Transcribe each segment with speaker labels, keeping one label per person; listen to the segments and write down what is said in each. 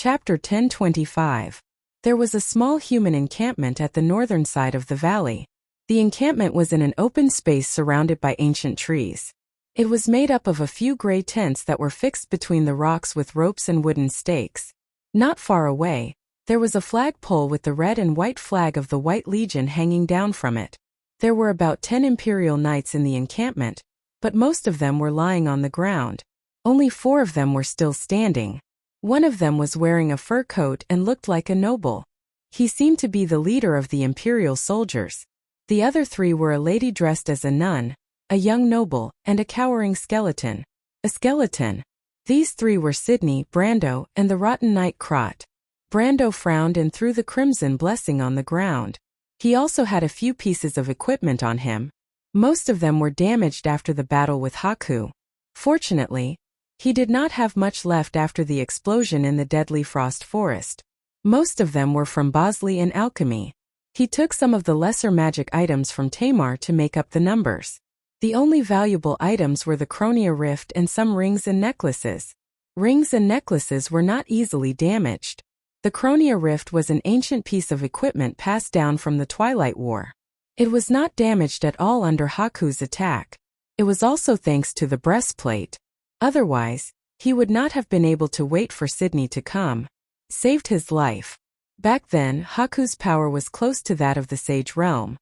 Speaker 1: Chapter 1025. There was a small human encampment at the northern side of the valley. The encampment was in an open space surrounded by ancient trees. It was made up of a few gray tents that were fixed between the rocks with ropes and wooden stakes. Not far away, there was a flagpole with the red and white flag of the White Legion hanging down from it. There were about 10 Imperial Knights in the encampment, but most of them were lying on the ground. Only 4 of them were still standing. One of them was wearing a fur coat and looked like a noble. He seemed to be the leader of the Imperial soldiers. The other 3 were a lady dressed as a nun, a young noble, and a cowering skeleton. A skeleton. These 3 were Sydney, Brando, and the rotten knight Krot. Brando frowned and threw the crimson blessing on the ground. He also had a few pieces of equipment on him. Most of them were damaged after the battle with Haku. Fortunately, he did not have much left after the explosion in the deadly frost forest. Most of them were from Bosley and alchemy. He took some of the lesser magic items from Tamar to make up the numbers. The only valuable items were the Chronia Rift and some rings and necklaces. Rings and necklaces were not easily damaged. The Chronia Rift was an ancient piece of equipment passed down from the Twilight War. It was not damaged at all under Haku's attack. It was also thanks to the breastplate. Otherwise, he would not have been able to wait for Sydney to come. Saved his life. Back then, Haku's power was close to that of the Sage Realm.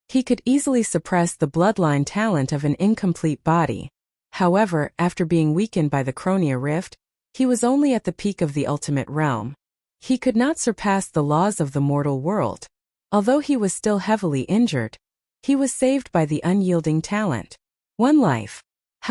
Speaker 1: He could easily suppress the bloodline talent of an incomplete body. However, after being weakened by the Chronia Rift, he was only at the peak of the ultimate realm. He could not surpass the laws of the mortal world. Although he was still heavily injured, he was saved by the unyielding talent. One life.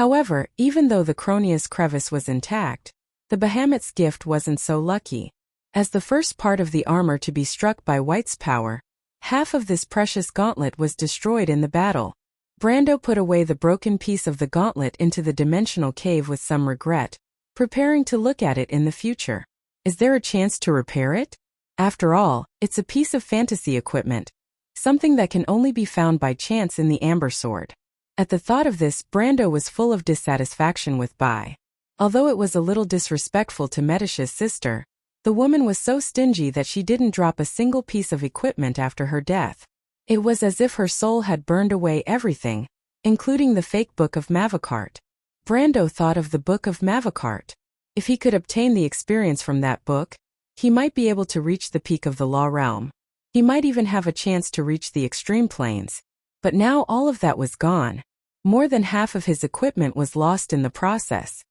Speaker 1: However, even though the Chronia's crevice was intact, the Bahamut's gift wasn't so lucky. As the first part of the armor to be struck by White's power, half of this precious gauntlet was destroyed in the battle. Brando put away the broken piece of the gauntlet into the dimensional cave with some regret, preparing to look at it in the future. Is there a chance to repair it? After all, it's a piece of fantasy equipment, something that can only be found by chance in the Amber Sword. At the thought of this, Brando was full of dissatisfaction with Bai. Although it was a little disrespectful to Medicia's sister, the woman was so stingy that she didn't drop a single piece of equipment after her death. It was as if her soul had burned away everything, including the fake Book of Mavacart. Brando thought of the Book of Mavacart. If he could obtain the experience from that book, he might be able to reach the peak of the Law Realm. He might even have a chance to reach the extreme planes. But now all of that was gone. More than half of his equipment was lost in the process.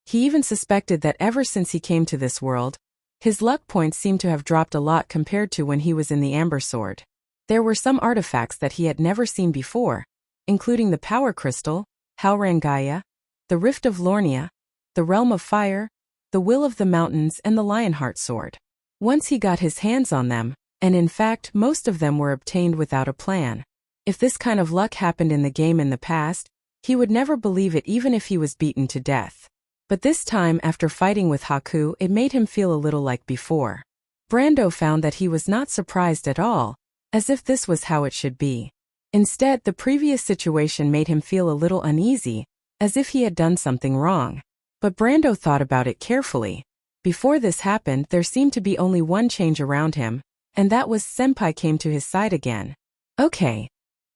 Speaker 1: He even suspected that ever since he came to this world, his luck points seemed to have dropped a lot compared to when he was in the Amber Sword. There were some artifacts that he had never seen before, including the Power Crystal, Haurangaya, the Rift of Lornia, the Realm of Fire, the Will of the Mountains, and the Lionheart Sword. Once he got his hands on them, and in fact most of them were obtained without a plan. If this kind of luck happened in the game in the past, he would never believe it even if he was beaten to death. But this time after fighting with Haku, it made him feel a little like before. Brando found that he was not surprised at all, as if this was how it should be. Instead, the previous situation made him feel a little uneasy, as if he had done something wrong. But Brando thought about it carefully. Before this happened, there seemed to be only one change around him, and that was Senpai came to his side again. Okay.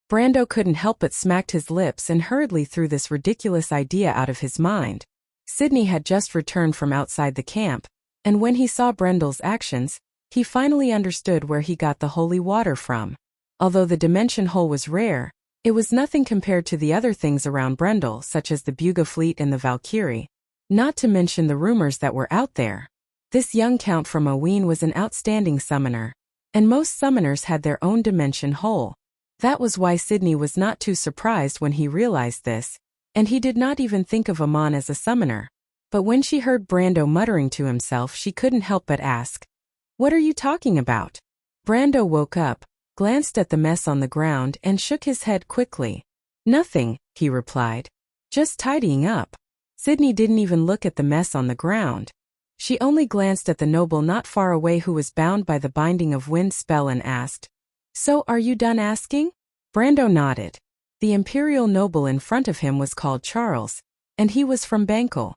Speaker 1: Brando couldn't help but smacked his lips and hurriedly threw this ridiculous idea out of his mind. Sydney had just returned from outside the camp, and when he saw Brendel's actions, he finally understood where he got the holy water from. Although the dimension hole was rare, it was nothing compared to the other things around Brendel, such as the Buga fleet and the Valkyrie, not to mention the rumors that were out there. This young count from Oween was an outstanding summoner, and most summoners had their own dimension hole. That was why Sydney was not too surprised when he realized this, and he did not even think of Amon as a summoner. But when she heard Brando muttering to himself, she couldn't help but ask, "What are you talking about?" Brando woke up, glanced at the mess on the ground, and shook his head quickly. "Nothing," he replied. "Just tidying up." Sydney didn't even look at the mess on the ground. She only glanced at the noble not far away who was bound by the Binding of Wind spell and asked, "So are you done asking?" Brando nodded. The imperial noble in front of him was called Charles, and he was from Bankel.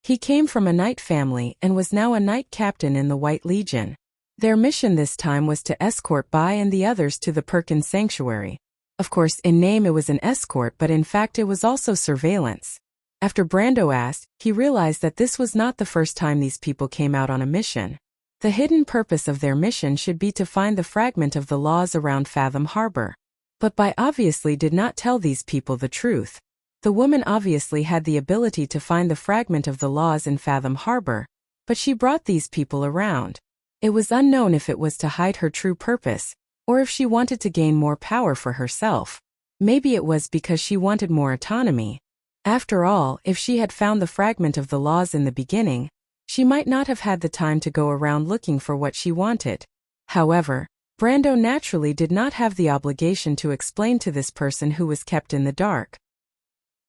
Speaker 1: He came from a knight family and was now a knight captain in the White Legion. Their mission this time was to escort Bai and the others to the Perkins Sanctuary. Of course, in name it was an escort, but in fact it was also surveillance. After Brando asked, he realized that this was not the first time these people came out on a mission. The hidden purpose of their mission should be to find the fragment of the laws around Fathom Harbor. But Bai obviously did not tell these people the truth. The woman obviously had the ability to find the fragment of the laws in Fathom Harbor, but she brought these people around. It was unknown if it was to hide her true purpose, or if she wanted to gain more power for herself. Maybe it was because she wanted more autonomy. After all, if she had found the fragment of the laws in the beginning, she might not have had the time to go around looking for what she wanted. However, Brando naturally did not have the obligation to explain to this person who was kept in the dark.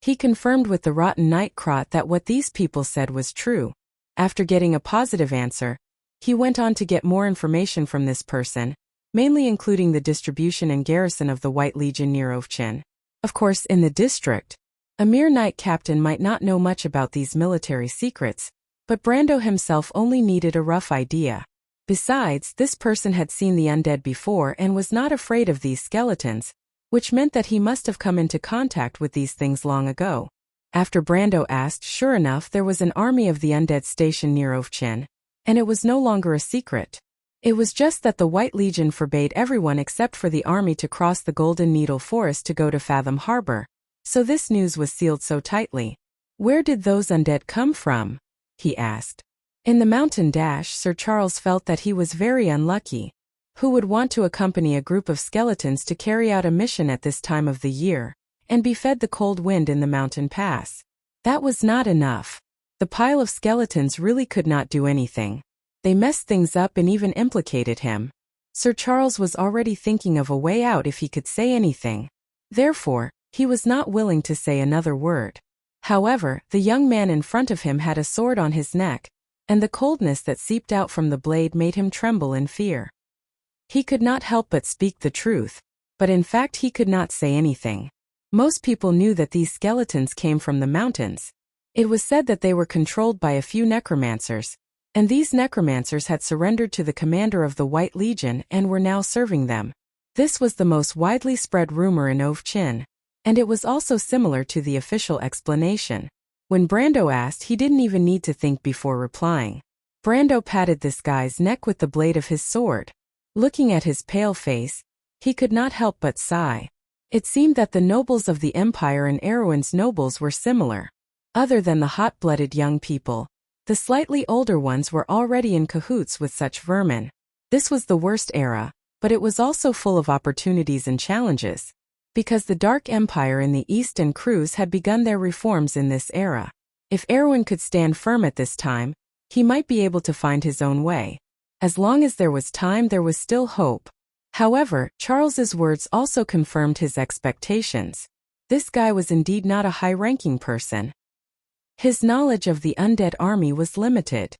Speaker 1: He confirmed with the rotten Nightcrot that what these people said was true. After getting a positive answer, he went on to get more information from this person, mainly including the distribution and garrison of the White Legion near Wuxia. Of course, in the district, a mere knight captain might not know much about these military secrets, but Brando himself only needed a rough idea. Besides, this person had seen the undead before and was not afraid of these skeletons, which meant that he must have come into contact with these things long ago. After Brando asked, sure enough, there was an army of the undead stationed near Wuxia, and it was no longer a secret. It was just that the White Legion forbade everyone except for the army to cross the Golden Needle Forest to go to Fathom Harbor, so this news was sealed so tightly. Where did those undead come from? He asked. In the mountain dash, Sir Charles felt that he was very unlucky. Who would want to accompany a group of skeletons to carry out a mission at this time of the year, and be fed the cold wind in the mountain pass? That was not enough. The pile of skeletons really could not do anything. They messed things up and even implicated him. Sir Charles was already thinking of a way out if he could say anything. Therefore, he was not willing to say another word. However, the young man in front of him had a sword on his neck, and the coldness that seeped out from the blade made him tremble in fear. He could not help but speak the truth, but in fact he could not say anything. Most people knew that these skeletons came from the mountains. It was said that they were controlled by a few necromancers, and these necromancers had surrendered to the commander of the White Legion and were now serving them. This was the most widely spread rumor in Wuxia, and it was also similar to the official explanation. When Brando asked, he didn't even need to think before replying. Brando patted this guy's neck with the blade of his sword. Looking at his pale face, he could not help but sigh. It seemed that the nobles of the Empire and Erewhon's nobles were similar. Other than the hot-blooded young people, the slightly older ones were already in cahoots with such vermin. This was the worst era, but it was also full of opportunities and challenges, because the Dark Empire in the East and Cruz had begun their reforms in this era. If Erewhon could stand firm at this time, he might be able to find his own way. As long as there was time, there was still hope. However, Charles's words also confirmed his expectations. This guy was indeed not a high-ranking person. His knowledge of the undead army was limited.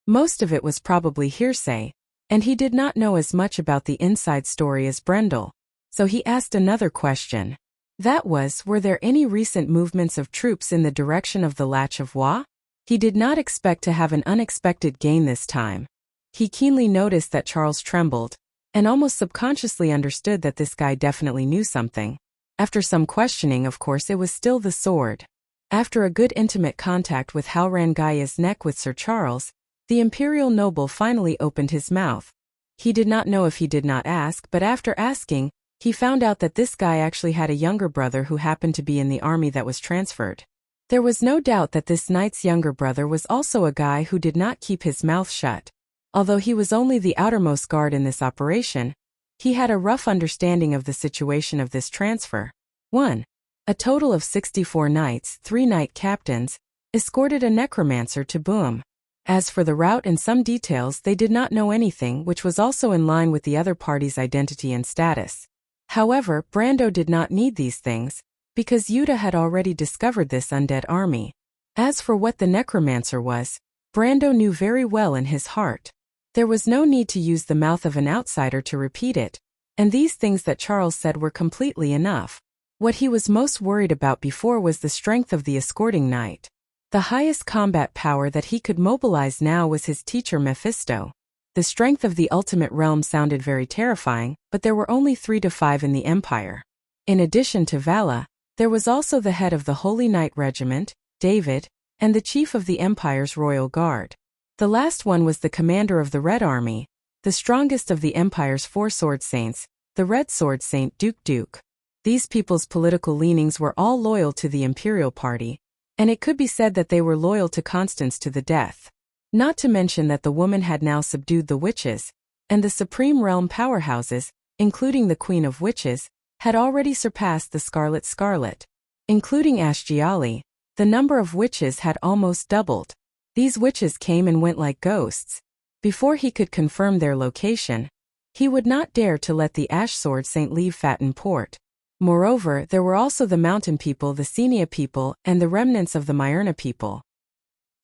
Speaker 1: Most of it was probably hearsay, and he did not know as much about the inside story as Brendel. So he asked another question. That was, were there any recent movements of troops in the direction of the Latch of Wa? He did not expect to have an unexpected gain this time. He keenly noticed that Charles trembled, and almost subconsciously understood that this guy definitely knew something. After some questioning, of course, it was still the sword. After a good intimate contact with Halran Gaya's neck with Sir Charles, the imperial noble finally opened his mouth. He did not know if he did not ask, but after asking, he found out that this guy actually had a younger brother who happened to be in the army that was transferred. There was no doubt that this knight's younger brother was also a guy who did not keep his mouth shut. Although he was only the outermost guard in this operation, he had a rough understanding of the situation of this transfer. 1. A total of 64 knights, 3 knight captains, escorted a necromancer to Boom. As for the route and some details, they did not know anything, which was also in line with the other party's identity and status. However, Brando did not need these things, because Yuta had already discovered this undead army. As for what the necromancer was, Brando knew very well in his heart. There was no need to use the mouth of an outsider to repeat it, and these things that Charles said were completely enough. What he was most worried about before was the strength of the escorting knight. The highest combat power that he could mobilize now was his teacher Mephisto. The strength of the ultimate realm sounded very terrifying, but there were only 3 to 5 in the empire. In addition to Vala, there was also the head of the Holy Knight Regiment, David, and the chief of the empire's royal guard. The last one was the commander of the Red Army, the strongest of the empire's 4 sword saints, the Red Sword Saint Duke. These people's political leanings were all loyal to the imperial party, and it could be said that they were loyal to Constance to the death. Not to mention that the woman had now subdued the witches, and the supreme realm powerhouses, including the Queen of Witches, had already surpassed the Scarlet. Including Ashgiali, the number of witches had almost doubled. These witches came and went like ghosts. Before he could confirm their location, he would not dare to let the Ash Sword Saint leave Fatten Port. Moreover, there were also the Mountain people, the Senia people, and the remnants of the Myrna people.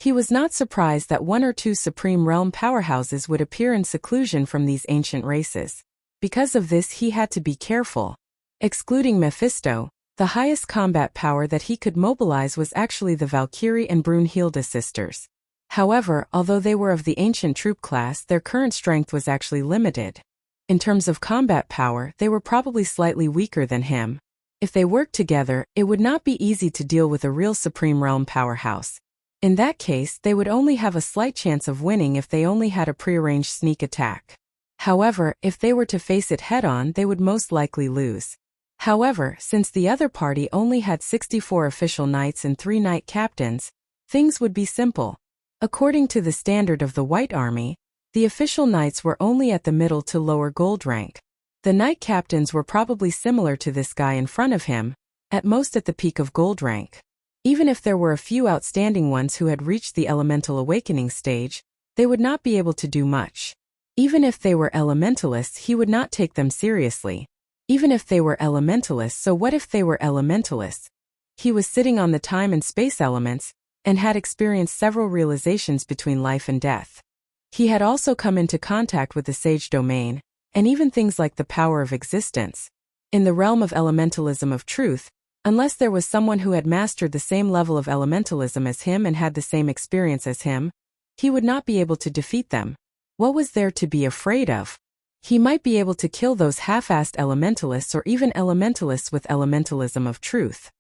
Speaker 1: He was not surprised that 1 or 2 supreme realm powerhouses would appear in seclusion from these ancient races. Because of this, he had to be careful. Excluding Mephisto, the highest combat power that he could mobilize was actually the Valkyrie and Brunhilde sisters. However, although they were of the ancient troop class, their current strength was actually limited. In terms of combat power, they were probably slightly weaker than him. If they worked together, it would not be easy to deal with a real supreme realm powerhouse. In that case, they would only have a slight chance of winning if they only had a prearranged sneak attack. However, if they were to face it head-on, they would most likely lose. However, since the other party only had 64 official knights and 3 knight captains, things would be simple. According to the standard of the White Army, the official knights were only at the middle to lower gold rank. The knight captains were probably similar to this guy in front of him, at most at the peak of gold rank. Even if there were a few outstanding ones who had reached the elemental awakening stage, they would not be able to do much. Even if they were elementalists, he would not take them seriously. Even if they were elementalists, so what if they were elementalists? He was sitting on the time and space elements, and had experienced several realizations between life and death. He had also come into contact with the sage domain, and even things like the power of existence. In the realm of elementalism of truth, unless there was someone who had mastered the same level of elementalism as him and had the same experience as him, he would not be able to defeat them. What was there to be afraid of? He might be able to kill those half-assed elementalists or even elementalists with elementalism of truth.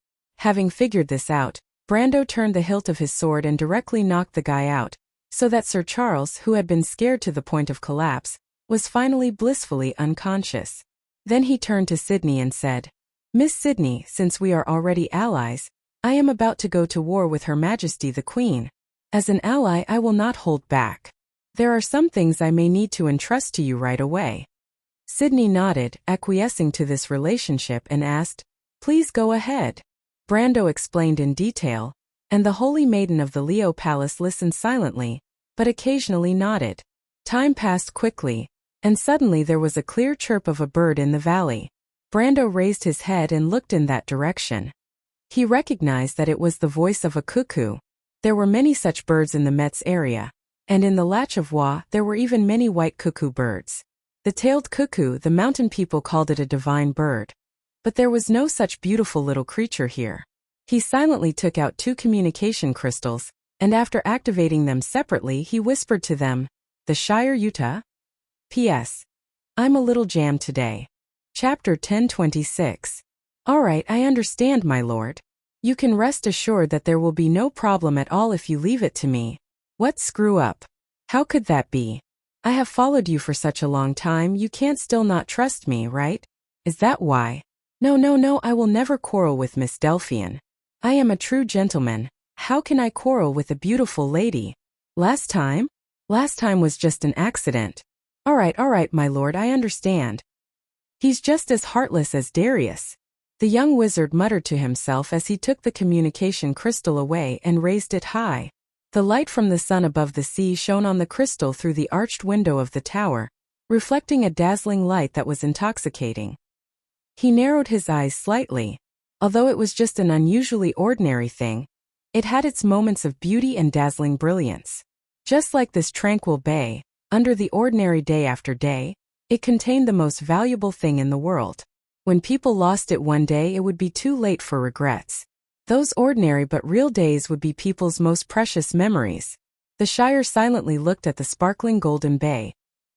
Speaker 1: Having figured this out, Brando turned the hilt of his sword and directly knocked the guy out, so that Sir Charles, who had been scared to the point of collapse, was finally blissfully unconscious. Then he turned to Sydney and said, "Miss Sydney, since we are already allies, I am about to go to war with Her Majesty the Queen. As an ally, I will not hold back. There are some things I may need to entrust to you right away." Sydney nodded, acquiescing to this relationship, and asked, "Please go ahead." Brando explained in detail, and the Holy Maiden of the Leo Palace listened silently, but occasionally nodded. Time passed quickly, and suddenly there was a clear chirp of a bird in the valley. Brando raised his head and looked in that direction. He recognized that it was the voice of a cuckoo. There were many such birds in the Metz area, and in the Lach of Wa there were even many white cuckoo birds. The tailed cuckoo, the mountain people called it a divine bird. But there was no such beautiful little creature here. He silently took out 2 communication crystals, and after activating them separately he whispered to them, "The Shire Utah? P.S. I'm a little jammed today." Chapter 1026. "Alright, I understand, my lord. You can rest assured that there will be no problem at all if you leave it to me." "What screw up? How could that be? I have followed you for such a long time, you can't still not trust me, right? Is that why?" No, I will never quarrel with Miss Delphian. I am a true gentleman. How can I quarrel with a beautiful lady? Last time? Last time was just an accident." Alright, my lord, I understand. He's just as heartless as Darius." The young wizard muttered to himself as he took the communication crystal away and raised it high. The light from the sun above the sea shone on the crystal through the arched window of the tower, reflecting a dazzling light that was intoxicating. He narrowed his eyes slightly. Although it was just an unusually ordinary thing, it had its moments of beauty and dazzling brilliance. Just like this tranquil bay, under the ordinary day after day, it contained the most valuable thing in the world. When people lost it one day, it would be too late for regrets. Those ordinary but real days would be people's most precious memories. The Shire silently looked at the sparkling golden bay,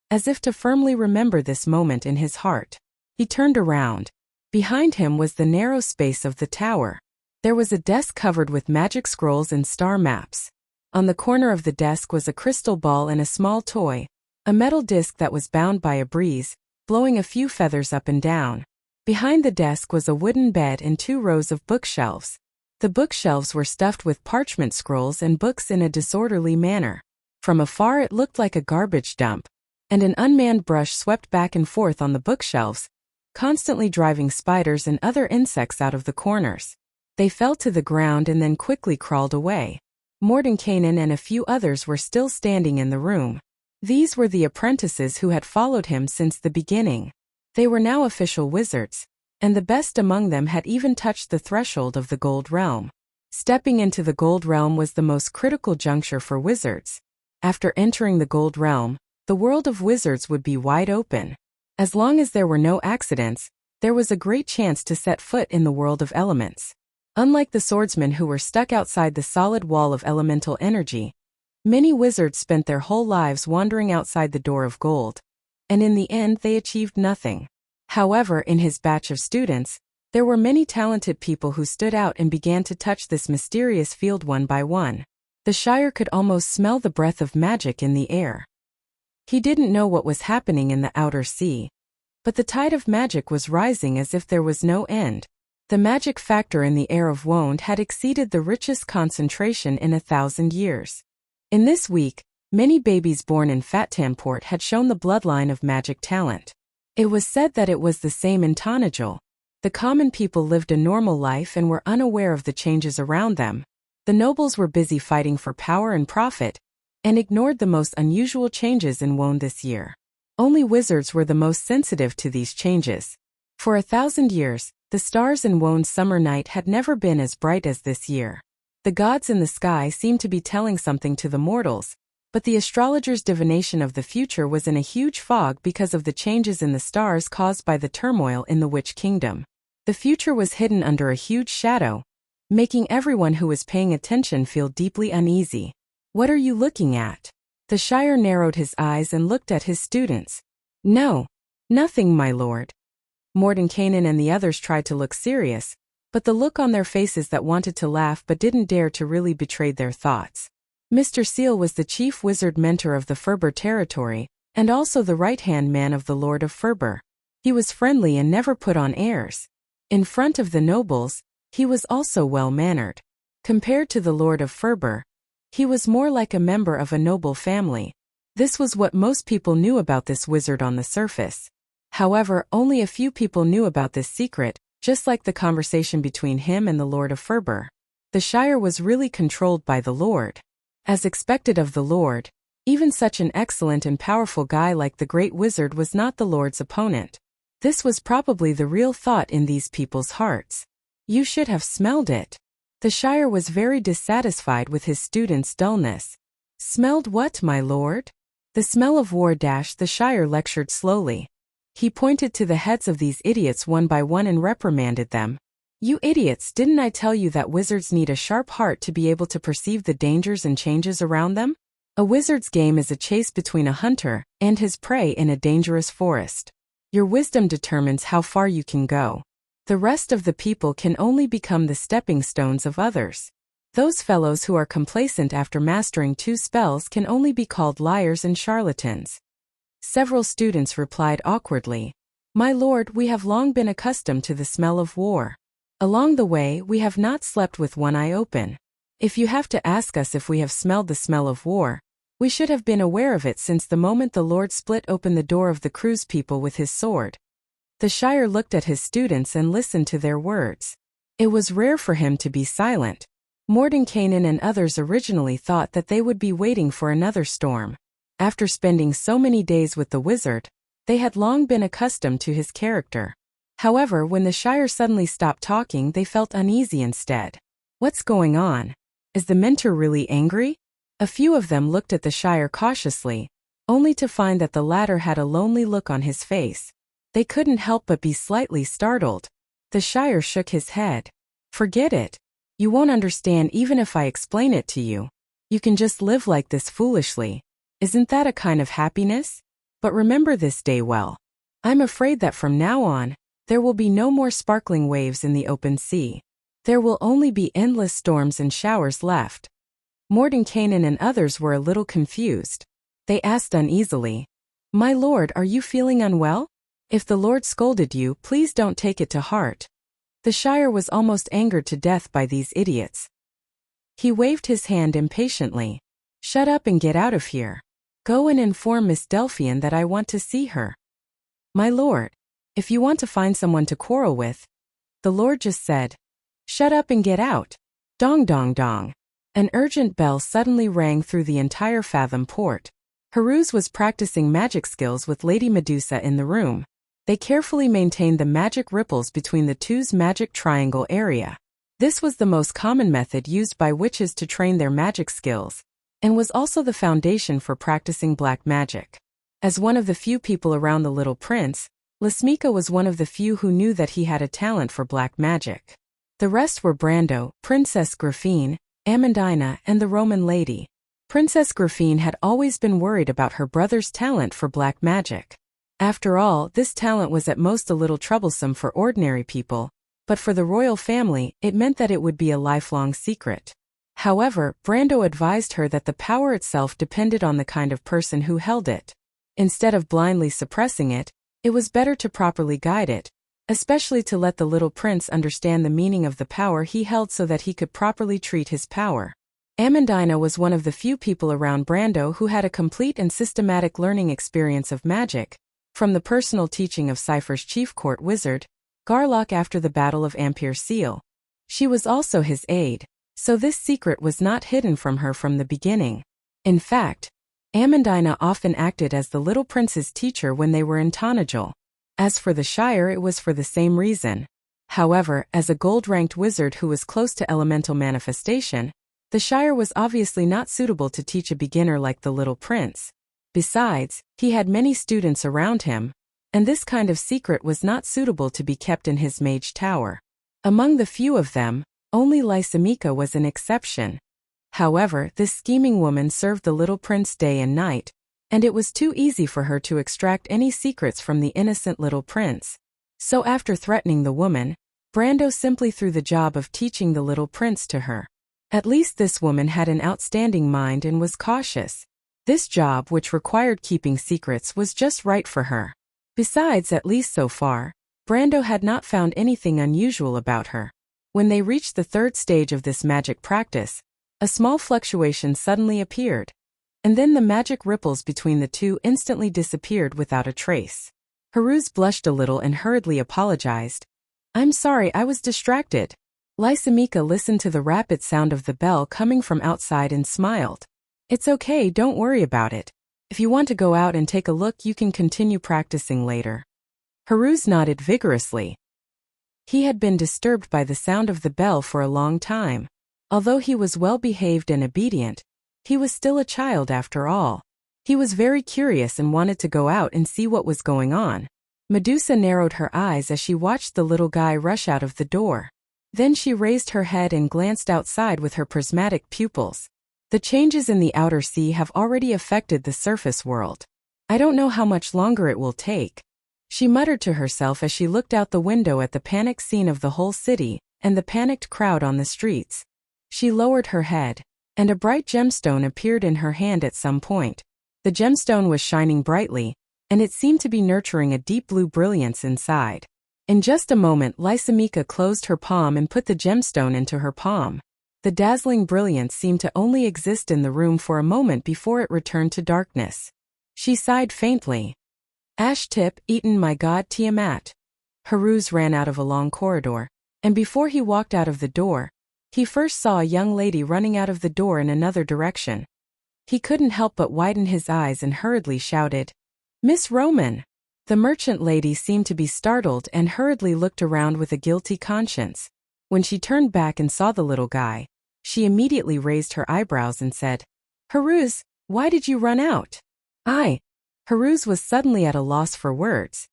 Speaker 1: as if to firmly remember this moment in his heart. He turned around. Behind him was the narrow space of the tower. There was a desk covered with magic scrolls and star maps. On the corner of the desk was a crystal ball and a small toy, a metal disc that was bound by a breeze, blowing a few feathers up and down. Behind the desk was a wooden bed and 2 rows of bookshelves. The bookshelves were stuffed with parchment scrolls and books in a disorderly manner. From afar it looked like a garbage dump, and an unmanned brush swept back and forth on the bookshelves, constantly driving spiders and other insects out of the corners. They fell to the ground and then quickly crawled away. Mordenkainen and a few others were still standing in the room. These were the apprentices who had followed him since the beginning. They were now official wizards, and the best among them had even touched the threshold of the Gold Realm. Stepping into the Gold Realm was the most critical juncture for wizards. After entering the Gold Realm, the world of wizards would be wide open. As long as there were no accidents, there was a great chance to set foot in the world of elements. Unlike the swordsmen who were stuck outside the solid wall of elemental energy, many wizards spent their whole lives wandering outside the door of gold, and in the end they achieved nothing. However, in his batch of students, there were many talented people who stood out and began to touch this mysterious field one by one. The Shire could almost smell the breath of magic in the air. He didn't know what was happening in the outer sea, but the tide of magic was rising as if there was no end. The magic factor in the air of Wonde had exceeded the richest concentration in 1,000 years. In this week, many babies born in Fattamport had shown the bloodline of magic talent. It was said that it was the same in Tonajul. The common people lived a normal life and were unaware of the changes around them. The nobles were busy fighting for power and profit, and ignored the most unusual changes in Wonde this year. Only wizards were the most sensitive to these changes. For 1,000 years, the stars in Wonde's summer night had never been as bright as this year. The gods in the sky seemed to be telling something to the mortals, but the astrologer's divination of the future was in a huge fog because of the changes in the stars caused by the turmoil in the Witch Kingdom. The future was hidden under a huge shadow, making everyone who was paying attention feel deeply uneasy. "What are you looking at?" The Shire narrowed his eyes and looked at his students. "No, nothing, my lord." Mordenkainen and the others tried to look serious, but the look on their faces that wanted to laugh but didn't dare to really betrayed their thoughts. Mr. Seal was the chief wizard mentor of the Ferber territory, and also the right-hand man of the Lord of Ferber. He was friendly and never put on airs. In front of the nobles, he was also well-mannered. Compared to the Lord of Ferber, he was more like a member of a noble family. This was what most people knew about this wizard on the surface. However, only a few people knew about this secret, just like the conversation between him and the Lord of Ferber. The Shire was really controlled by the Lord. As expected of the Lord, even such an excellent and powerful guy like the Great Wizard was not the Lord's opponent. This was probably the real thought in these people's hearts. You should have smelled it. The Shire was very dissatisfied with his students' dullness. "Smelled what, my lord?" "The smell of war." The Shire lectured slowly. He pointed to the heads of these idiots one by one and reprimanded them. "You idiots, didn't I tell you that wizards need a sharp heart to be able to perceive the dangers and changes around them? A wizard's game is a chase between a hunter and his prey in a dangerous forest. Your wisdom determines how far you can go. The rest of the people can only become the stepping stones of others. Those fellows who are complacent after mastering 2 spells can only be called liars and charlatans." Several students replied awkwardly, "My lord, we have long been accustomed to the smell of war. Along the way, we have not slept with one eye open. If you have to ask us if we have smelled the smell of war, we should have been aware of it since the moment the Lord split open the door of the Cruz people with his sword." The Shire looked at his students and listened to their words. It was rare for him to be silent. Mordenkainen and others originally thought that they would be waiting for another storm. After spending so many days with the wizard, they had long been accustomed to his character. However, when the Shire suddenly stopped talking, they felt uneasy instead. "What's going on? Is the mentor really angry?" A few of them looked at the Shire cautiously, only to find that the latter had a lonely look on his face. They couldn't help but be slightly startled. The Shire shook his head. "Forget it. You won't understand even if I explain it to you. You can just live like this foolishly. Isn't that a kind of happiness? But remember this day well. I'm afraid that from now on, there will be no more sparkling waves in the open sea. There will only be endless storms and showers left. Mordenkainen and others were a little confused. They asked uneasily, My lord, are you feeling unwell? If the Lord scolded you, please don't take it to heart. The Shire was almost angered to death by these idiots. He waved his hand impatiently. Shut up and get out of here. Go and inform Miss Delphian that I want to see her. My lord, if you want to find someone to quarrel with, the Lord just said. Shut up and get out. Dong dong dong. An urgent bell suddenly rang through the entire Fathom port. Haruz was practicing magic skills with Lady Medusa in the room. They carefully maintained the magic ripples between the two's magic triangle area. This was the most common method used by witches to train their magic skills, and was also the foundation for practicing black magic. As one of the few people around the little prince, Lasmika was one of the few who knew that he had a talent for black magic. The rest were Brando, Princess Grafine, Amandina, and the Roman lady. Princess Grafine had always been worried about her brother's talent for black magic. After all, this talent was at most a little troublesome for ordinary people, but for the royal family, it meant that it would be a lifelong secret. However, Brando advised her that the power itself depended on the kind of person who held it. Instead of blindly suppressing it, it was better to properly guide it, especially to let the little prince understand the meaning of the power he held so that he could properly treat his power. Amandina was one of the few people around Brando who had a complete and systematic learning experience of magic, from the personal teaching of Cypher's chief court wizard, Garlock after the Battle of Ampere Seal. She was also his aide, so this secret was not hidden from her from the beginning. In fact, Amandina often acted as the little prince's teacher when they were in Tonajal. As for the Shire, it was for the same reason. However, as a gold-ranked wizard who was close to elemental manifestation, the Shire was obviously not suitable to teach a beginner like the little prince. Besides, he had many students around him, and this kind of secret was not suitable to be kept in his mage tower. Among the few of them, only Lysimika was an exception. However, this scheming woman served the little prince day and night, and it was too easy for her to extract any secrets from the innocent little prince. So after threatening the woman, Brando simply threw the job of teaching the little prince to her. At least this woman had an outstanding mind and was cautious. This job, which required keeping secrets, was just right for her. Besides, at least so far, Brando had not found anything unusual about her. When they reached the third stage of this magic practice, a small fluctuation suddenly appeared, and then the magic ripples between the two instantly disappeared without a trace. Haruz blushed a little and hurriedly apologized. I'm sorry, I was distracted. Lysimika listened to the rapid sound of the bell coming from outside and smiled. It's okay, don't worry about it. If you want to go out and take a look, you can continue practicing later. Haruz nodded vigorously. He had been disturbed by the sound of the bell for a long time. Although he was well-behaved and obedient, he was still a child after all. He was very curious and wanted to go out and see what was going on. Medusa narrowed her eyes as she watched the little guy rush out of the door. Then she raised her head and glanced outside with her prismatic pupils. The changes in the outer sea have already affected the surface world. I don't know how much longer it will take. She muttered to herself as she looked out the window at the panicked scene of the whole city, and the panicked crowd on the streets. She lowered her head, and a bright gemstone appeared in her hand at some point. The gemstone was shining brightly, and it seemed to be nurturing a deep blue brilliance inside. In just a moment, Lysimika closed her palm and put the gemstone into her palm. The dazzling brilliance seemed to only exist in the room for a moment before it returned to darkness. She sighed faintly. Ash tip, eaten my god Tiamat. Haruz ran out of a long corridor, and before he walked out of the door, he first saw a young lady running out of the door in another direction. He couldn't help but widen his eyes and hurriedly shouted, Miss Roman! The merchant lady seemed to be startled and hurriedly looked around with a guilty conscience. When she turned back and saw the little guy, she immediately raised her eyebrows and said, Haruz, why did you run out? Haruz was suddenly at a loss for words.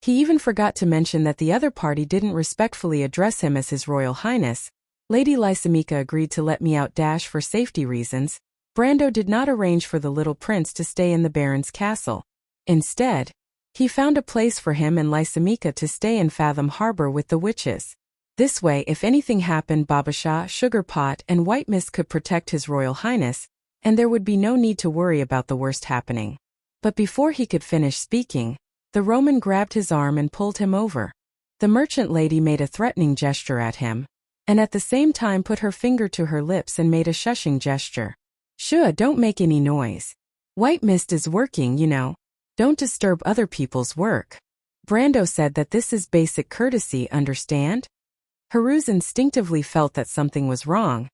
Speaker 1: He even forgot to mention that the other party didn't respectfully address him as His Royal Highness, Lady Lysimeka agreed to let me out for safety reasons. Brando did not arrange for the little prince to stay in the Baron's castle. Instead, he found a place for him and Lysimeka to stay in Fathom Harbor with the witches. This way, if anything happened, Babasha, Sugarpot, and White Mist could protect His Royal Highness, and there would be no need to worry about the worst happening. But before he could finish speaking, the Roman grabbed his arm and pulled him over. The merchant lady made a threatening gesture at him, and at the same time put her finger to her lips and made a shushing gesture. Shh, don't make any noise. White Mist is working, you know. Don't disturb other people's work. Brando said that this is basic courtesy, understand? Haruz instinctively felt that something was wrong,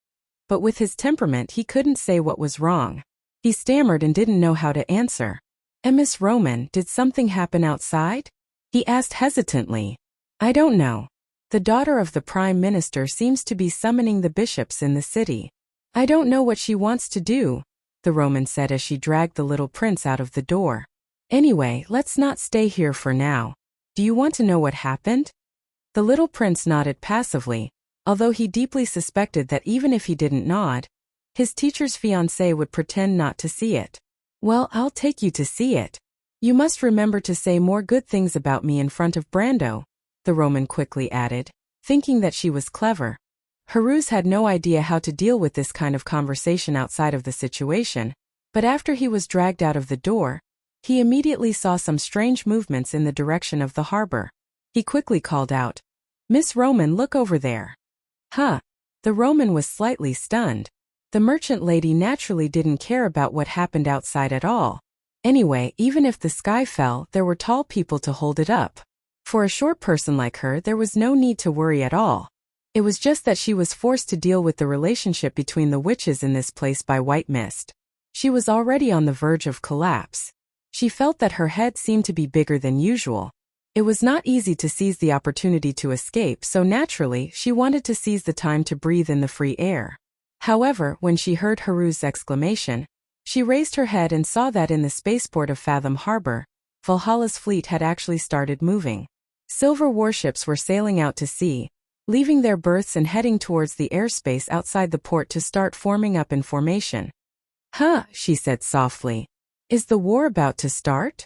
Speaker 1: but with his temperament he couldn't say what was wrong. He stammered and didn't know how to answer. Miss Roman, did something happen outside? He asked hesitantly. I don't know. The daughter of the Prime Minister seems to be summoning the bishops in the city. I don't know what she wants to do, the Roman said as she dragged the little prince out of the door. Anyway, let's not stay here for now. Do you want to know what happened? The little prince nodded passively, although he deeply suspected that even if he didn't nod, his teacher's fiancé would pretend not to see it. Well, I'll take you to see it. You must remember to say more good things about me in front of Brando, the Roman quickly added, thinking that she was clever. Haruz had no idea how to deal with this kind of conversation outside of the situation, but after he was dragged out of the door, he immediately saw some strange movements in the direction of the harbor. He quickly called out, Miss Roman, look over there. Huh. The Roman was slightly stunned. The merchant lady naturally didn't care about what happened outside at all. Anyway, even if the sky fell, there were tall people to hold it up. For a short person like her, there was no need to worry at all. It was just that she was forced to deal with the relationship between the witches in this place by White Mist. She was already on the verge of collapse. She felt that her head seemed to be bigger than usual. It was not easy to seize the opportunity to escape, so naturally, she wanted to seize the time to breathe in the free air. However, when she heard Haruz's exclamation, she raised her head and saw that in the spaceport of Fathom Harbor, Valhalla's fleet had actually started moving. Silver warships were sailing out to sea, leaving their berths and heading towards the airspace outside the port to start forming up in formation. Huh, she said softly. Is the war about to start?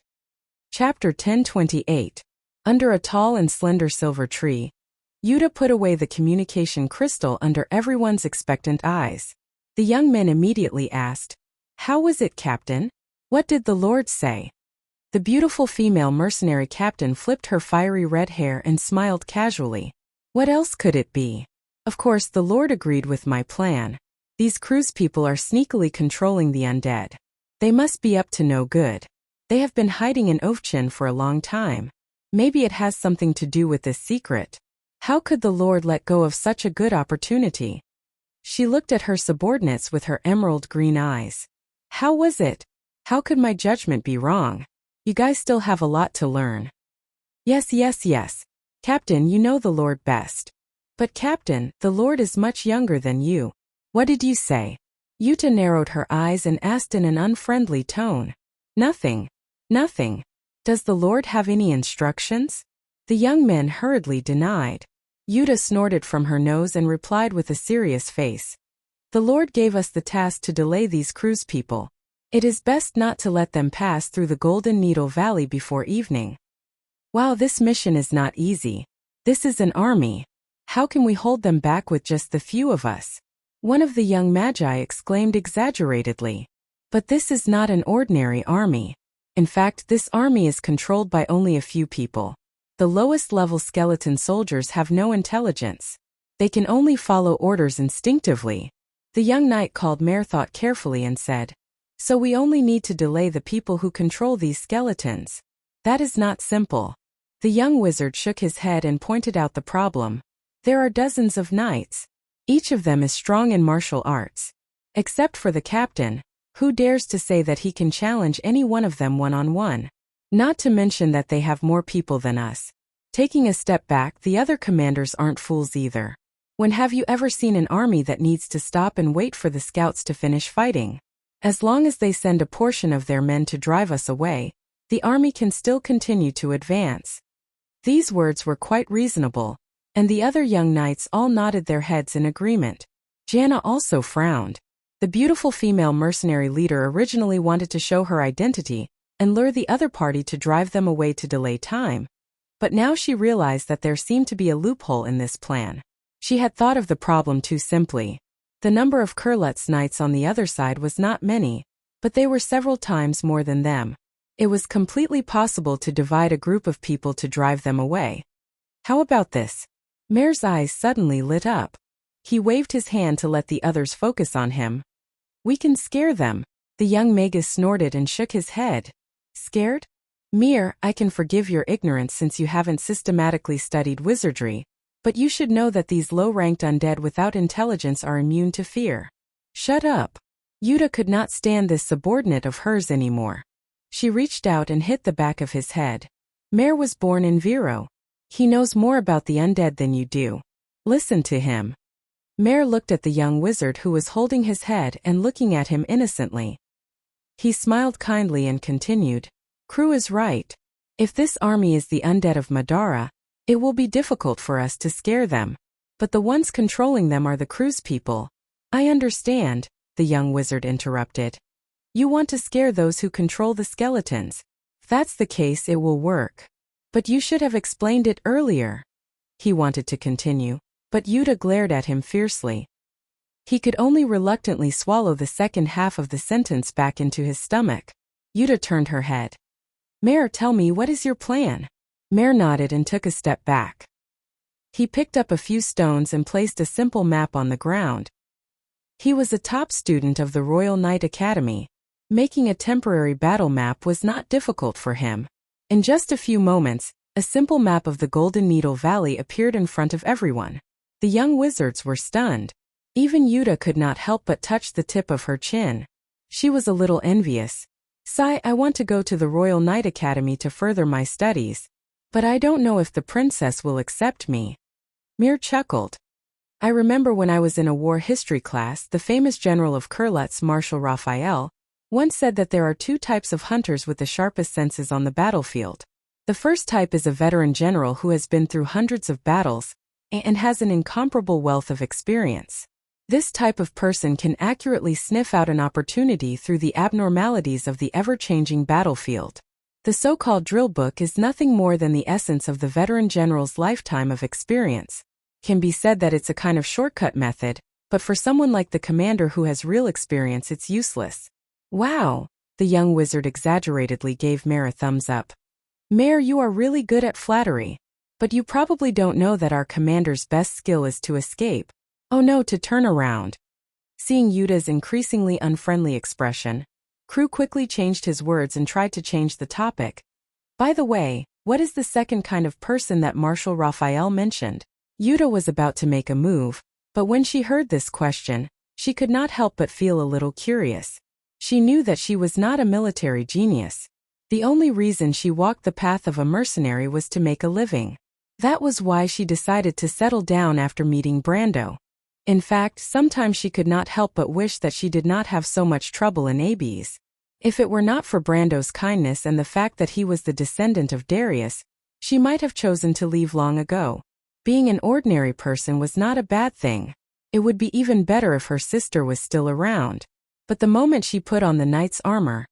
Speaker 1: Chapter 1028. Under a tall and slender silver tree, Yuta put away the communication crystal under everyone's expectant eyes. The young men immediately asked, How was it, Captain? What did the Lord say? The beautiful female mercenary captain flipped her fiery red hair and smiled casually. What else could it be? Of course, the Lord agreed with my plan. These cruise people are sneakily controlling the undead. They must be up to no good. They have been hiding in Ovchin for a long time. Maybe it has something to do with this secret. How could the Lord let go of such a good opportunity? She looked at her subordinates with her emerald green eyes. How was it? How could my judgment be wrong? You guys still have a lot to learn. Yes. Captain, you know the Lord best. But Captain, the Lord is much younger than you. What did you say? Yuta narrowed her eyes and asked in an unfriendly tone. Nothing. Does the Lord have any instructions? The young men hurriedly denied. Yuta snorted from her nose and replied with a serious face. The Lord gave us the task to delay these cruise people. It is best not to let them pass through the Golden Needle Valley before evening. Wow, this mission is not easy. This is an army. How can we hold them back with just the few of us? One of the young magi exclaimed exaggeratedly. But this is not an ordinary army. In fact, this army is controlled by only a few people. The lowest level skeleton soldiers have no intelligence. They can only follow orders instinctively. The young knight called Merthought carefully and said, So we only need to delay the people who control these skeletons. That is not simple. The young wizard shook his head and pointed out the problem. There are dozens of knights. Each of them is strong in martial arts. Except for the captain, who dares to say that he can challenge any one of them one-on-one? Not to mention that they have more people than us. Taking a step back, the other commanders aren't fools either. When have you ever seen an army that needs to stop and wait for the scouts to finish fighting? As long as they send a portion of their men to drive us away, the army can still continue to advance. These words were quite reasonable. and the other young knights all nodded their heads in agreement. Jana also frowned. The beautiful female mercenary leader originally wanted to show her identity and lure the other party to drive them away to delay time. But now she realized that there seemed to be a loophole in this plan. She had thought of the problem too simply. The number of Kurlut's knights on the other side was not many, but they were several times more than them. It was completely possible to divide a group of people to drive them away. How about this? Mare's eyes suddenly lit up. He waved his hand to let the others focus on him. We can scare them. The young magus snorted and shook his head. Scared? Mir, I can forgive your ignorance since you haven't systematically studied wizardry, but you should know that these low-ranked undead without intelligence are immune to fear. Shut up. Yuta could not stand this subordinate of hers anymore. She reached out and hit the back of his head. Mare was born in Viro. He knows more about the undead than you do. Listen to him. Mare looked at the young wizard who was holding his head and looking at him innocently. He smiled kindly and continued. Crew is right. If this army is the undead of Madara, it will be difficult for us to scare them. But the ones controlling them are the crew's people. I understand, the young wizard interrupted. You want to scare those who control the skeletons. If that's the case, it will work. But you should have explained it earlier. He wanted to continue, but Yuta glared at him fiercely. He could only reluctantly swallow the second half of the sentence back into his stomach. Yuta turned her head. Mare, tell me, what is your plan? Mare nodded and took a step back. He picked up a few stones and placed a simple map on the ground. He was a top student of the Royal Knight Academy. Making a temporary battle map was not difficult for him. In just a few moments, a simple map of the Golden Needle Valley appeared in front of everyone. The young wizards were stunned. Even Yuta could not help but touch the tip of her chin. She was a little envious. Sai, I want to go to the Royal Knight Academy to further my studies, but I don't know if the princess will accept me. Mir chuckled. I remember when I was in a war history class, the famous general of Kurlutz, Marshal Raphael, once said that there are two types of hunters with the sharpest senses on the battlefield. The first type is a veteran general who has been through hundreds of battles and has an incomparable wealth of experience. This type of person can accurately sniff out an opportunity through the abnormalities of the ever-changing battlefield. The so-called drill book is nothing more than the essence of the veteran general's lifetime of experience. Can be said that it's a kind of shortcut method, but for someone like the commander who has real experience, it's useless. Wow! The young wizard exaggeratedly gave Mare a thumbs up. Mare, you are really good at flattery. But you probably don't know that our commander's best skill is to escape. Oh no, to turn around. Seeing Yuta's increasingly unfriendly expression, Crew quickly changed his words and tried to change the topic. By the way, what is the second kind of person that Marshal Raphael mentioned? Yuta was about to make a move, but when she heard this question, she could not help but feel a little curious. She knew that she was not a military genius. The only reason she walked the path of a mercenary was to make a living. That was why she decided to settle down after meeting Brando. In fact, sometimes she could not help but wish that she did not have so much trouble in Abies. If it were not for Brando's kindness and the fact that he was the descendant of Darius, she might have chosen to leave long ago. Being an ordinary person was not a bad thing. It would be even better if her sister was still around. But the moment she put on the knight's armor,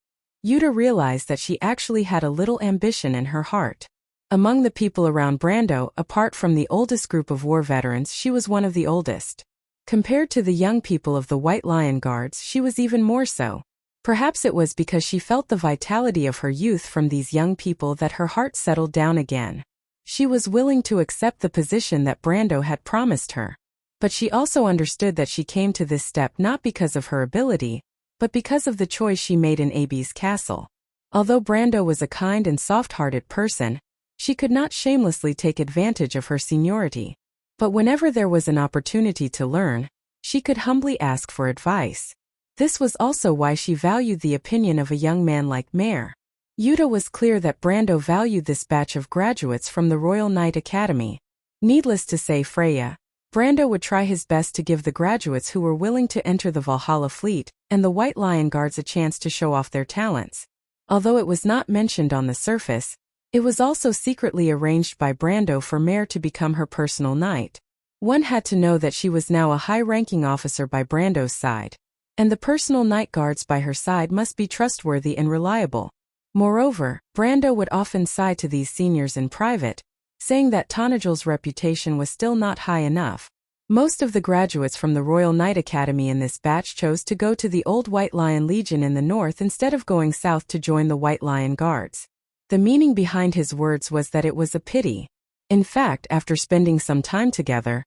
Speaker 1: Yuta realized that she actually had a little ambition in her heart. Among the people around Brando, apart from the oldest group of war veterans, she was one of the oldest. Compared to the young people of the White Lion Guards, she was even more so. Perhaps it was because she felt the vitality of her youth from these young people that her heart settled down again. She was willing to accept the position that Brando had promised her. But she also understood that she came to this step not because of her ability, but because of the choice she made in Abies Castle. Although Brando was a kind and soft-hearted person, she could not shamelessly take advantage of her seniority. But whenever there was an opportunity to learn, she could humbly ask for advice. This was also why she valued the opinion of a young man like Mare. Yuta was clear that Brando valued this batch of graduates from the Royal Knight Academy. Needless to say, Brando would try his best to give the graduates who were willing to enter the Valhalla fleet and the White Lion Guards a chance to show off their talents. Although it was not mentioned on the surface, It was also secretly arranged by Brando for Mare to become her personal knight. One had to know that she was now a high-ranking officer by Brando's side, and the personal knight guards by her side must be trustworthy and reliable. Moreover, Brando would often sigh to these seniors in private, saying that Tanajal's reputation was still not high enough. Most of the graduates from the Royal Knight Academy in this batch chose to go to the old White Lion Legion in the north instead of going south to join the White Lion Guards. The meaning behind his words was that it was a pity. In fact, after spending some time together,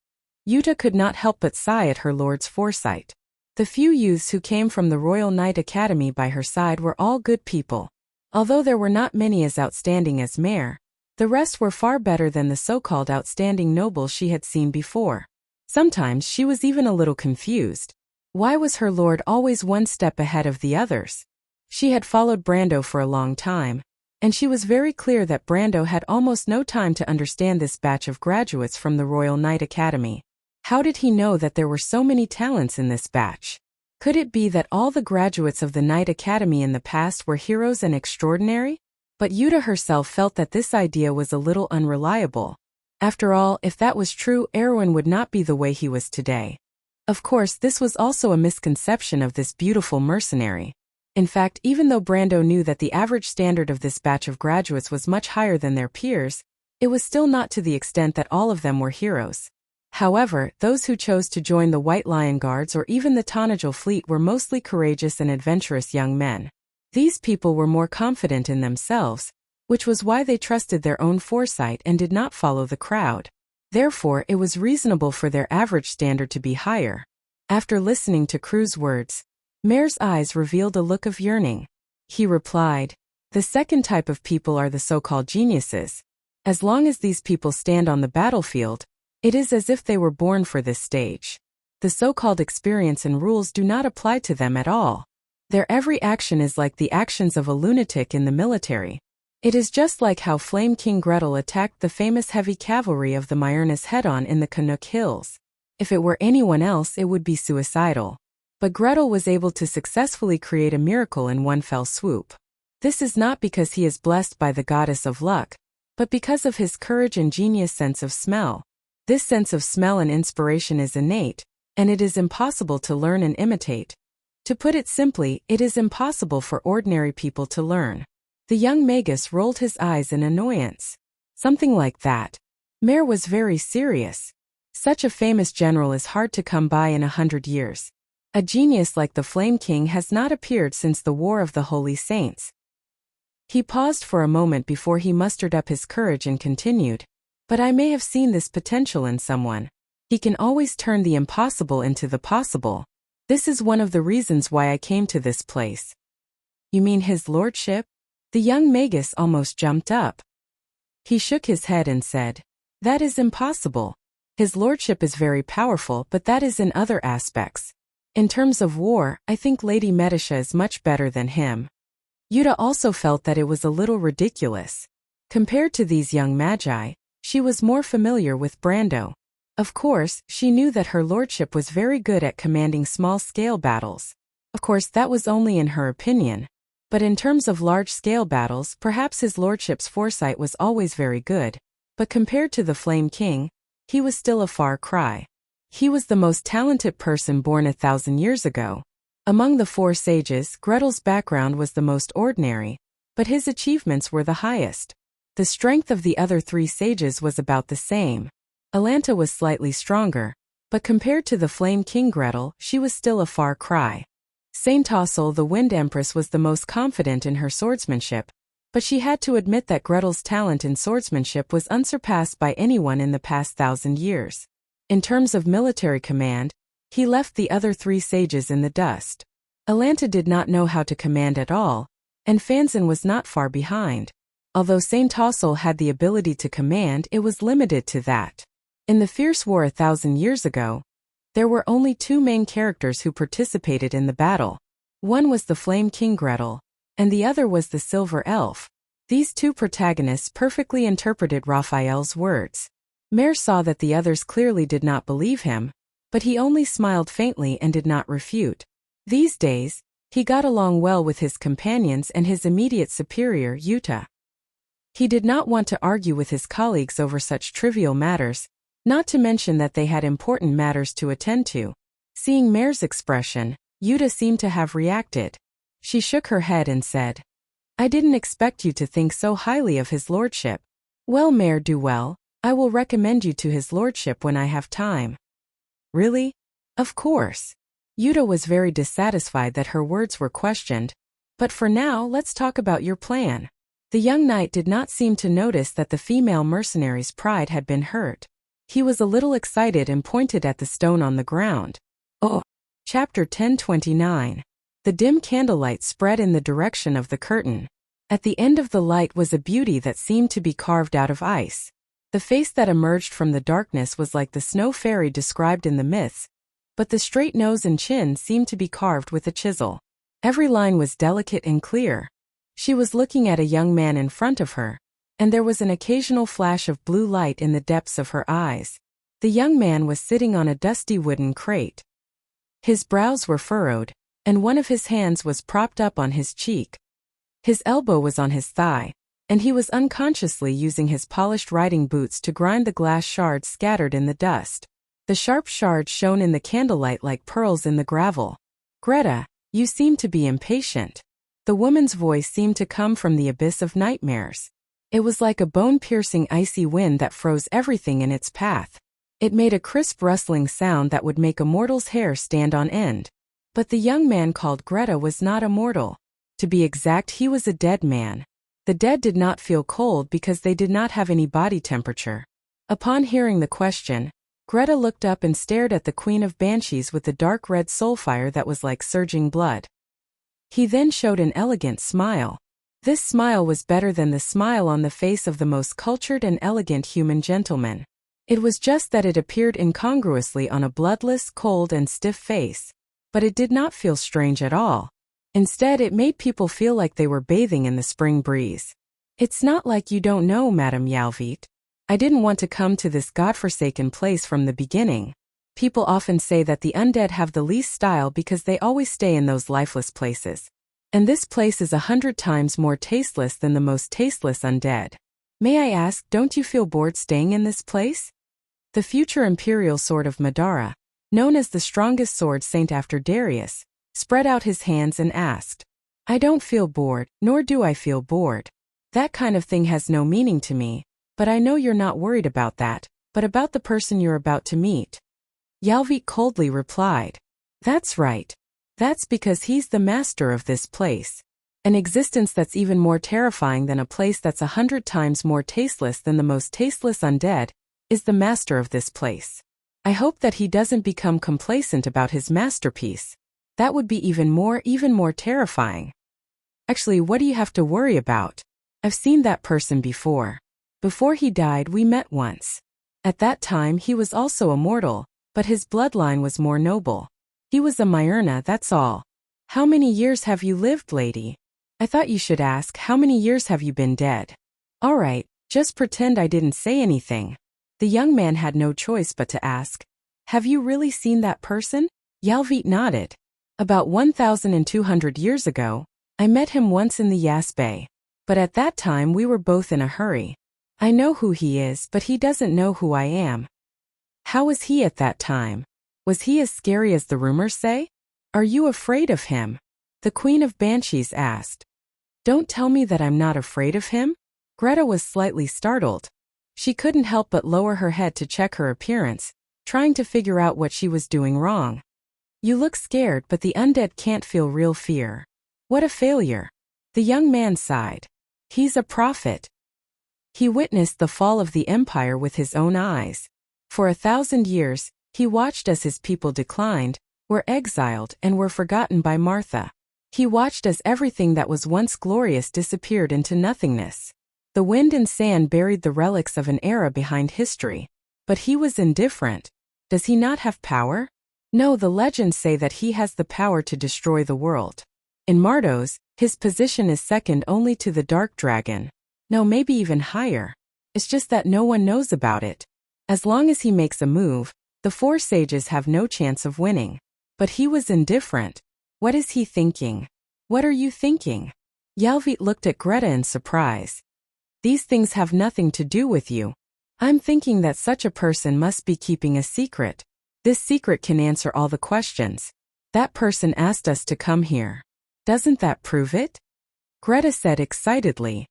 Speaker 1: Yuta could not help but sigh at her lord's foresight. The few youths who came from the Royal Knight Academy by her side were all good people. Although there were not many as outstanding as Mare, the rest were far better than the so-called outstanding nobles she had seen before. Sometimes she was even a little confused. Why was her lord always one step ahead of the others? She had followed Brando for a long time, and she was very clear that Brando had almost no time to understand this batch of graduates from the Royal Knight Academy. How did he know that there were so many talents in this batch? Could it be that all the graduates of the Knight Academy in the past were heroes and extraordinary? But Yuta herself felt that this idea was a little unreliable. After all, if that was true, Erwin would not be the way he was today. Of course, this was also a misconception of this beautiful mercenary. In fact, even though Brando knew that the average standard of this batch of graduates was much higher than their peers, it was still not to the extent that all of them were heroes. However, those who chose to join the White Lion Guards or even the Tanajal fleet were mostly courageous and adventurous young men. These people were more confident in themselves, which was why they trusted their own foresight and did not follow the crowd. Therefore, it was reasonable for their average standard to be higher. After listening to Kru's words, Mare's eyes revealed a look of yearning. He replied, "The second type of people are the so-called geniuses. As long as these people stand on the battlefield, it is as if they were born for this stage. The so-called experience and rules do not apply to them at all. Their every action is like the actions of a lunatic in the military. It is just like how Flame King Gretel attacked the famous heavy cavalry of the Myrnas head-on in the Canuck Hills. If it were anyone else, it would be suicidal. But Gretel was able to successfully create a miracle in one fell swoop. This is not because he is blessed by the goddess of luck, but because of his courage and genius sense of smell. This sense of smell and inspiration is innate, and it is impossible to learn and imitate. To put it simply, it is impossible for ordinary people to learn." The young magus rolled his eyes in annoyance. Something like that. Mare was very serious. Such a famous general is hard to come by in 100 years. A genius like the Flame King has not appeared since the War of the Holy Saints. He paused for a moment before he mustered up his courage and continued, "But I may have seen this potential in someone. He can always turn the impossible into the possible. This is one of the reasons why I came to this place." "You mean his lordship?" The young magus almost jumped up. He shook his head and said, "That is impossible. His lordship is very powerful, but that is in other aspects. In terms of war, I think Lady Medisha is much better than him." Yuta also felt that it was a little ridiculous. Compared to these young magi, she was more familiar with Brando. Of course, she knew that her lordship was very good at commanding small-scale battles. Of course, that was only in her opinion. But in terms of large-scale battles, perhaps his lordship's foresight was always very good. But compared to the Flame King, he was still a far cry. He was the most talented person born 1,000 years ago. Among the 4 sages, Gretel's background was the most ordinary, but his achievements were the highest. The strength of the other 3 sages was about the same. Alanta was slightly stronger, but compared to the Flame King Gretel, she was still a far cry. Saint Tossel, the Wind Empress, was the most confident in her swordsmanship, but she had to admit that Gretel's talent in swordsmanship was unsurpassed by anyone in the past 1,000 years. In terms of military command, he left the other 3 sages in the dust. Alanta did not know how to command at all, and Fanzin was not far behind. Although Saint Tossel had the ability to command, it was limited to that. In the fierce war 1,000 years ago, there were only 2 main characters who participated in the battle. One was the Flame King Gretel, and the other was the Silver Elf. These 2 protagonists perfectly interpreted Raphael's words. Mare saw that the others clearly did not believe him, but he only smiled faintly and did not refute. These days, he got along well with his companions and his immediate superior, Yuta. He did not want to argue with his colleagues over such trivial matters, not to mention that they had important matters to attend to. Seeing Mare's expression, Yuta seemed to have reacted. She shook her head and said, "I didn't expect you to think so highly of his lordship." "Well, Mare Duell, I will recommend you to his lordship when I have time." "Really?" "Of course." Yuta was very dissatisfied that her words were questioned. "But for now, let's talk about your plan." The young knight did not seem to notice that the female mercenary's pride had been hurt. He was a little excited and pointed at the stone on the ground. Oh! Chapter 1029. The dim candlelight spread in the direction of the curtain. At the end of the light was a beauty that seemed to be carved out of ice. The face that emerged from the darkness was like the snow fairy described in the myths, but the straight nose and chin seemed to be carved with a chisel. Every line was delicate and clear. She was looking at a young man in front of her, and there was an occasional flash of blue light in the depths of her eyes. The young man was sitting on a dusty wooden crate. His brows were furrowed, and one of his hands was propped up on his cheek. His elbow was on his thigh, and he was unconsciously using his polished riding boots to grind the glass shards scattered in the dust. The sharp shards shone in the candlelight like pearls in the gravel. "Greta, you seem to be impatient." The woman's voice seemed to come from the abyss of nightmares. It was like a bone-piercing icy wind that froze everything in its path. It made a crisp rustling sound that would make a mortal's hair stand on end. But the young man called Greta was not a mortal. To be exact, he was a dead man. The dead did not feel cold because they did not have any body temperature. Upon hearing the question, Greta looked up and stared at the Queen of Banshees with the dark red soulfire that was like surging blood. He then showed an elegant smile. This smile was better than the smile on the face of the most cultured and elegant human gentleman. It was just that it appeared incongruously on a bloodless, cold and stiff face. But it did not feel strange at all. Instead, it made people feel like they were bathing in the spring breeze. "It's not like you don't know, Madame Yalvit. I didn't want to come to this godforsaken place from the beginning. People often say that the undead have the least style because they always stay in those lifeless places. And this place is 100 times more tasteless than the most tasteless undead. May I ask, don't you feel bored staying in this place?" The future imperial sword of Madara, known as the strongest sword saint after Darius, spread out his hands and asked. "I don't feel bored, nor do I feel bored. That kind of thing has no meaning to me, but I know you're not worried about that, but about the person you're about to meet." Yalvit coldly replied. "That's right. That's because he's the master of this place. An existence that's even more terrifying than a place that's 100 times more tasteless than the most tasteless undead, is the master of this place. I hope that he doesn't become complacent about his masterpiece. That would be even more terrifying. Actually, what do you have to worry about? I've seen that person before. Before he died, we met once. At that time, he was also a mortal, but his bloodline was more noble. He was a Myrna, that's all. How many years have you lived, lady? I thought you should ask, how many years have you been dead? All right, just pretend I didn't say anything." The young man had no choice but to ask, "Have you really seen that person?" Yalvit nodded. "About 1,200 years ago, I met him once in the Yasbei. But at that time we were both in a hurry. I know who he is, but he doesn't know who I am." "How was he at that time? Was he as scary as the rumors say? Are you afraid of him?" The Queen of Banshees asked. "Don't tell me that I'm not afraid of him?" Greta was slightly startled. She couldn't help but lower her head to check her appearance, trying to figure out what she was doing wrong. "You look scared, but the undead can't feel real fear. What a failure." The young man sighed. He's a prophet. He witnessed the fall of the empire with his own eyes. For 1,000 years, he watched as his people declined, were exiled, and were forgotten by Martha. He watched as everything that was once glorious disappeared into nothingness. The wind and sand buried the relics of an era behind history. But he was indifferent. Does he not have power? No, the legends say that he has the power to destroy the world. In Mardos, his position is second only to the Dark Dragon. No, maybe even higher. It's just that no one knows about it. As long as he makes a move, the four sages have no chance of winning. But he was indifferent. What is he thinking? What are you thinking? Yalvit looked at Greta in surprise. These things have nothing to do with you. I'm thinking that such a person must be keeping a secret. This secret can answer all the questions. That person asked us to come here. Doesn't that prove it? Greta said excitedly.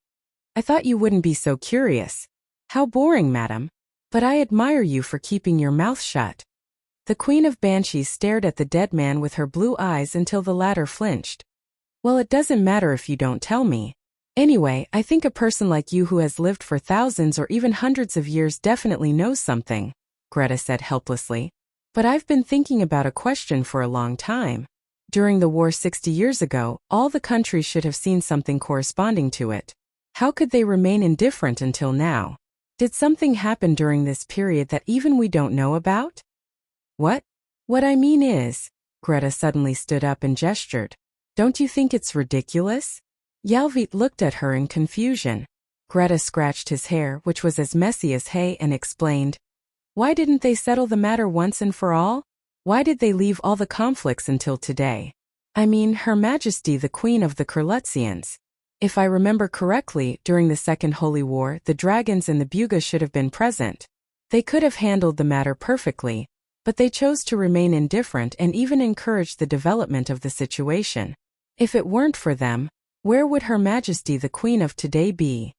Speaker 1: I thought you wouldn't be so curious. How boring, madam. But I admire you for keeping your mouth shut. The Queen of Banshees stared at the dead man with her blue eyes until the latter flinched. Well, it doesn't matter if you don't tell me. Anyway, I think a person like you who has lived for thousands or even hundreds of years definitely knows something, Greta said helplessly. But I've been thinking about a question for a long time. During the war 60 years ago, all the countries should have seen something corresponding to it. How could they remain indifferent until now? Did something happen during this period that even we don't know about? What? What I mean is, Greta suddenly stood up and gestured. Don't you think it's ridiculous? Yalvit looked at her in confusion. Greta scratched his hair, which was as messy as hay, and explained. Why didn't they settle the matter once and for all? Why did they leave all the conflicts until today? I mean, Her Majesty the Queen of the Kurlutzians. If I remember correctly, during the Second Holy War, the dragons and the Buga should have been present. They could have handled the matter perfectly, but they chose to remain indifferent and even encouraged the development of the situation. If it weren't for them, where would Her Majesty the Queen of today be?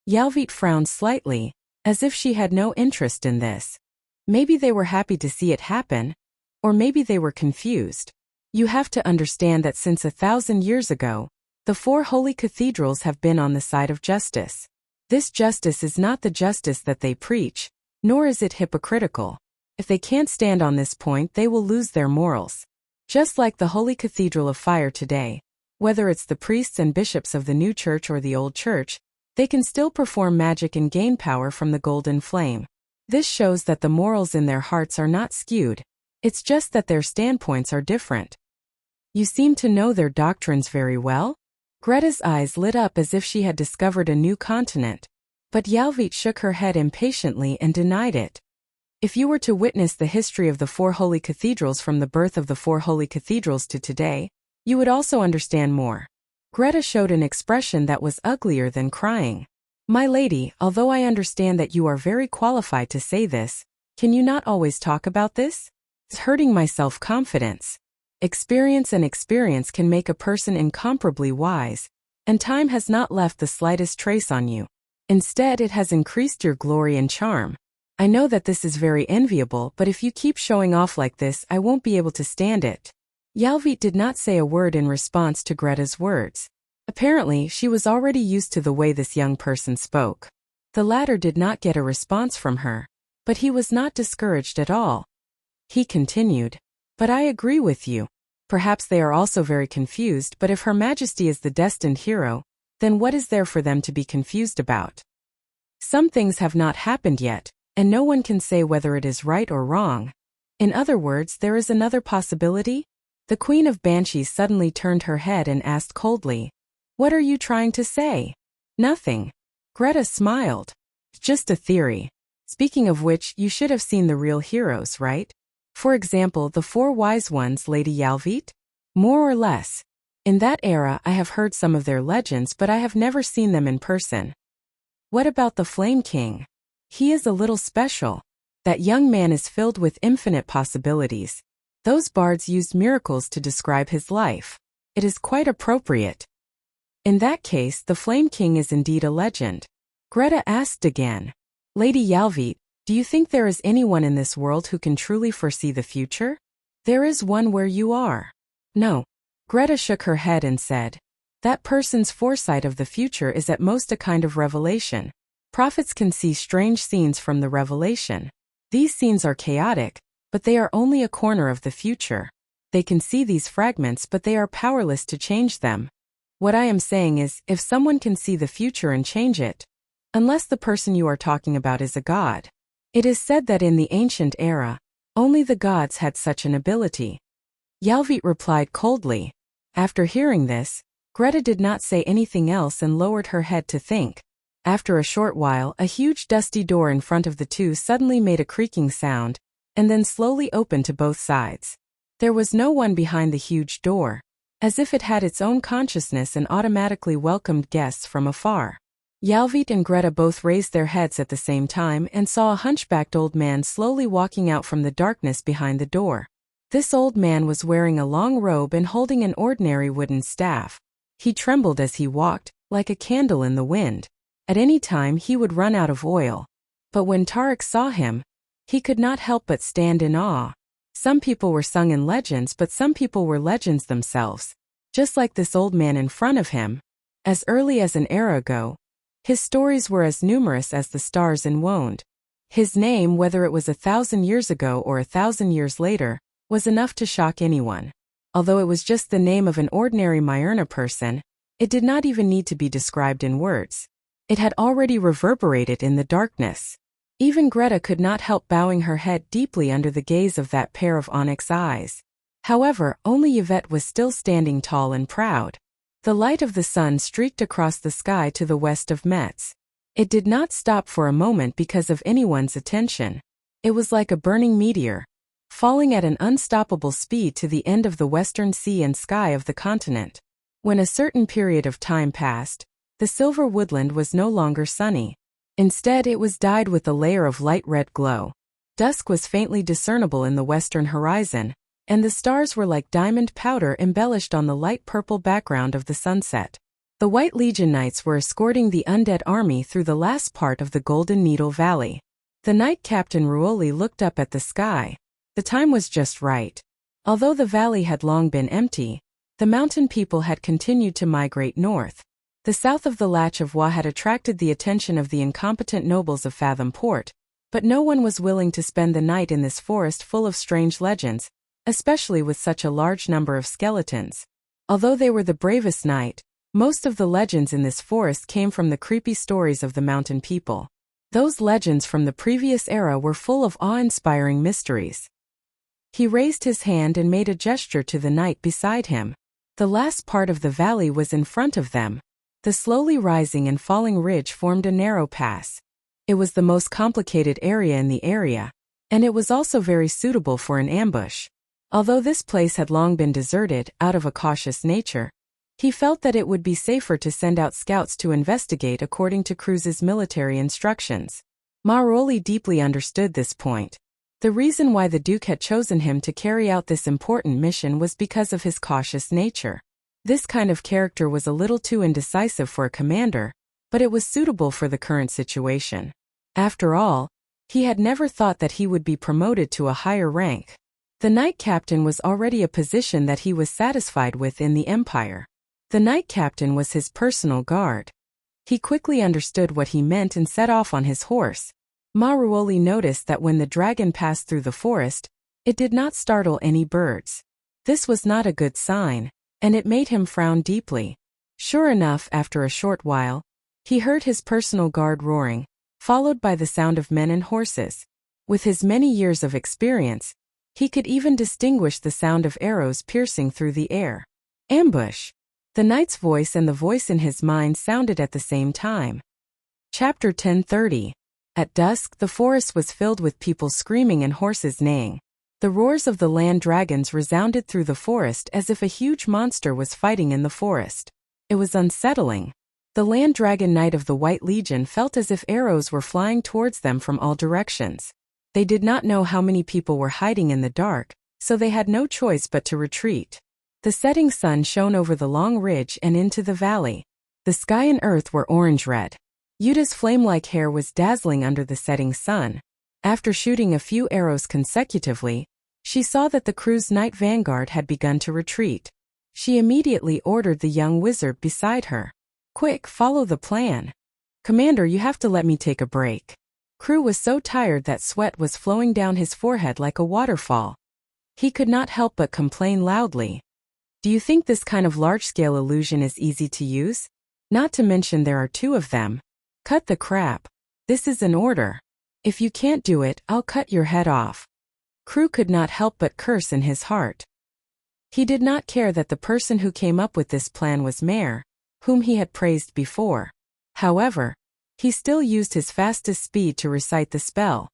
Speaker 1: Yalvit frowned slightly, as if she had no interest in this. Maybe they were happy to see it happen, or maybe they were confused. You have to understand that since 1,000 years ago, the 4 holy cathedrals have been on the side of justice. This justice is not the justice that they preach, nor is it hypocritical. If they can't stand on this point, they will lose their morals. Just like the Holy Cathedral of Fire today, whether it's the priests and bishops of the new church or the old church, they can still perform magic and gain power from the golden flame. This shows that the morals in their hearts are not skewed. It's just that their standpoints are different. You seem to know their doctrines very well? Greta's eyes lit up as if she had discovered a new continent. But Yalvit shook her head impatiently and denied it. If you were to witness the history of the 4 holy cathedrals from the birth of the 4 holy cathedrals to today, you would also understand more. Greta showed an expression that was uglier than crying. My lady, although I understand that you are very qualified to say this, can you not always talk about this? It's hurting my self-confidence. Experience can make a person incomparably wise, and time has not left the slightest trace on you. Instead, it has increased your glory and charm. I know that this is very enviable, but if you keep showing off like this, I won't be able to stand it. Yalvit did not say a word in response to Greta's words. Apparently, she was already used to the way this young person spoke. The latter did not get a response from her, but he was not discouraged at all. He continued. But I agree with you. Perhaps they are also very confused, but if Her Majesty is the destined hero, then what is there for them to be confused about? Some things have not happened yet, and no one can say whether it is right or wrong. In other words, there is another possibility? The Queen of Banshees suddenly turned her head and asked coldly, What are you trying to say? Nothing. Greta smiled. Just a theory. Speaking of which, you should have seen the real heroes, right? For example, the 4 wise ones, Lady Yalvit? More or less. In that era, I have heard some of their legends, but I have never seen them in person. What about the Flame King? He is a little special. That young man is filled with infinite possibilities. Those bards used miracles to describe his life. It is quite appropriate. In that case, the Flame King is indeed a legend. Greta asked again. Lady Yalvit, do you think there is anyone in this world who can truly foresee the future? There is one where you are. No. Greta shook her head and said, That person's foresight of the future is at most a kind of revelation. Prophets can see strange scenes from the revelation. These scenes are chaotic, but they are only a corner of the future. They can see these fragments, but they are powerless to change them. What I am saying is, if someone can see the future and change it, unless the person you are talking about is a god. It is said that in the ancient era, only the gods had such an ability. Yalvit replied coldly. After hearing this, Greta did not say anything else and lowered her head to think. After a short while, a huge dusty door in front of the two suddenly made a creaking sound, and then slowly opened to both sides. There was no one behind the huge door, as if it had its own consciousness and automatically welcomed guests from afar. Yalvit and Greta both raised their heads at the same time and saw a hunchbacked old man slowly walking out from the darkness behind the door. This old man was wearing a long robe and holding an ordinary wooden staff. He trembled as he walked, like a candle in the wind. At any time he would run out of oil. But when Tarek saw him, he could not help but stand in awe. Some people were sung in legends, but some people were legends themselves. Just like this old man in front of him. As early as an era ago, his stories were as numerous as the stars in Wonde. His name, whether it was 1,000 years ago or 1,000 years later, was enough to shock anyone. Although it was just the name of an ordinary Myrna person, it did not even need to be described in words. It had already reverberated in the darkness. Even Greta could not help bowing her head deeply under the gaze of that pair of onyx eyes. However, only Yvette was still standing tall and proud. The light of the sun streaked across the sky to the west of Metz. It did not stop for a moment because of anyone's attention. It was like a burning meteor, falling at an unstoppable speed to the end of the western sea and sky of the continent. When a certain period of time passed, the silver woodland was no longer sunny. Instead, it was dyed with a layer of light red glow. Dusk was faintly discernible in the western horizon, and the stars were like diamond powder embellished on the light purple background of the sunset. The White Legion Knights were escorting the undead army through the last part of the Golden Needle Valley. The Knight Captain Ruoli looked up at the sky. The time was just right. Although the valley had long been empty, the mountain people had continued to migrate north. The south of the Latch of Wa had attracted the attention of the incompetent nobles of Fathom Port, but no one was willing to spend the night in this forest full of strange legends, especially with such a large number of skeletons. Although they were the bravest knight, most of the legends in this forest came from the creepy stories of the mountain people. Those legends from the previous era were full of awe-inspiring mysteries. He raised his hand and made a gesture to the knight beside him. The last part of the valley was in front of them. The slowly rising and falling ridge formed a narrow pass. It was the most complicated area in the area, and it was also very suitable for an ambush. Although this place had long been deserted, out of a cautious nature, he felt that it would be safer to send out scouts to investigate according to Cruz's military instructions. Maroli deeply understood this point. The reason why the Duke had chosen him to carry out this important mission was because of his cautious nature. This kind of character was a little too indecisive for a commander, but it was suitable for the current situation. After all, he had never thought that he would be promoted to a higher rank. The Knight Captain was already a position that he was satisfied with in the Empire. The Knight Captain was his personal guard. He quickly understood what he meant and set off on his horse. Maruoli noticed that when the dragon passed through the forest, it did not startle any birds. This was not a good sign, and it made him frown deeply. Sure enough, after a short while, he heard his personal guard roaring, followed by the sound of men and horses. With his many years of experience, he could even distinguish the sound of arrows piercing through the air. Ambush! The knight's voice and the voice in his mind sounded at the same time. Chapter 10:30. At dusk, the forest was filled with people screaming and horses neighing. The roars of the land dragons resounded through the forest as if a huge monster was fighting in the forest. It was unsettling. The land dragon knight of the White Legion felt as if arrows were flying towards them from all directions. They did not know how many people were hiding in the dark, so they had no choice but to retreat. The setting sun shone over the long ridge and into the valley. The sky and earth were orange-red. Yuta's flame-like hair was dazzling under the setting sun. After shooting a few arrows consecutively, she saw that the crew's night vanguard had begun to retreat. She immediately ordered the young wizard beside her. "Quick, follow the plan. Commander, you have to let me take a break." Crew was so tired that sweat was flowing down his forehead like a waterfall. He could not help but complain loudly. "Do you think this kind of large-scale illusion is easy to use? Not to mention there are two of them. Cut the crap. This is an order. If you can't do it, I'll cut your head off." Crew could not help but curse in his heart. He did not care that the person who came up with this plan was Mare, whom he had praised before. However, he still used his fastest speed to recite the spell.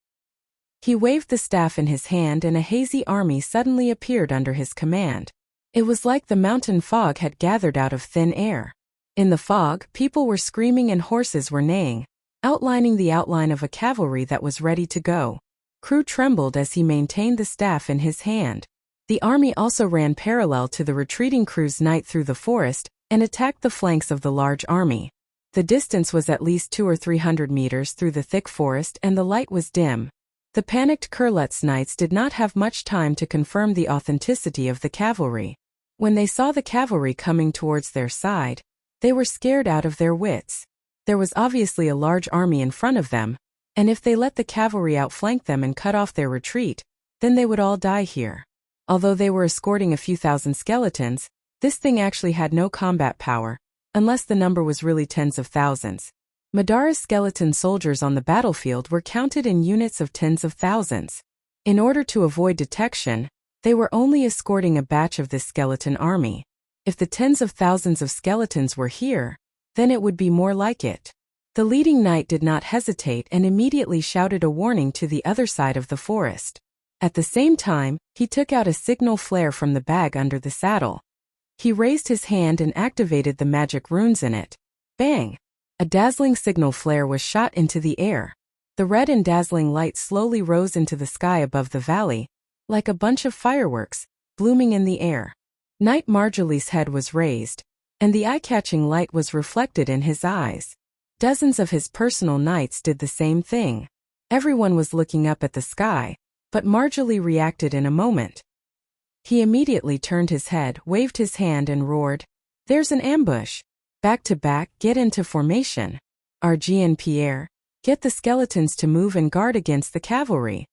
Speaker 1: He waved the staff in his hand and a hazy army suddenly appeared under his command. It was like the mountain fog had gathered out of thin air. In the fog, people were screaming and horses were neighing, outlining the outline of a cavalry that was ready to go. Crew trembled as he maintained the staff in his hand. The army also ran parallel to the retreating crew's knight through the forest and attacked the flanks of the large army. The distance was at least 200 or 300 meters through the thick forest and the light was dim. The panicked Kurlut's knights did not have much time to confirm the authenticity of the cavalry. When they saw the cavalry coming towards their side, they were scared out of their wits. There was obviously a large army in front of them, and if they let the cavalry outflank them and cut off their retreat, then they would all die here. Although they were escorting a few thousand skeletons, this thing actually had no combat power, unless the number was really tens of thousands. Madara's skeleton soldiers on the battlefield were counted in units of tens of thousands. In order to avoid detection, they were only escorting a batch of this skeleton army. If the tens of thousands of skeletons were here, then it would be more like it. The leading knight did not hesitate and immediately shouted a warning to the other side of the forest. At the same time, he took out a signal flare from the bag under the saddle. He raised his hand and activated the magic runes in it. Bang! A dazzling signal flare was shot into the air. The red and dazzling light slowly rose into the sky above the valley, like a bunch of fireworks, blooming in the air. Knight Marjolie's head was raised, and the eye-catching light was reflected in his eyes. Dozens of his personal knights did the same thing. Everyone was looking up at the sky, but Marjolie reacted in a moment. He immediately turned his head, waved his hand and roared, "There's an ambush! Back to back, get into formation. Argy and Pierre, get the skeletons to move and guard against the cavalry."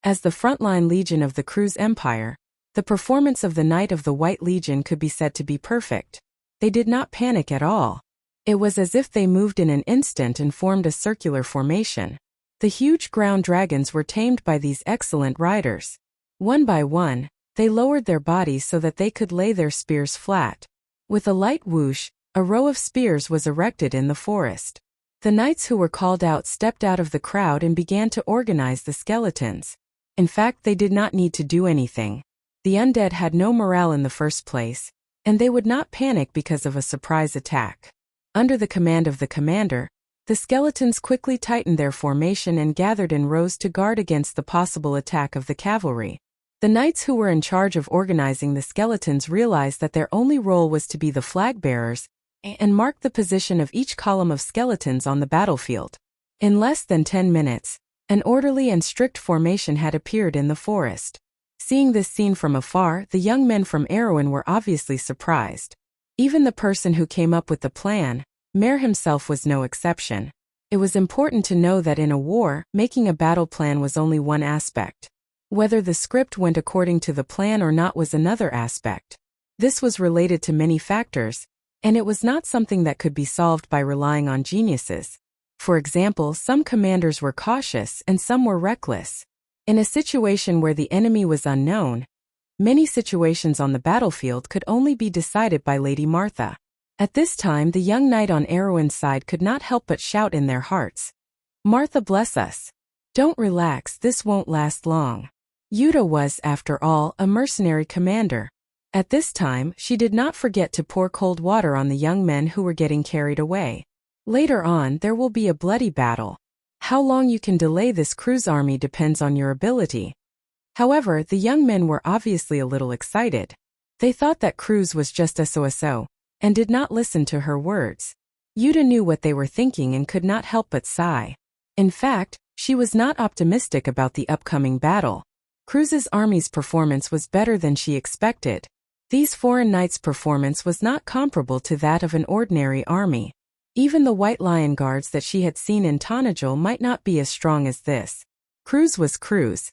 Speaker 1: As the frontline legion of the Crew's empire, the performance of the Knight of the White Legion could be said to be perfect. They did not panic at all. It was as if they moved in an instant and formed a circular formation. The huge ground dragons were tamed by these excellent riders. One by one, they lowered their bodies so that they could lay their spears flat. With a light whoosh, a row of spears was erected in the forest. The knights who were called out stepped out of the crowd and began to organize the skeletons. In fact, they did not need to do anything. The undead had no morale in the first place, and they would not panic because of a surprise attack. Under the command of the commander, the skeletons quickly tightened their formation and gathered in rows to guard against the possible attack of the cavalry. The knights who were in charge of organizing the skeletons realized that their only role was to be the flag bearers and mark the position of each column of skeletons on the battlefield. In less than 10 minutes, an orderly and strict formation had appeared in the forest. Seeing this scene from afar, the young men from Erewhon were obviously surprised. Even the person who came up with the plan, Mare himself, was no exception. It was important to know that in a war, making a battle plan was only one aspect. Whether the script went according to the plan or not was another aspect. This was related to many factors, and it was not something that could be solved by relying on geniuses. For example, some commanders were cautious and some were reckless. In a situation where the enemy was unknown, many situations on the battlefield could only be decided by Lady Martha. At this time, the young knight on Erewhon's side could not help but shout in their hearts, "Martha bless us! Don't relax, this won't last long." Yuta was, after all, a mercenary commander. At this time, she did not forget to pour cold water on the young men who were getting carried away. Later on, there will be a bloody battle. How long you can delay this Crew's army depends on your ability. However, the young men were obviously a little excited. They thought that Crew's was just so, and did not listen to her words. Yuta knew what they were thinking and could not help but sigh. In fact, she was not optimistic about the upcoming battle. Crew's army's performance was better than she expected. These foreign knights' performance was not comparable to that of an ordinary army. Even the White Lion Guards that she had seen in Tanajul might not be as strong as this. Crew's was Crew's.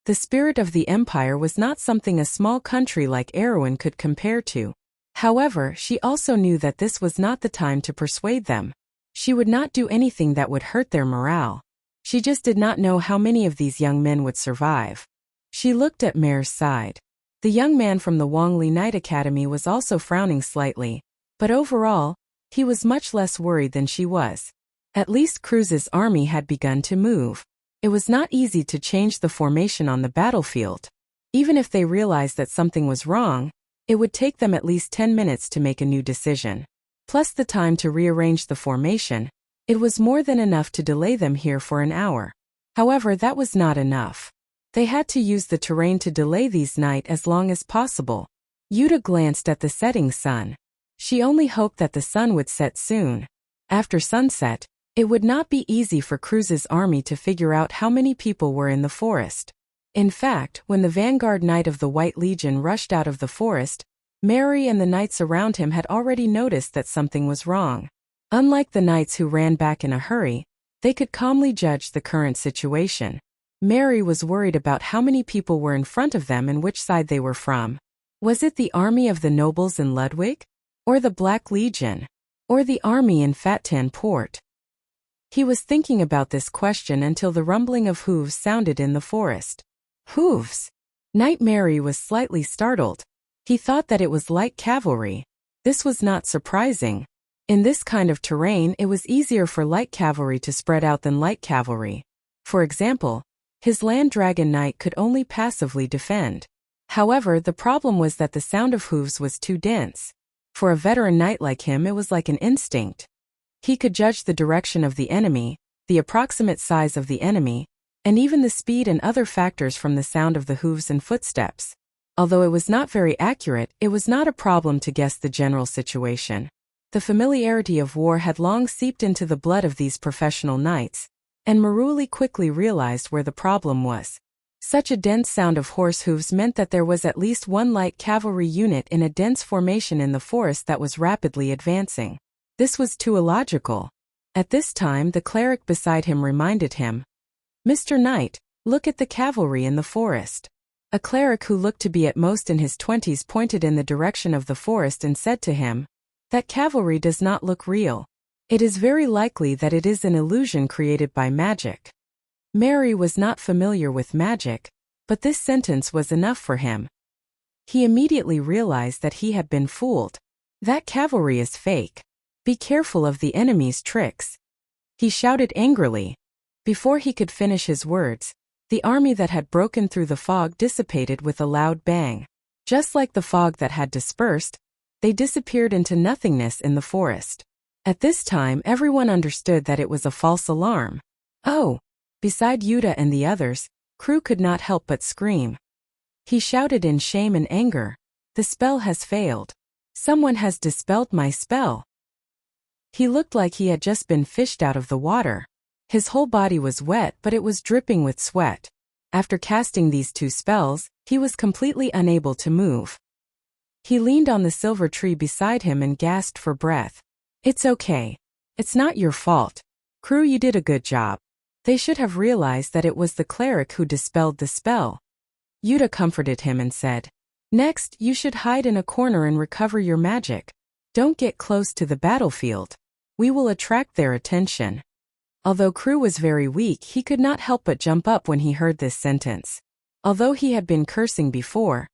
Speaker 1: The spirit of the empire was not something a small country like Erewhon could compare to. However, she also knew that this was not the time to persuade them. She would not do anything that would hurt their morale. She just did not know how many of these young men would survive. She looked at Mare's side. The young man from the Wangli Knight Academy was also frowning slightly, but overall, he was much less worried than she was. At least Crew's army had begun to move. It was not easy to change the formation on the battlefield. Even if they realized that something was wrong, it would take them at least 10 minutes to make a new decision. plus the time to rearrange the formation. It was more than enough to delay them here for an hour. However, that was not enough. They had to use the terrain to delay these night as long as possible. Yuta glanced at the setting sun. She only hoped that the sun would set soon. After sunset, it would not be easy for Cruz's army to figure out how many people were in the forest. In fact, when the vanguard knight of the White Legion rushed out of the forest, Mary and the knights around him had already noticed that something was wrong. Unlike the knights who ran back in a hurry, they could calmly judge the current situation. Mary was worried about how many people were in front of them and which side they were from. Was it the army of the nobles in Ludwig? Or the Black Legion? Or the army in Fattan Port? He was thinking about this question until the rumbling of hooves sounded in the forest. Hooves! Knight Mary was slightly startled. He thought that it was light cavalry. This was not surprising. In this kind of terrain, it was easier for light cavalry to spread out than light cavalry. For example, his land dragon knight could only passively defend. However, the problem was that the sound of hooves was too dense. For a veteran knight like him, it was like an instinct. He could judge the direction of the enemy, the approximate size of the enemy, and even the speed and other factors from the sound of the hooves and footsteps. Although it was not very accurate, it was not a problem to guess the general situation. The familiarity of war had long seeped into the blood of these professional knights, and Maruli quickly realized where the problem was. Such a dense sound of horse hooves meant that there was at least one light cavalry unit in a dense formation in the forest that was rapidly advancing. This was too illogical. At this time, the cleric beside him reminded him, "Mr. Knight, look at the cavalry in the forest." A cleric who looked to be at most in his 20s pointed in the direction of the forest and said to him, "That cavalry does not look real. It is very likely that it is an illusion created by magic." Mary was not familiar with magic, but this sentence was enough for him. He immediately realized that he had been fooled. That cavalry is fake. Be careful of the enemy's tricks. He shouted angrily. Before he could finish his words, the army that had broken through the fog dissipated with a loud bang. Just like the fog that had dispersed, they disappeared into nothingness in the forest. At this time, everyone understood that it was a false alarm. Oh! Beside Yuta and the others, Crew could not help but scream. He shouted in shame and anger, "The spell has failed. Someone has dispelled my spell." He looked like he had just been fished out of the water. His whole body was wet, but it was dripping with sweat. After casting these two spells, he was completely unable to move. He leaned on the silver tree beside him and gasped for breath. "It's okay. It's not your fault. Crew, you did a good job." They should have realized that it was the cleric who dispelled the spell. Yuta comforted him and said, "Next, you should hide in a corner and recover your magic. Don't get close to the battlefield. We will attract their attention." Although Crew was very weak, he could not help but jump up when he heard this sentence. Although he had been cursing before,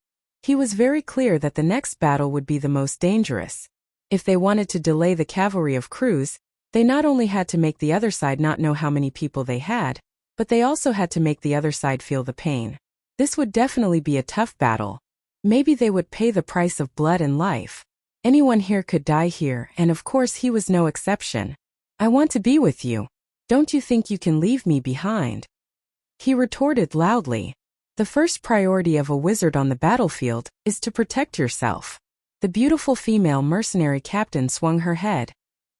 Speaker 1: he was very clear that the next battle would be the most dangerous. If they wanted to delay the cavalry of Cruz, they not only had to make the other side not know how many people they had, but they also had to make the other side feel the pain. This would definitely be a tough battle. Maybe they would pay the price of blood and life. Anyone here could die here, and of course he was no exception. "I want to be with you. Don't you think you can leave me behind?" He retorted loudly. The first priority of a wizard on the battlefield is to protect yourself. The beautiful female mercenary captain swung her head,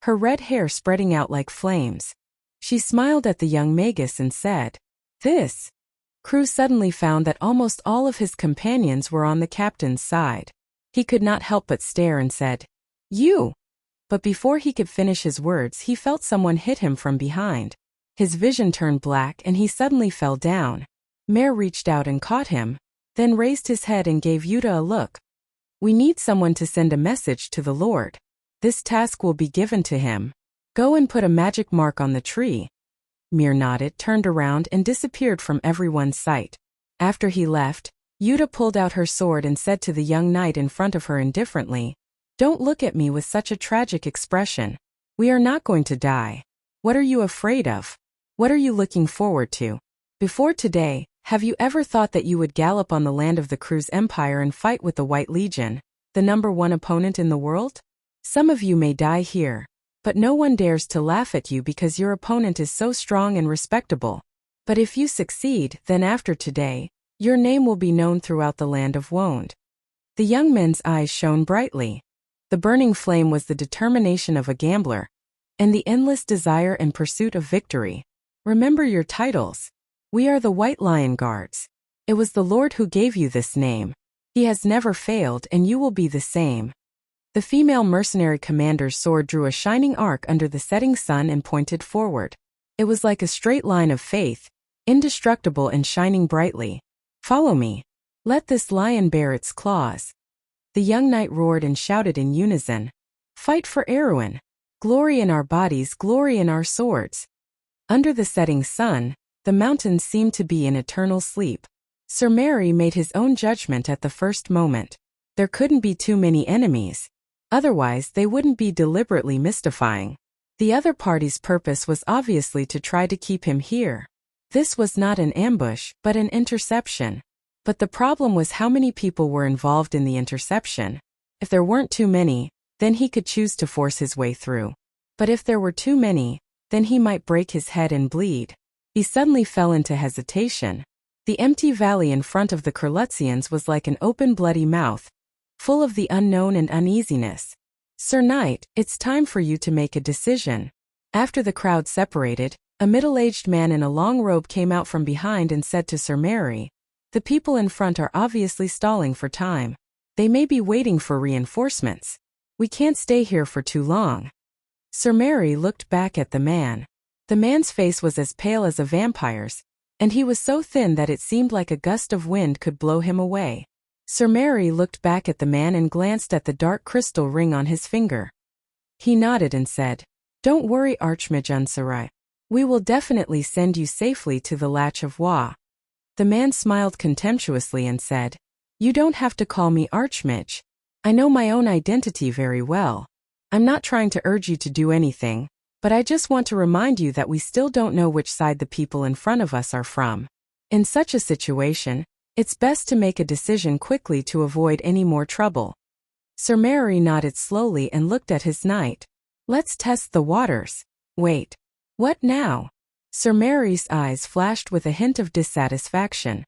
Speaker 1: her red hair spreading out like flames. She smiled at the young magus and said, "This." Crew suddenly found that almost all of his companions were on the captain's side. He could not help but stare and said, "You." But before he could finish his words, he felt someone hit him from behind. His vision turned black and he suddenly fell down. Mare reached out and caught him, then raised his head and gave Yuta a look. "We need someone to send a message to the Lord. This task will be given to him. Go and put a magic mark on the tree." Mir nodded, turned around, and disappeared from everyone's sight. After he left, Yuta pulled out her sword and said to the young knight in front of her indifferently, "Don't look at me with such a tragic expression. We are not going to die. What are you afraid of? What are you looking forward to? Before today, have you ever thought that you would gallop on the land of the Cruz Empire and fight with the White Legion, the #1 opponent in the world? Some of you may die here, but no one dares to laugh at you because your opponent is so strong and respectable. But if you succeed, then after today, your name will be known throughout the land of Wonde." The young men's eyes shone brightly. The burning flame was the determination of a gambler, and the endless desire and pursuit of victory. "Remember your titles. We are the White Lion Guards. It was the Lord who gave you this name. He has never failed, and you will be the same." The female mercenary commander's sword drew a shining arc under the setting sun and pointed forward. It was like a straight line of faith, indestructible and shining brightly. "Follow me. Let this lion bare its claws." The young knight roared and shouted in unison, "Fight for Erwin! Glory in our bodies, glory in our swords!" Under the setting sun, the mountains seemed to be in eternal sleep. Sir Mary made his own judgment at the first moment. There couldn't be too many enemies. Otherwise, they wouldn't be deliberately mystifying. The other party's purpose was obviously to try to keep him here. This was not an ambush, but an interception. But the problem was how many people were involved in the interception. If there weren't too many, then he could choose to force his way through. But if there were too many, then he might break his head and bleed. He suddenly fell into hesitation. The empty valley in front of the Kurlutzians was like an open bloody mouth, full of the unknown and uneasiness. "Sir Knight, it's time for you to make a decision." After the crowd separated, a middle-aged man in a long robe came out from behind and said to Sir Mary, "The people in front are obviously stalling for time. They may be waiting for reinforcements. We can't stay here for too long." Sir Mary looked back at the man. The man's face was as pale as a vampire's, and he was so thin that it seemed like a gust of wind could blow him away. Sir Mary looked back at the man and glanced at the dark crystal ring on his finger. He nodded and said, "Don't worry, Archmage Unsarai. We will definitely send you safely to the Latch of Wa." The man smiled contemptuously and said, "You don't have to call me Archmage. I know my own identity very well. I'm not trying to urge you to do anything, but I just want to remind you that we still don't know which side the people in front of us are from. In such a situation, it's best to make a decision quickly to avoid any more trouble." Sir Mary nodded slowly and looked at his knight. "Let's test the waters." "Wait. What now?" Sir Mary's eyes flashed with a hint of dissatisfaction.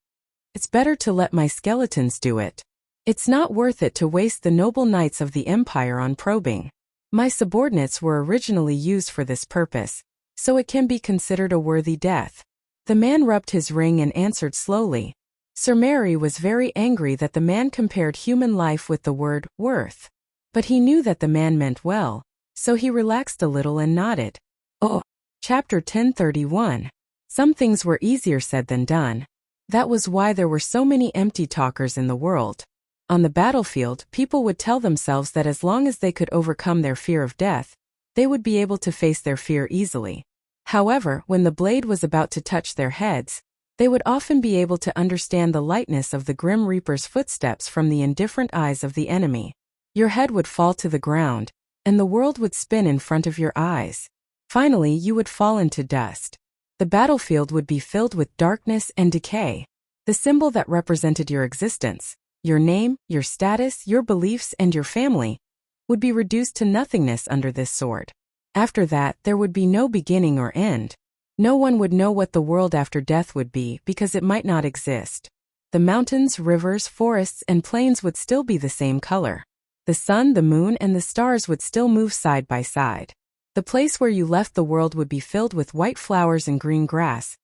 Speaker 1: "It's better to let my skeletons do it. It's not worth it to waste the noble knights of the Empire on probing. My subordinates were originally used for this purpose, so it can be considered a worthy death." The man rubbed his ring and answered slowly. Sir Mary was very angry that the man compared human life with the word worth. But he knew that the man meant well, so he relaxed a little and nodded. "Oh." Chapter 1031. Some things were easier said than done. That was why there were so many empty talkers in the world. On the battlefield, people would tell themselves that as long as they could overcome their fear of death, they would be able to face their fear easily. However, when the blade was about to touch their heads, they would often be able to understand the lightness of the Grim Reaper's footsteps from the indifferent eyes of the enemy. Your head would fall to the ground, and the world would spin in front of your eyes. Finally, you would fall into dust. The battlefield would be filled with darkness and decay. The symbol that represented your existence, your name, your status, your beliefs, and your family, would be reduced to nothingness under this sword. After that, there would be no beginning or end. No one would know what the world after death would be because it might not exist. The mountains, rivers, forests, and plains would still be the same color. The sun, the moon, and the stars would still move side by side. The place where you left the world would be filled with white flowers and green grass,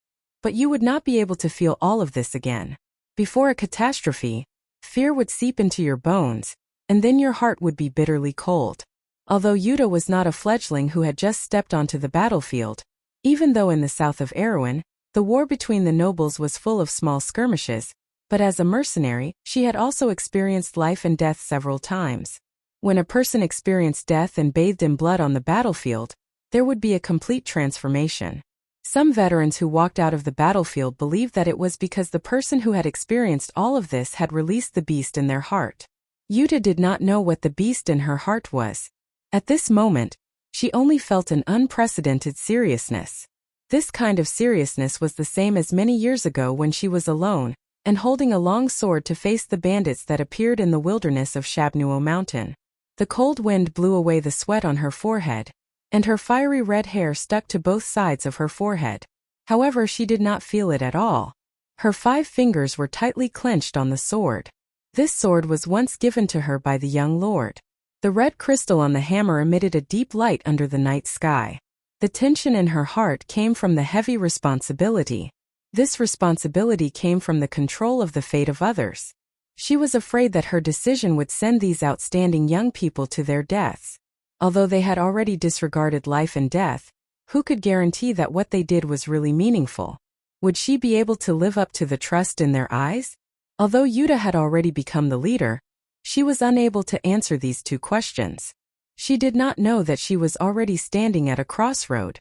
Speaker 1: but you would not be able to feel all of this again. Before a catastrophe, fear would seep into your bones, and then your heart would be bitterly cold. Although Yuta was not a fledgling who had just stepped onto the battlefield, even though in the south of Erwin, the war between the nobles was full of small skirmishes, but as a mercenary, she had also experienced life and death several times. When a person experienced death and bathed in blood on the battlefield, there would be a complete transformation. Some veterans who walked out of the battlefield believed that it was because the person who had experienced all of this had released the beast in their heart. Yuta did not know what the beast in her heart was. At this moment, she only felt an unprecedented seriousness. This kind of seriousness was the same as many years ago when she was alone, and holding a long sword to face the bandits that appeared in the wilderness of Shabnuo Mountain. The cold wind blew away the sweat on her forehead, and her fiery red hair stuck to both sides of her forehead. However, she did not feel it at all. Her 5 fingers were tightly clenched on the sword. This sword was once given to her by the young lord. The red crystal on the hammer emitted a deep light under the night sky. The tension in her heart came from the heavy responsibility. This responsibility came from the control of the fate of others. She was afraid that her decision would send these outstanding young people to their deaths. Although they had already disregarded life and death, who could guarantee that what they did was really meaningful? Would she be able to live up to the trust in their eyes? Although Yuta had already become the leader, she was unable to answer these 2 questions. She did not know that she was already standing at a crossroad.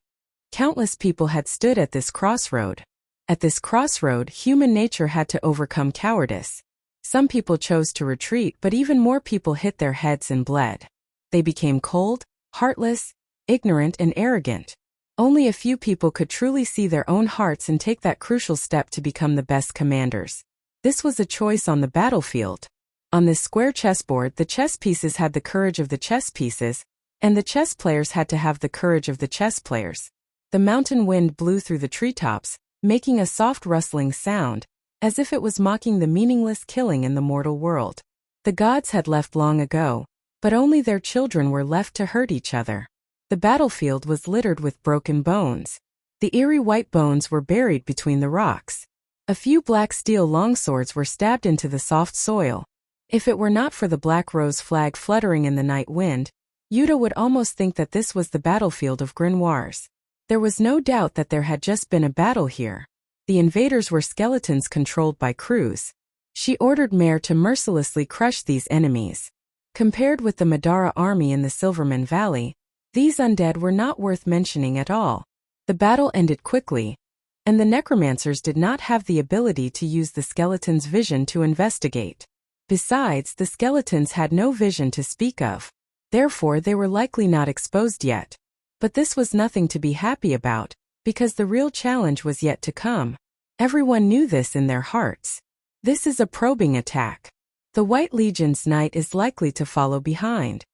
Speaker 1: Countless people had stood at this crossroad. At this crossroad, human nature had to overcome cowardice. Some people chose to retreat, but even more people hit their heads and bled. They became cold, heartless, ignorant, and arrogant. Only a few people could truly see their own hearts and take that crucial step to become the best commanders. This was a choice on the battlefield. On this square chessboard, the chess pieces had the courage of the chess pieces, and the chess players had to have the courage of the chess players. The mountain wind blew through the treetops, making a soft rustling sound, as if it was mocking the meaningless killing in the mortal world. The gods had left long ago, but only their children were left to hurt each other. The battlefield was littered with broken bones. The eerie white bones were buried between the rocks. A few black steel longswords were stabbed into the soft soil. If it were not for the black rose flag fluttering in the night wind, Yuta would almost think that this was the battlefield of Grimoires. There was no doubt that there had just been a battle here. The invaders were skeletons controlled by crews. She ordered Mare to mercilessly crush these enemies. Compared with the Madara army in the Silverman Valley, these undead were not worth mentioning at all. The battle ended quickly, and the necromancers did not have the ability to use the skeletons' vision to investigate. Besides, the skeletons had no vision to speak of. Therefore, they were likely not exposed yet. But this was nothing to be happy about, because the real challenge was yet to come. Everyone knew this in their hearts. This is a probing attack. The White Legion's knight is likely to follow behind.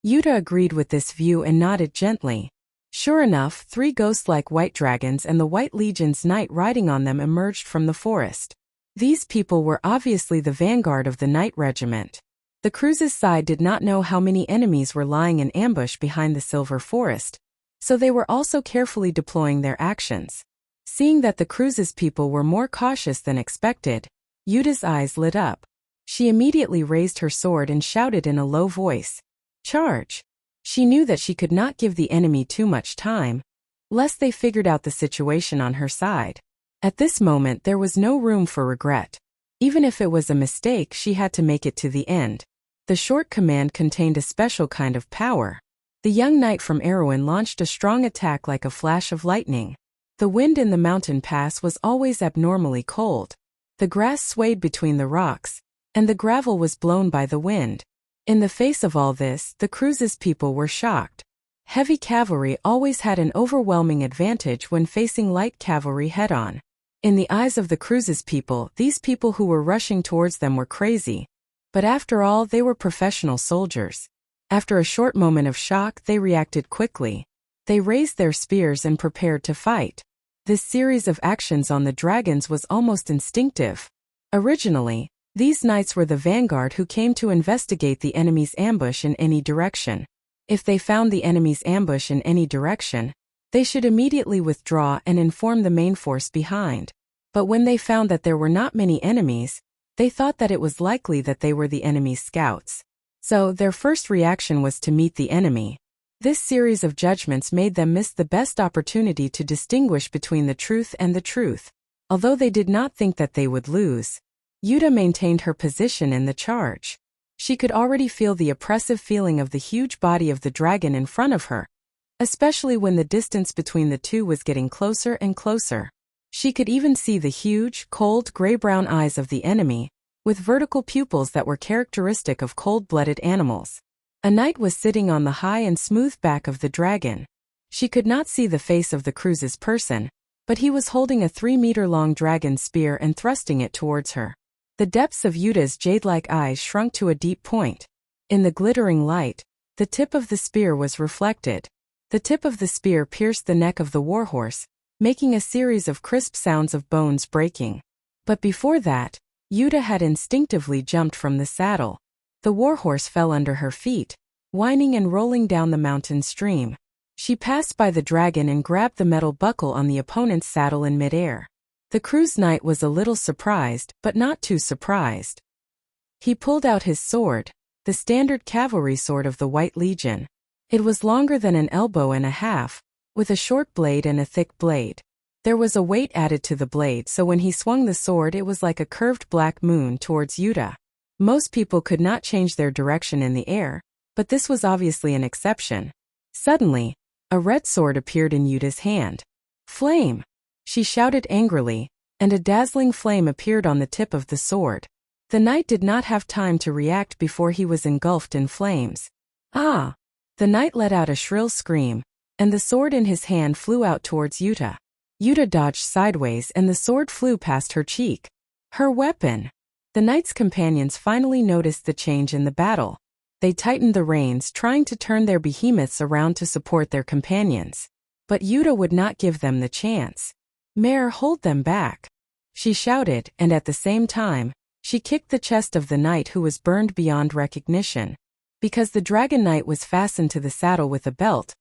Speaker 1: Yuta agreed with this view and nodded gently. Sure enough, 3 ghost-like white dragons and the White Legion's knight riding on them emerged from the forest. These people were obviously the vanguard of the Knight Regiment. The crew's side did not know how many enemies were lying in ambush behind the Silver Forest, so they were also carefully deploying their actions. Seeing that the crew's people were more cautious than expected, Yuta's eyes lit up. She immediately raised her sword and shouted in a low voice, "Charge!" She knew that she could not give the enemy too much time, lest they figured out the situation on her side. At this moment there was no room for regret. Even if it was a mistake, she had to make it to the end. The short command contained a special kind of power. The young knight from Erewhon launched a strong attack like a flash of lightning. The wind in the mountain pass was always abnormally cold. The grass swayed between the rocks, and the gravel was blown by the wind. In the face of all this, the crew's people were shocked. Heavy cavalry always had an overwhelming advantage when facing light cavalry head-on. In the eyes of the crew's people, these people who were rushing towards them were crazy. But after all, they were professional soldiers. After a short moment of shock, they reacted quickly. They raised their spears and prepared to fight. This series of actions on the dragons was almost instinctive. Originally, these knights were the vanguard who came to investigate the enemy's ambush in any direction. If they found the enemy's ambush in any direction, they should immediately withdraw and inform the main force behind. But when they found that there were not many enemies, they thought that it was likely that they were the enemy's scouts. So, their first reaction was to meet the enemy. This series of judgments made them miss the best opportunity to distinguish between the truth and the truth. Although they did not think that they would lose, Yuta maintained her position in the charge. She could already feel the oppressive feeling of the huge body of the dragon in front of her, especially when the distance between the two was getting closer and closer. She could even see the huge, cold, gray-brown eyes of the enemy, with vertical pupils that were characteristic of cold-blooded animals. A knight was sitting on the high and smooth back of the dragon. She could not see the face of the crew's person, but he was holding a 3-meter-long dragon spear and thrusting it towards her. The depths of Yuta's jade-like eyes shrunk to a deep point. In the glittering light, the tip of the spear was reflected. The tip of the spear pierced the neck of the warhorse, making a series of crisp sounds of bones breaking. But before that, Yuta had instinctively jumped from the saddle. The warhorse fell under her feet, whining and rolling down the mountain stream. She passed by the dragon and grabbed the metal buckle on the opponent's saddle in midair. The crew's knight was a little surprised, but not too surprised. He pulled out his sword, the standard cavalry sword of the White Legion. It was longer than an elbow and a half, with a short blade and a thick blade. There was a weight added to the blade, so when he swung the sword it was like a curved black moon towards Yuta. Most people could not change their direction in the air, but this was obviously an exception. Suddenly, a red sword appeared in Yuta's hand. Flame! She shouted angrily, and a dazzling flame appeared on the tip of the sword. The knight did not have time to react before he was engulfed in flames. Ah! The knight let out a shrill scream, and the sword in his hand flew out towards Yuta. Yuta dodged sideways and the sword flew past her cheek. Her weapon! The knight's companions finally noticed the change in the battle. They tightened the reins, trying to turn their behemoths around to support their companions. But Yuta would not give them the chance. "Mare, hold them back," she shouted, and at the same time, she kicked the chest of the knight, who was burned beyond recognition. Because the dragon knight was fastened to the saddle with a belt,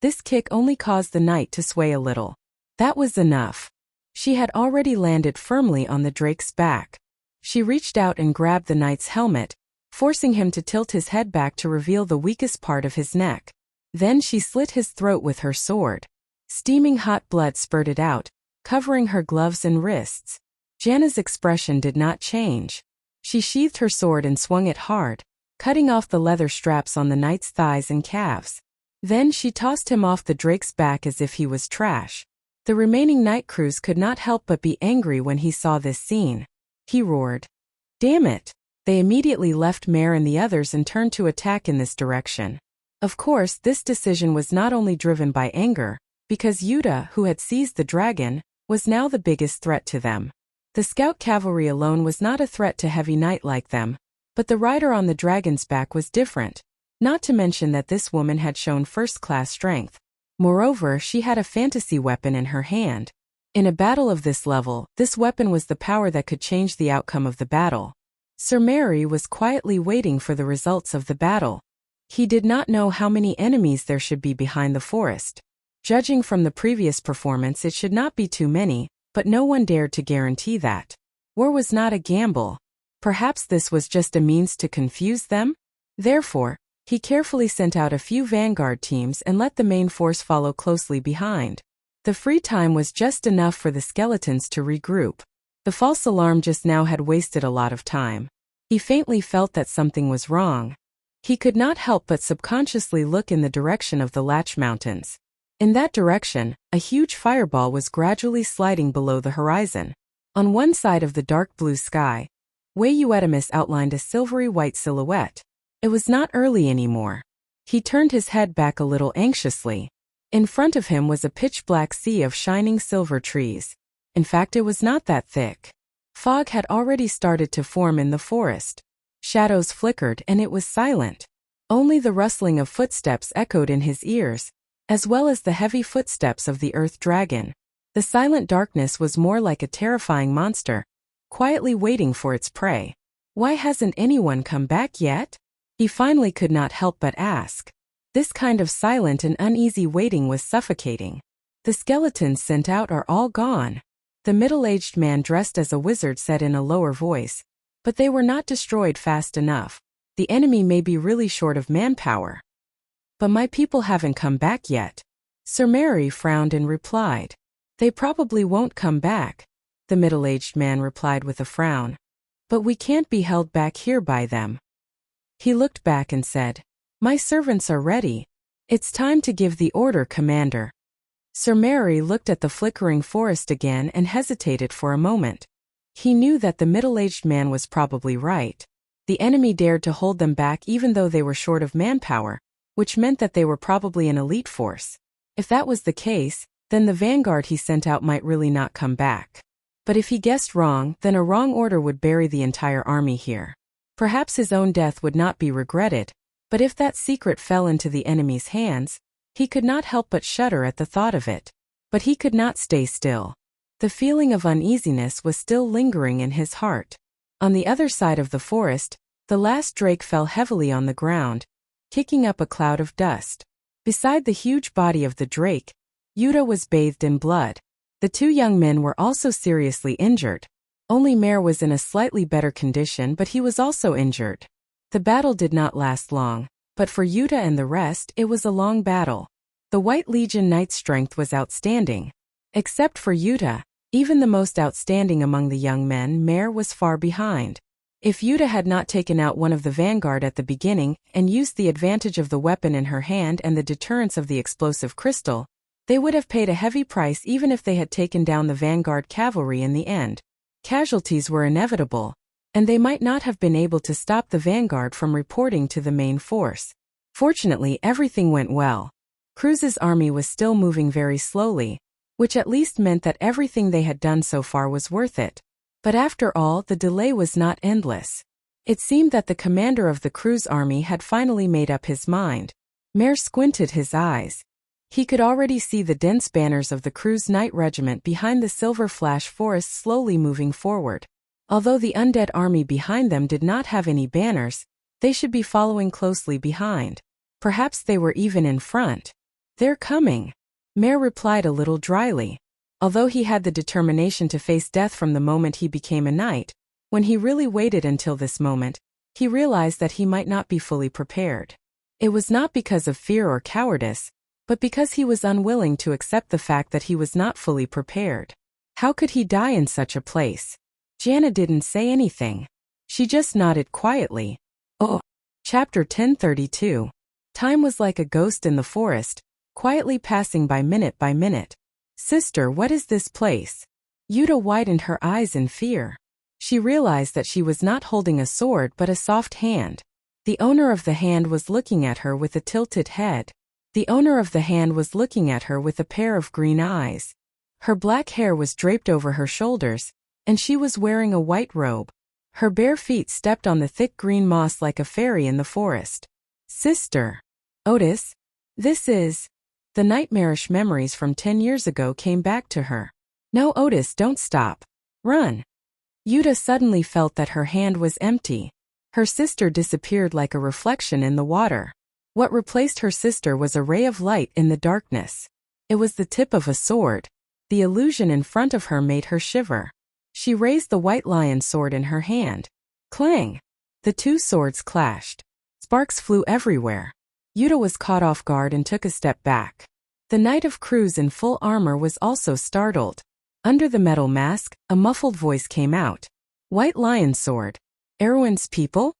Speaker 1: this kick only caused the knight to sway a little. That was enough. She had already landed firmly on the drake's back. She reached out and grabbed the knight's helmet, forcing him to tilt his head back to reveal the weakest part of his neck. Then she slit his throat with her sword. Steaming hot blood spurted out, covering her gloves and wrists. Janna's expression did not change. She sheathed her sword and swung it hard, cutting off the leather straps on the knight's thighs and calves. Then she tossed him off the drake's back as if he was trash. The remaining night crews could not help but be angry when he saw this scene. He roared, "Damn it!" They immediately left Mare and the others and turned to attack in this direction. Of course, this decision was not only driven by anger, because Yuta, who had seized the dragon, was now the biggest threat to them. The scout cavalry alone was not a threat to heavy knight like them, but the rider on the dragon's back was different, not to mention that this woman had shown first-class strength. Moreover, she had a fantasy weapon in her hand. In a battle of this level, this weapon was the power that could change the outcome of the battle. Sir Mary was quietly waiting for the results of the battle. He did not know how many enemies there should be behind the forest. Judging from the previous performance, it should not be too many, but no one dared to guarantee that. War was not a gamble. Perhaps this was just a means to confuse them? Therefore, he carefully sent out a few vanguard teams and let the main force follow closely behind. The free time was just enough for the skeletons to regroup. The false alarm just now had wasted a lot of time. He faintly felt that something was wrong. He could not help but subconsciously look in the direction of the Latch Mountains. In that direction, a huge fireball was gradually sliding below the horizon. On one side of the dark blue sky, Wei Uedimus outlined a silvery white silhouette. It was not early anymore. He turned his head back a little anxiously. In front of him was a pitch-black sea of shining silver trees. In fact, it was not that thick. Fog had already started to form in the forest. Shadows flickered and it was silent. Only the rustling of footsteps echoed in his ears, as well as the heavy footsteps of the earth dragon. The silent darkness was more like a terrifying monster, quietly waiting for its prey. Why hasn't anyone come back yet? He finally could not help but ask. This kind of silent and uneasy waiting was suffocating. The skeletons sent out are all gone. The middle-aged man dressed as a wizard said in a lower voice. But they were not destroyed fast enough. The enemy may be really short of manpower. But my people haven't come back yet. Sir Mary frowned and replied. They probably won't come back. The middle-aged man replied with a frown. But we can't be held back here by them. He looked back and said, My servants are ready. It's time to give the order, Commander. Sir Mary looked at the flickering forest again and hesitated for a moment. He knew that the middle-aged man was probably right. The enemy dared to hold them back even though they were short of manpower, which meant that they were probably an elite force. If that was the case, then the vanguard he sent out might really not come back. But if he guessed wrong, then a wrong order would bury the entire army here. Perhaps his own death would not be regretted, But if that secret fell into the enemy's hands, he could not help but shudder at the thought of it. But he could not stay still. The feeling of uneasiness was still lingering in his heart. On the other side of the forest, the last drake fell heavily on the ground, kicking up a cloud of dust. Beside the huge body of the drake, Yuta was bathed in blood. The two young men were also seriously injured. Only Mare was in a slightly better condition, but he was also injured. The battle did not last long, but for Yuta and the rest it was a long battle. The White Legion Knight's strength was outstanding. Except for Yuta, even the most outstanding among the young men, Mare was far behind. If Yuta had not taken out one of the vanguard at the beginning and used the advantage of the weapon in her hand and the deterrence of the explosive crystal, they would have paid a heavy price even if they had taken down the vanguard cavalry in the end. Casualties were inevitable, and they might not have been able to stop the vanguard from reporting to the main force. Fortunately, everything went well. Cruz's army was still moving very slowly, which at least meant that everything they had done so far was worth it. But after all, the delay was not endless. It seemed that the commander of the Cruz army had finally made up his mind. Mare squinted his eyes. He could already see the dense banners of the Cruz Knight Regiment behind the Silver Flash Forest slowly moving forward. Although the undead army behind them did not have any banners, they should be following closely behind. Perhaps they were even in front. "They're coming," Mare replied a little dryly. Although he had the determination to face death from the moment he became a knight, when he really waited until this moment, he realized that he might not be fully prepared. It was not because of fear or cowardice, but because he was unwilling to accept the fact that he was not fully prepared. How could he die in such a place? Jana didn't say anything. She just nodded quietly. Oh. Chapter 1032. Time was like a ghost in the forest, quietly passing by minute by minute. "Sister, what is this place?" Yuta widened her eyes in fear. She realized that she was not holding a sword but a soft hand. The owner of the hand was looking at her with a tilted head. The owner of the hand was looking at her with a pair of green eyes. Her black hair was draped over her shoulders, and she was wearing a white robe. Her bare feet stepped on the thick green moss like a fairy in the forest. "Sister." "Otis, this is..." The nightmarish memories from 10 years ago came back to her. "No, Otis, don't stop. Run." Yuta suddenly felt that her hand was empty. Her sister disappeared like a reflection in the water. What replaced her sister was a ray of light in the darkness. It was the tip of a sword. The illusion in front of her made her shiver. She raised the white lion sword in her hand. Clang! The two swords clashed. Sparks flew everywhere. Yuta was caught off guard and took a step back. The Knight of Cruz in full armor was also startled. Under the metal mask, a muffled voice came out. "White lion sword. Erwin's people?"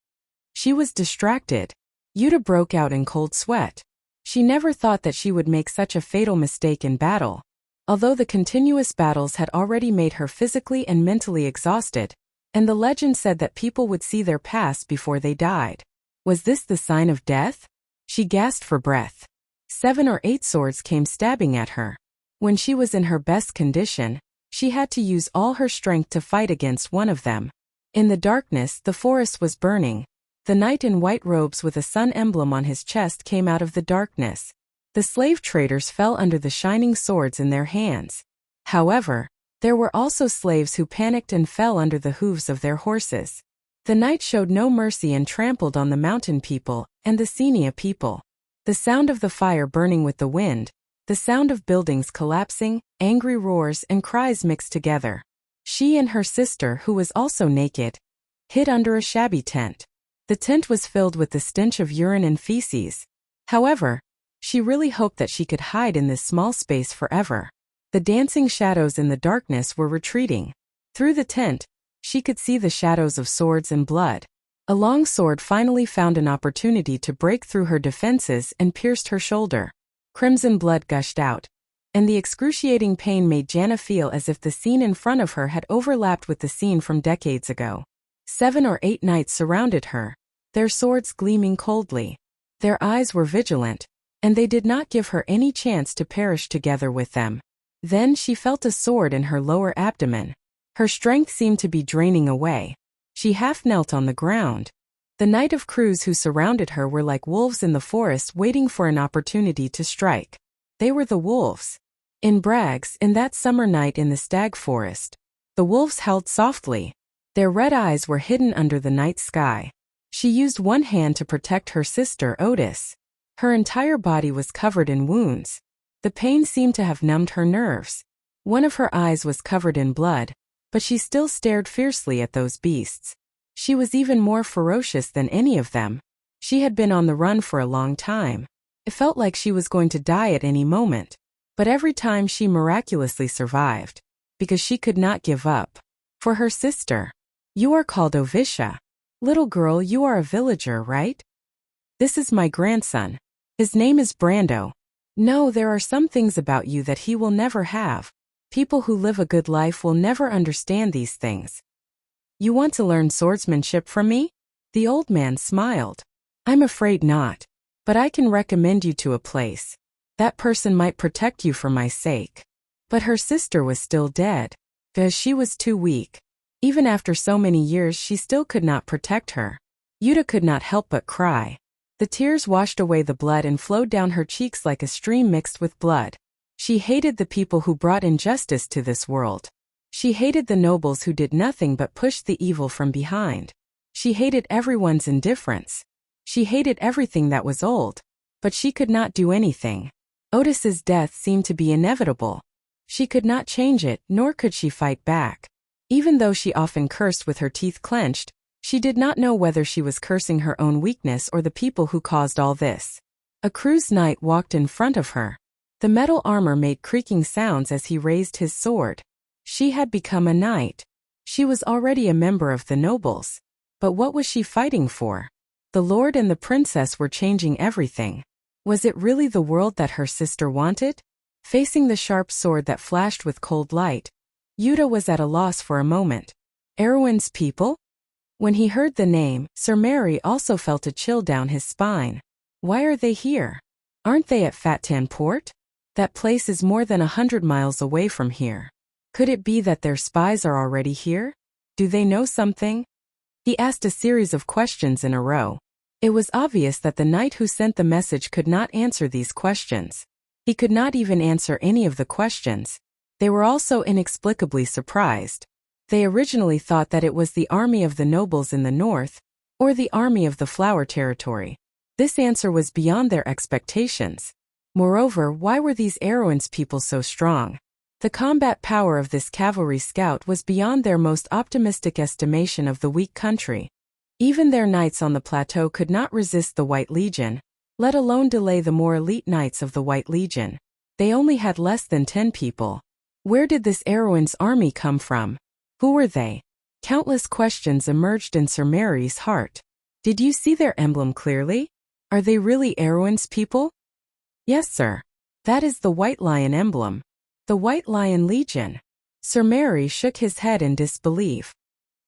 Speaker 1: She was distracted. Yuta broke out in cold sweat. She never thought that she would make such a fatal mistake in battle. Although the continuous battles had already made her physically and mentally exhausted, and the legend said that people would see their past before they died. Was this the sign of death? She gasped for breath. 7 or 8 swords came stabbing at her. When she was in her best condition, she had to use all her strength to fight against one of them. In the darkness, the forest was burning. The knight in white robes with a sun emblem on his chest came out of the darkness. The slave traders fell under the shining swords in their hands. However, there were also slaves who panicked and fell under the hooves of their horses. The knight showed no mercy and trampled on the mountain people and the Senia people. The sound of the fire burning with the wind, the sound of buildings collapsing, angry roars and cries mixed together. She and her sister, who was also naked, hid under a shabby tent. The tent was filled with the stench of urine and feces. However, she really hoped that she could hide in this small space forever. The dancing shadows in the darkness were retreating. Through the tent, she could see the shadows of swords and blood. A long sword finally found an opportunity to break through her defenses and pierced her shoulder. Crimson blood gushed out, and the excruciating pain made Jana feel as if the scene in front of her had overlapped with the scene from decades ago. 7 or 8 knights surrounded her, their swords gleaming coldly. Their eyes were vigilant, and they did not give her any chance to perish together with them. Then she felt a sword in her lower abdomen. Her strength seemed to be draining away. She half knelt on the ground. The knight of crews who surrounded her were like wolves in the forest waiting for an opportunity to strike. They were the wolves. In Brags, in that summer night in the stag forest, the wolves howled softly. Their red eyes were hidden under the night sky. She used one hand to protect her sister Otis. Her entire body was covered in wounds. The pain seemed to have numbed her nerves. One of her eyes was covered in blood, but she still stared fiercely at those beasts. She was even more ferocious than any of them. She had been on the run for a long time. It felt like she was going to die at any moment. But every time she miraculously survived. Because she could not give up. For her sister. You are called Ovisha. Little girl, you are a villager, right? This is my grandson. His name is Brando. No, there are some things about you that he will never have. People who live a good life will never understand these things. You want to learn swordsmanship from me? The old man smiled. I'm afraid not. But I can recommend you to a place. That person might protect you for my sake. But her sister was still dead. Because she was too weak. Even after so many years she still could not protect her. Yuta could not help but cry. The tears washed away the blood and flowed down her cheeks like a stream mixed with blood. She hated the people who brought injustice to this world. She hated the nobles who did nothing but push the evil from behind. She hated everyone's indifference. She hated everything that was old. But she could not do anything. Otis's death seemed to be inevitable. She could not change it, nor could she fight back. Even though she often cursed with her teeth clenched, she did not know whether she was cursing her own weakness or the people who caused all this. A cruise knight walked in front of her. The metal armor made creaking sounds as he raised his sword. She had become a knight. She was already a member of the nobles. But what was she fighting for? The lord and the princess were changing everything. Was it really the world that her sister wanted? Facing the sharp sword that flashed with cold light, Yuta was at a loss for a moment. Erwin's people? When he heard the name, Sir Mary also felt a chill down his spine. Why are they here? Aren't they at Fattan Port? That place is more than 100 miles away from here. Could it be that their spies are already here? Do they know something? He asked a series of questions in a row. It was obvious that the knight who sent the message could not answer these questions. He could not even answer any of the questions. They were also inexplicably surprised. They originally thought that it was the army of the nobles in the north, or the army of the Flower Territory. This answer was beyond their expectations. Moreover, why were these Erwin's people so strong? The combat power of this cavalry scout was beyond their most optimistic estimation of the weak country. Even their knights on the plateau could not resist the White Legion, let alone delay the more elite knights of the White Legion. They only had less than 10 people. Where did this Erwin's army come from? Who were they? Countless questions emerged in Sir Mary's heart. Did you see their emblem clearly? Are they really Erwin's people? Yes, sir. That is the White Lion emblem. The White Lion Legion. Sir Mary shook his head in disbelief.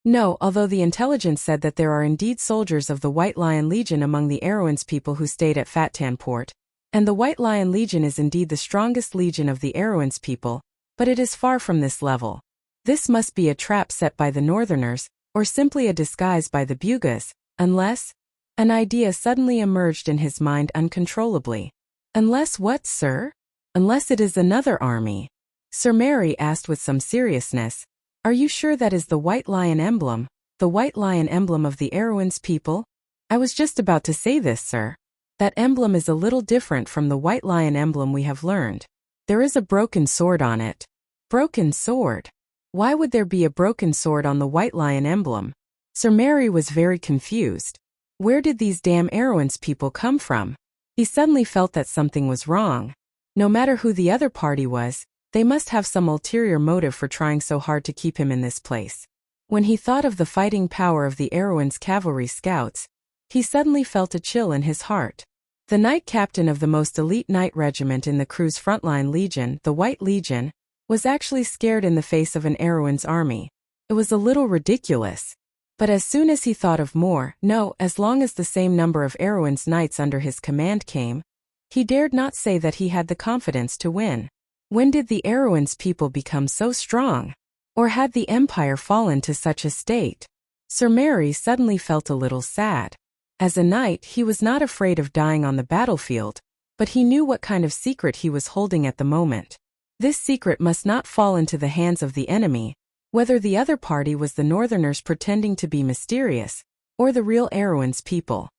Speaker 1: No, although the intelligence said that there are indeed soldiers of the White Lion Legion among the Erwin's people who stayed at Fattan Port, and the White Lion Legion is indeed the strongest legion of the Erwin's people, but it is far from this level. This must be a trap set by the Northerners, or simply a disguise by the Bugas, unless... An idea suddenly emerged in his mind uncontrollably. Unless what, sir? Unless it is another army. Sir Mary asked with some seriousness. Are you sure that is the White Lion emblem, the White Lion emblem of the Erwin's people? I was just about to say this, sir. That emblem is a little different from the White Lion emblem we have learned. There is a broken sword on it. Broken sword? Why would there be a broken sword on the White Lion emblem? Sir Mary was very confused. Where did these damn Erwin's people come from? He suddenly felt that something was wrong. No matter who the other party was, they must have some ulterior motive for trying so hard to keep him in this place. When he thought of the fighting power of the Erwin's cavalry scouts, he suddenly felt a chill in his heart. The knight captain of the most elite knight regiment in the crew's frontline legion, the White Legion, was actually scared in the face of an Erwin's army. It was a little ridiculous. But as soon as he thought of more, no, as long as the same number of Erwin's knights under his command came, he dared not say that he had the confidence to win. When did the Erwin's people become so strong? Or had the empire fallen to such a state? Sir Mary suddenly felt a little sad. As a knight, he was not afraid of dying on the battlefield, but he knew what kind of secret he was holding at the moment. This secret must not fall into the hands of the enemy, whether the other party was the Northerners pretending to be mysterious, or the real Erewhon's people.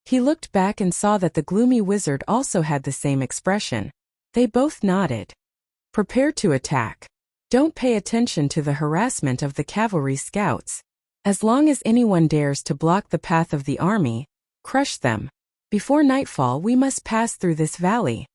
Speaker 1: He looked back and saw that the gloomy wizard also had the same expression. They both nodded. Prepare to attack. Don't pay attention to the harassment of the cavalry scouts. As long as anyone dares to block the path of the army, crush them. Before nightfall we must pass through this valley.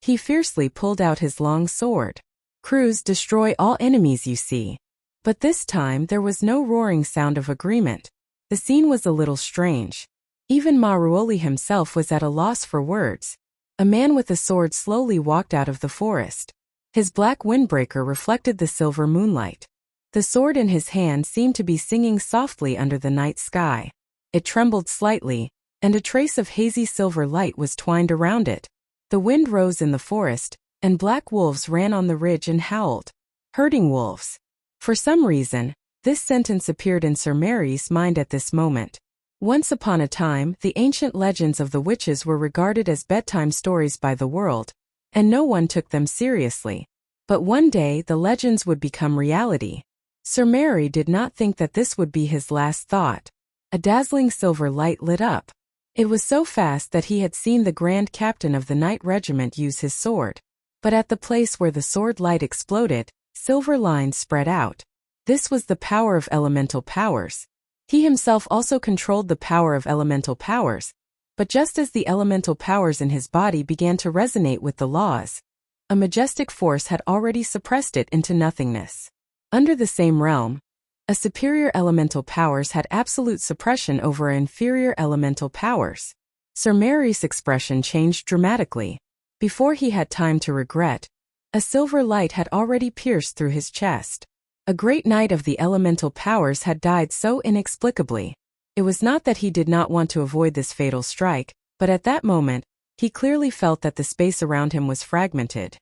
Speaker 1: He fiercely pulled out his long sword. Crews destroy all enemies you see. But this time there was no roaring sound of agreement. The scene was a little strange. Even Maruoli himself was at a loss for words. A man with a sword slowly walked out of the forest. His black windbreaker reflected the silver moonlight. The sword in his hand seemed to be singing softly under the night sky. It trembled slightly, and a trace of hazy silver light was twined around it. The wind rose in the forest, and black wolves ran on the ridge and howled. Herding wolves. For some reason, this sentence appeared in Sir Mary's mind at this moment. Once upon a time, the ancient legends of the witches were regarded as bedtime stories by the world, and no one took them seriously. But one day the legends would become reality. Sir Mary did not think that this would be his last thought. A dazzling silver light lit up. It was so fast that he had seen the Grand Captain of the Knight Regiment use his sword. But at the place where the sword light exploded, silver lines spread out. This was the power of elemental powers. He himself also controlled the power of elemental powers, but just as the elemental powers in his body began to resonate with the laws, a majestic force had already suppressed it into nothingness. Under the same realm, a superior elemental powers had absolute suppression over inferior elemental powers. Sir Mary's expression changed dramatically. Before he had time to regret, a silver light had already pierced through his chest. A great knight of the elemental powers had died so inexplicably. It was not that he did not want to avoid this fatal strike, but at that moment, he clearly felt that the space around him was fragmented.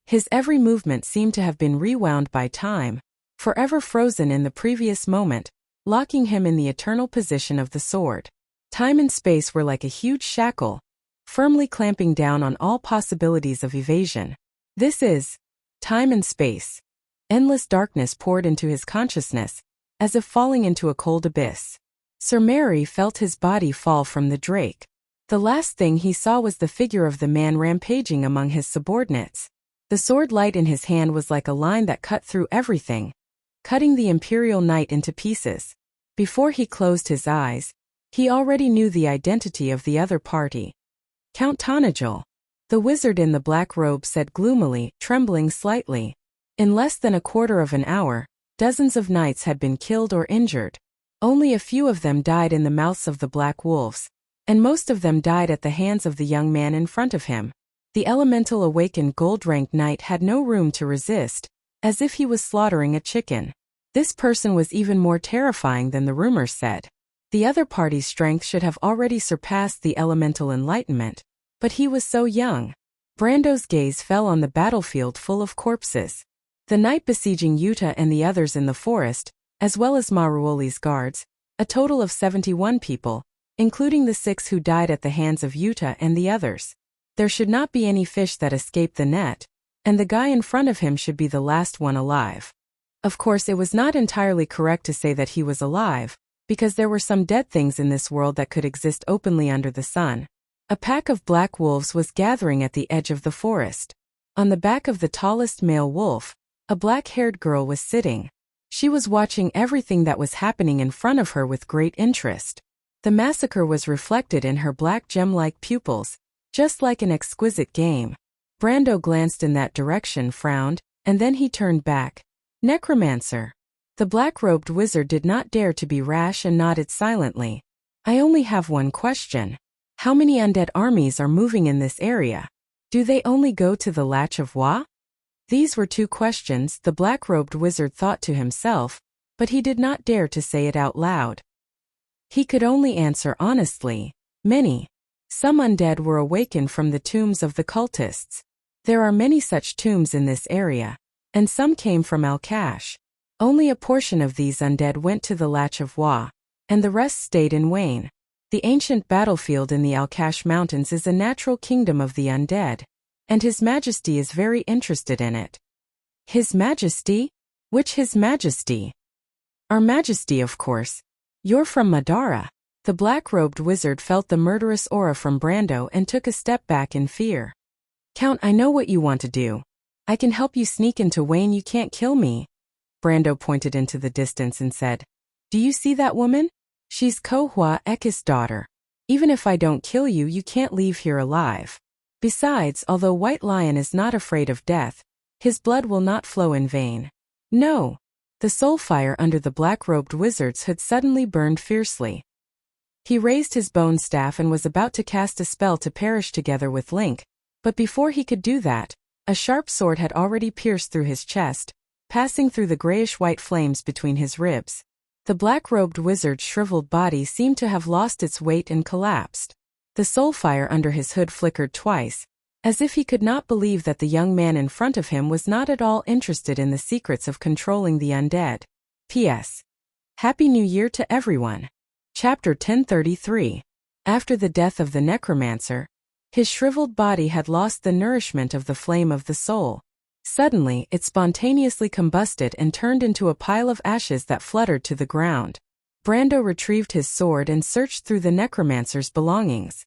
Speaker 1: His every movement seemed to have been rewound by time, forever frozen in the previous moment, locking him in the eternal position of the sword. Time and space were like a huge shackle, firmly clamping down on all possibilities of evasion. This is time and space. Endless darkness poured into his consciousness, as if falling into a cold abyss. Sir Mary felt his body fall from the drake. The last thing he saw was the figure of the man rampaging among his subordinates. The sword light in his hand was like a line that cut through everything, cutting the Imperial Knight into pieces. Before he closed his eyes, he already knew the identity of the other party. Count Tonagel. The wizard in the black robe said gloomily, trembling slightly. In less than a quarter of an hour, dozens of knights had been killed or injured. Only a few of them died in the mouths of the black wolves, and most of them died at the hands of the young man in front of him. The elemental awakened gold-ranked knight had no room to resist, as if he was slaughtering a chicken. This person was even more terrifying than the rumors said. The other party's strength should have already surpassed the elemental enlightenment, but he was so young. Brando's gaze fell on the battlefield full of corpses. The knight besieging Yuta and the others in the forest, as well as Maruoli's guards, a total of 71 people, including the 6 who died at the hands of Yuta and the others. There should not be any fish that escaped the net, and the guy in front of him should be the last one alive. Of course, it was not entirely correct to say that he was alive, because there were some dead things in this world that could exist openly under the sun. A pack of black wolves was gathering at the edge of the forest. On the back of the tallest male wolf, a black-haired girl was sitting. She was watching everything that was happening in front of her with great interest. The massacre was reflected in her black gem-like pupils, just like an exquisite game. Brando glanced in that direction, frowned, and then he turned back. Necromancer. The black-robed wizard did not dare to be rash and nodded silently. I only have one question. How many undead armies are moving in this area? Do they only go to the Latch of Wa? These were 2 questions the black-robed wizard thought to himself, but he did not dare to say it out loud. He could only answer honestly, many. Some undead were awakened from the tombs of the cultists. There are many such tombs in this area, and some came from Al-Kash. Only a portion of these undead went to the Latch of Wa, and the rest stayed in Wayne. The ancient battlefield in the Alkash Mountains is a natural kingdom of the undead, and His Majesty is very interested in it. His Majesty? Which His Majesty? Our Majesty, of course. You're from Madara. The black-robed wizard felt the murderous aura from Brando and took a step back in fear. Count, I know what you want to do. I can help you sneak into Wayne. You can't kill me. Brando pointed into the distance and said, Do you see that woman? She's Kohua Ekis' daughter. Even if I don't kill you, you can't leave here alive. Besides, although White Lion is not afraid of death, his blood will not flow in vain. No. The soul fire under the black-robed wizard's hood suddenly burned fiercely. He raised his bone staff and was about to cast a spell to perish together with Link, but before he could do that, a sharp sword had already pierced through his chest, passing through the grayish-white flames between his ribs. The black-robed wizard's shriveled body seemed to have lost its weight and collapsed. The soul fire under his hood flickered twice, as if he could not believe that the young man in front of him was not at all interested in the secrets of controlling the undead. P.S. Happy New Year to everyone. Chapter 1033. After the death of the necromancer, his shriveled body had lost the nourishment of the flame of the soul. Suddenly, it spontaneously combusted and turned into a pile of ashes that fluttered to the ground. Brando retrieved his sword and searched through the necromancer's belongings.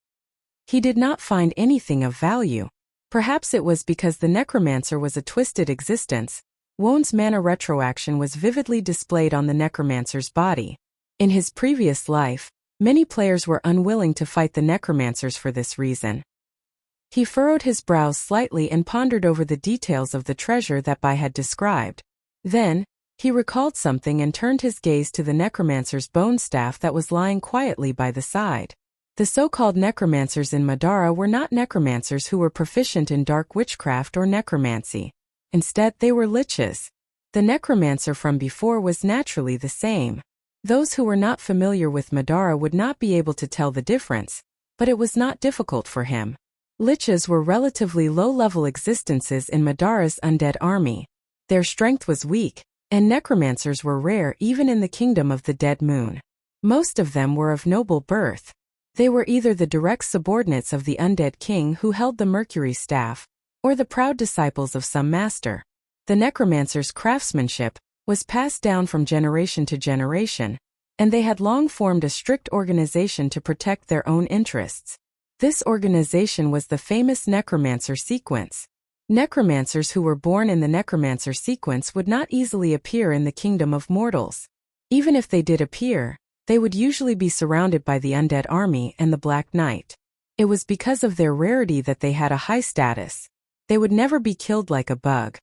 Speaker 1: He did not find anything of value. Perhaps it was because the necromancer was a twisted existence. Won's mana retroaction was vividly displayed on the necromancer's body. In his previous life, many players were unwilling to fight the necromancers for this reason. He furrowed his brows slightly and pondered over the details of the treasure that Bai had described. Then, he recalled something and turned his gaze to the necromancer's bone staff that was lying quietly by the side. The so-called necromancers in Madara were not necromancers who were proficient in dark witchcraft or necromancy. Instead, they were liches. The necromancer from before was naturally the same. Those who were not familiar with Madara would not be able to tell the difference, but it was not difficult for him. Liches were relatively low-level existences in Madara's undead army. Their strength was weak, and necromancers were rare even in the kingdom of the Dead Moon. Most of them were of noble birth. They were either the direct subordinates of the undead king who held the Mercury staff, or the proud disciples of some master. The necromancer's craftsmanship was passed down from generation to generation, and they had long formed a strict organization to protect their own interests. This organization was the famous necromancer sequence. Necromancers who were born in the necromancer sequence would not easily appear in the kingdom of mortals. Even if they did appear, they would usually be surrounded by the undead army and the Black Knight. It was because of their rarity that they had a high status. They would never be killed like a bug.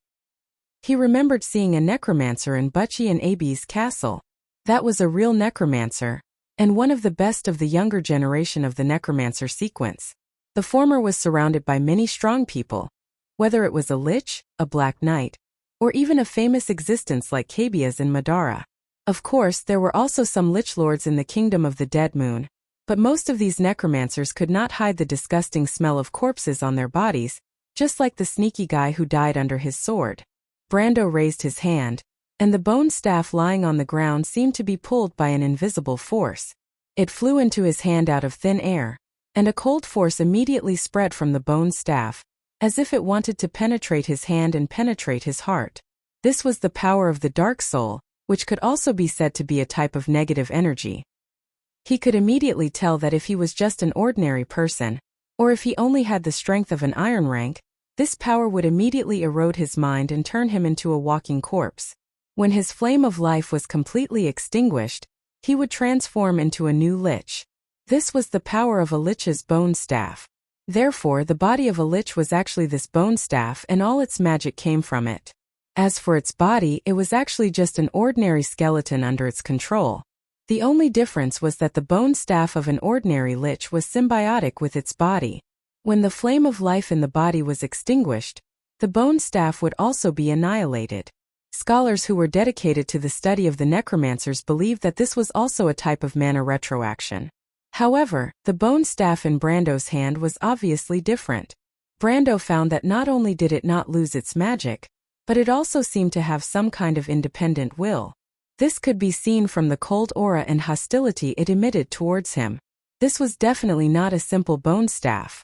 Speaker 1: He remembered seeing a necromancer in Butchie and Abi's castle. That was a real necromancer, and one of the best of the younger generation of the necromancer sequence. The former was surrounded by many strong people, whether it was a lich, a Black Knight, or even a famous existence like Kabia's in Madara. Of course, there were also some lich lords in the kingdom of the Dead Moon, but most of these necromancers could not hide the disgusting smell of corpses on their bodies, just like the sneaky guy who died under his sword. Brando raised his hand, and the bone staff lying on the ground seemed to be pulled by an invisible force. It flew into his hand out of thin air, and a cold force immediately spread from the bone staff, as if it wanted to penetrate his hand and penetrate his heart. This was the power of the Dark Soul, which could also be said to be a type of negative energy. He could immediately tell that if he was just an ordinary person, or if he only had the strength of an iron rank, this power would immediately erode his mind and turn him into a walking corpse. When his flame of life was completely extinguished, he would transform into a new lich. This was the power of a lich's bone staff. Therefore, the body of a lich was actually this bone staff and all its magic came from it. As for its body, it was actually just an ordinary skeleton under its control. The only difference was that the bone staff of an ordinary lich was symbiotic with its body. When the flame of life in the body was extinguished, the bone staff would also be annihilated. Scholars who were dedicated to the study of the necromancers believed that this was also a type of mana retroaction. However, the bone staff in Brando's hand was obviously different. Brando found that not only did it not lose its magic, but it also seemed to have some kind of independent will. This could be seen from the cold aura and hostility it emitted towards him. This was definitely not a simple bone staff.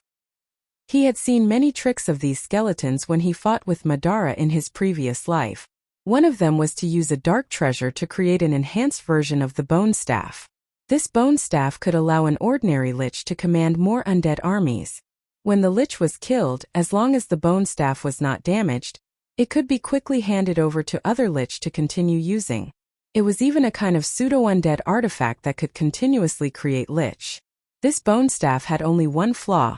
Speaker 1: He had seen many tricks of these skeletons when he fought with Madara in his previous life. One of them was to use a dark treasure to create an enhanced version of the bone staff. This bone staff could allow an ordinary lich to command more undead armies. When the lich was killed, as long as the bone staff was not damaged, it could be quickly handed over to other lich to continue using. It was even a kind of pseudo-undead artifact that could continuously create lich. This bone staff had only one flaw,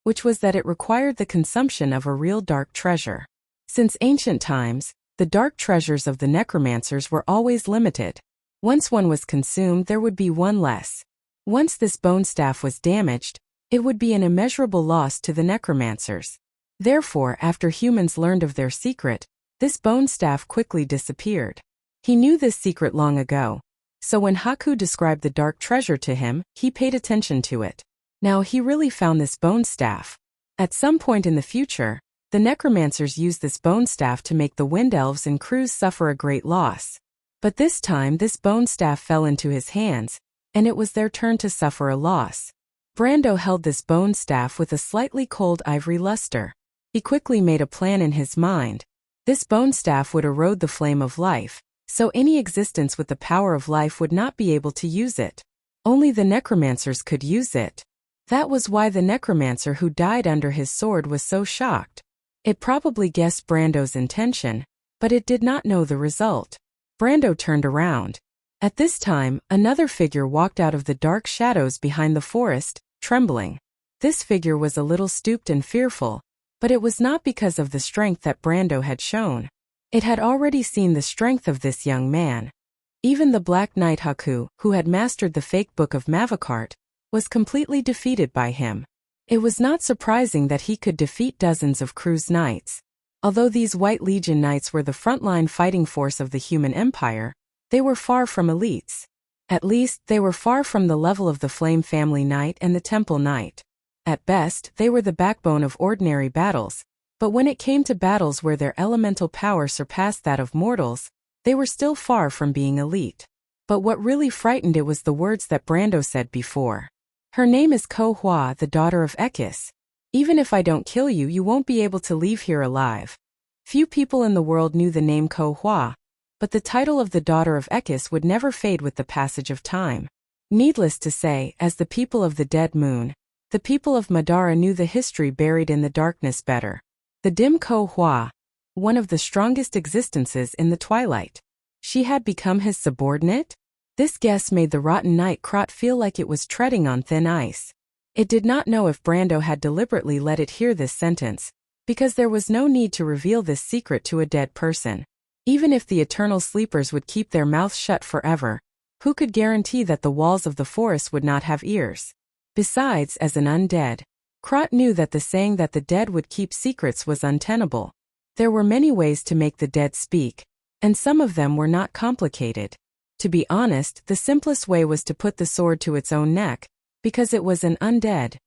Speaker 1: which was that it required the consumption of a real dark treasure. Since ancient times, the dark treasures of the necromancers were always limited. Once one was consumed, there would be one less. Once this bone staff was damaged, it would be an immeasurable loss to the necromancers. Therefore, after humans learned of their secret, this bone staff quickly disappeared. He knew this secret long ago, so when Haku described the dark treasure to him, he paid attention to it. Now he really found this bone staff. At some point in the future, the necromancers used this bone staff to make the wind elves and crews suffer a great loss. But this time this bone staff fell into his hands, and it was their turn to suffer a loss. Brando held this bone staff with a slightly cold ivory luster. He quickly made a plan in his mind. This bone staff would erode the flame of life, so any existence with the power of life would not be able to use it. Only the necromancers could use it. That was why the necromancer who died under his sword was so shocked. It probably guessed Brando's intention, but it did not know the result. Brando turned around. At this time, another figure walked out of the dark shadows behind the forest, trembling. This figure was a little stooped and fearful, but it was not because of the strength that Brando had shown. It had already seen the strength of this young man. Even the Black Knight Haku, who had mastered the fake book of Mavakart, was completely defeated by him. It was not surprising that he could defeat dozens of Crew's knights. Although these White Legion knights were the frontline fighting force of the human empire, they were far from elites. At least, they were far from the level of the Flame Family Knight and the Temple Knight. At best, they were the backbone of ordinary battles, but when it came to battles where their elemental power surpassed that of mortals, they were still far from being elite. But what really frightened it was the words that Brando said before. Her name is Ko Hua, the daughter of Ekis. Even if I don't kill you, you won't be able to leave here alive. Few people in the world knew the name Ko Hua, but the title of the daughter of Ekis would never fade with the passage of time. Needless to say, as the people of the Dead Moon, the people of Madara knew the history buried in the darkness better. The dim Ko Hua, one of the strongest existences in the twilight. She had become his subordinate? This guess made the rotten knight Krot feel like it was treading on thin ice. It did not know if Brando had deliberately let it hear this sentence, because there was no need to reveal this secret to a dead person. Even if the eternal sleepers would keep their mouths shut forever, who could guarantee that the walls of the forest would not have ears? Besides, as an undead, Krot knew that the saying that the dead would keep secrets was untenable. There were many ways to make the dead speak, and some of them were not complicated. To be honest, the simplest way was to put the sword to its own neck, because it was an undead.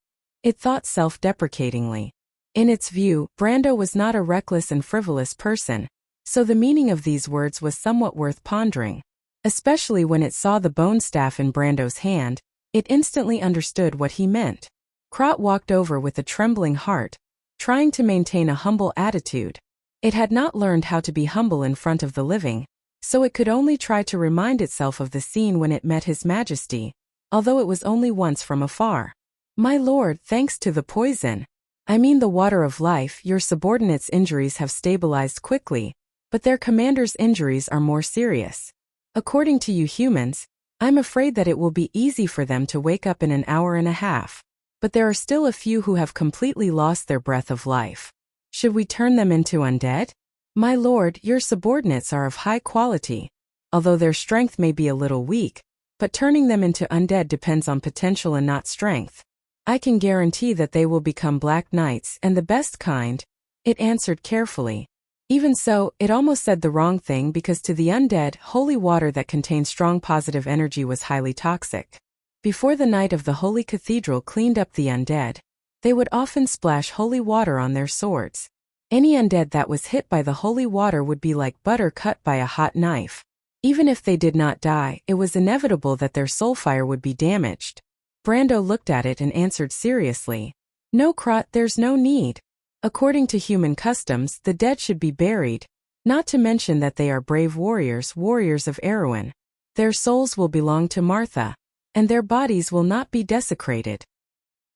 Speaker 1: It thought self-deprecatingly. In its view, Brando was not a reckless and frivolous person, so the meaning of these words was somewhat worth pondering. Especially when it saw the bone staff in Brando's hand, it instantly understood what he meant. Krot walked over with a trembling heart, trying to maintain a humble attitude. It had not learned how to be humble in front of the living, so it could only try to remind itself of the scene when it met His Majesty, although it was only once from afar. My lord, thanks to the poison, I mean the water of life, your subordinates' injuries have stabilized quickly, but their commander's injuries are more serious. According to you humans, I'm afraid that it will be easy for them to wake up in an hour and a half. But there are still a few who have completely lost their breath of life. Should we turn them into undead? My lord, your subordinates are of high quality, although their strength may be a little weak, but turning them into undead depends on potential and not strength. I can guarantee that they will become Black Knights and the best kind, it answered carefully. Even so, it almost said the wrong thing because to the undead, holy water that contained strong positive energy was highly toxic. Before the Knight of the Holy Cathedral cleaned up the undead, they would often splash holy water on their swords. Any undead that was hit by the holy water would be like butter cut by a hot knife. Even if they did not die, it was inevitable that their soul fire would be damaged. Brando looked at it and answered seriously. No, Krot, there's no need. According to human customs, the dead should be buried, not to mention that they are brave warriors, warriors of Erewhon. Their souls will belong to Martha, and their bodies will not be desecrated.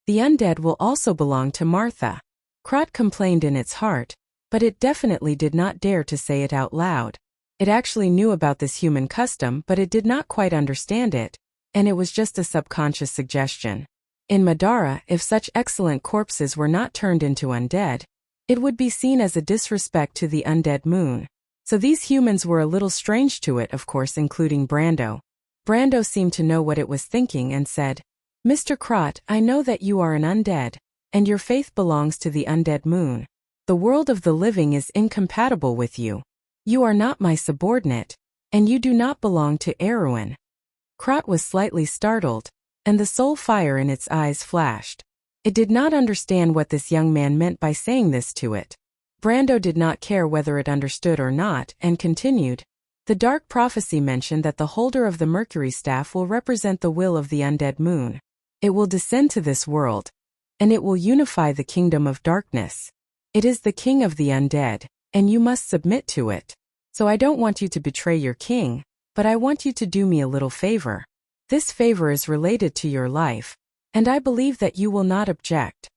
Speaker 1: The undead will also belong to Martha. Krot complained in its heart, but it definitely did not dare to say it out loud. It actually knew about this human custom, but it did not quite understand it, and it was just a subconscious suggestion. In Madara, if such excellent corpses were not turned into undead, it would be seen as a disrespect to the undead moon. So these humans were a little strange to it, of course, including Brando. Brando seemed to know what it was thinking and said, Mr. Krot, I know that you are an undead, and your faith belongs to the undead moon. The world of the living is incompatible with you. You are not my subordinate, and you do not belong to Erewhon. Krot was slightly startled, and the soul fire in its eyes flashed. It did not understand what this young man meant by saying this to it. Brando did not care whether it understood or not, and continued, The dark prophecy mentioned that the holder of the Mercury staff will represent the will of the undead moon. It will descend to this world, and it will unify the kingdom of darkness. It is the king of the undead, and you must submit to it. So I don't want you to betray your king, but I want you to do me a little favor. This favor is related to your life, and I believe that you will not object.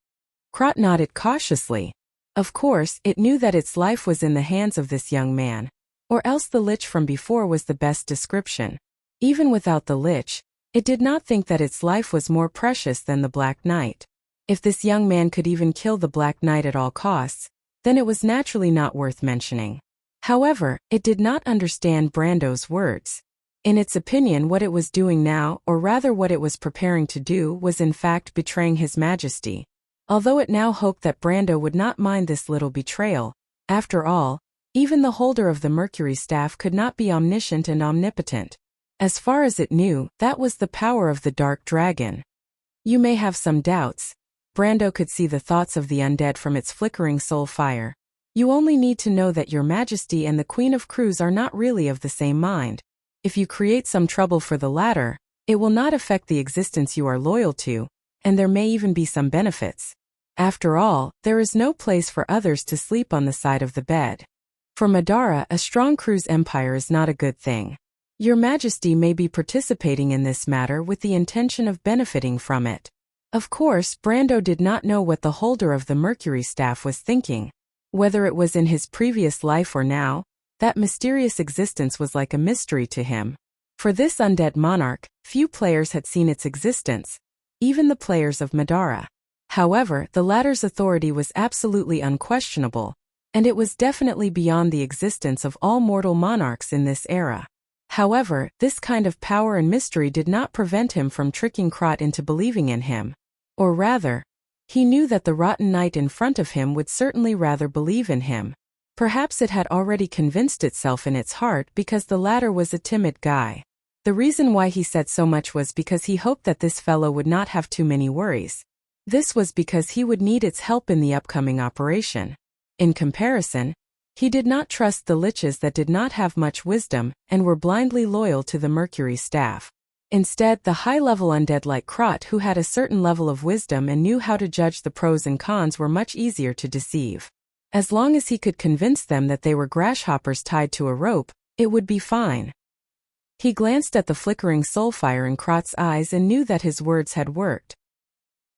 Speaker 1: Krot nodded cautiously. Of course, it knew that its life was in the hands of this young man, or else the lich from before was the best description. Even without the lich, it did not think that its life was more precious than the Black Knight. If this young man could even kill the Black Knight at all costs, then it was naturally not worth mentioning. However, it did not understand Brando's words. In its opinion, what it was doing now, or rather what it was preparing to do, was in fact betraying His Majesty. Although it now hoped that Brando would not mind this little betrayal, after all, even the holder of the Mercury staff could not be omniscient and omnipotent. As far as it knew, that was the power of the Dark Dragon. You may have some doubts. Brando could see the thoughts of the undead from its flickering soul fire. You only need to know that Your Majesty and the Queen of Crows are not really of the same mind. If you create some trouble for the latter, it will not affect the existence you are loyal to, and there may even be some benefits. After all, there is no place for others to sleep on the side of the bed. For Madara, a strong Crows empire is not a good thing. Your Majesty may be participating in this matter with the intention of benefiting from it. Of course, Brando did not know what the holder of the Mercury staff was thinking. Whether it was in his previous life or now, that mysterious existence was like a mystery to him. For this undead monarch, few players had seen its existence, even the players of Madara. However, the latter's authority was absolutely unquestionable, and it was definitely beyond the existence of all mortal monarchs in this era. However, this kind of power and mystery did not prevent him from tricking Krot into believing in him. Or rather, he knew that the rotten knight in front of him would certainly rather believe in him. Perhaps it had already convinced itself in its heart because the latter was a timid guy. The reason why he said so much was because he hoped that this fellow would not have too many worries. This was because he would need its help in the upcoming operation. In comparison, he did not trust the liches that did not have much wisdom and were blindly loyal to the Mercury staff. Instead, the high-level undead like Krot, who had a certain level of wisdom and knew how to judge the pros and cons, were much easier to deceive. As long as he could convince them that they were grasshoppers tied to a rope, it would be fine. He glanced at the flickering soul fire in Krot's eyes and knew that his words had worked.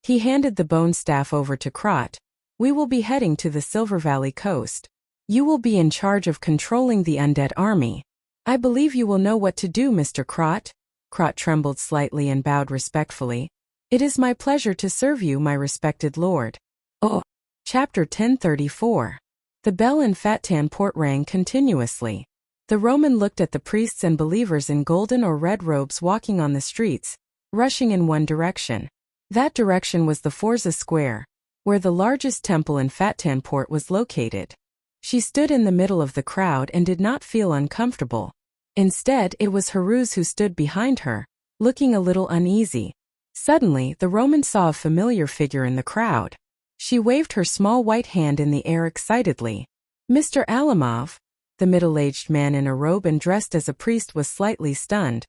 Speaker 1: He handed the bone staff over to Krot. We will be heading to the Silver Valley coast. You will be in charge of controlling the undead army. I believe you will know what to do, Mr. Krot. Krot trembled slightly and bowed respectfully. It is my pleasure to serve you, my respected lord. Oh. Chapter 1034. The bell in Fatan Port rang continuously. The Roman looked at the priests and believers in golden or red robes walking on the streets, rushing in one direction. That direction was the Forza Square, where the largest temple in Fatan Port was located. She stood in the middle of the crowd and did not feel uncomfortable. Instead, it was Haruz who stood behind her, looking a little uneasy. Suddenly, the Roman saw a familiar figure in the crowd. She waved her small white hand in the air excitedly. Mr. Alamov, the middle-aged man in a robe and dressed as a priest, was slightly stunned.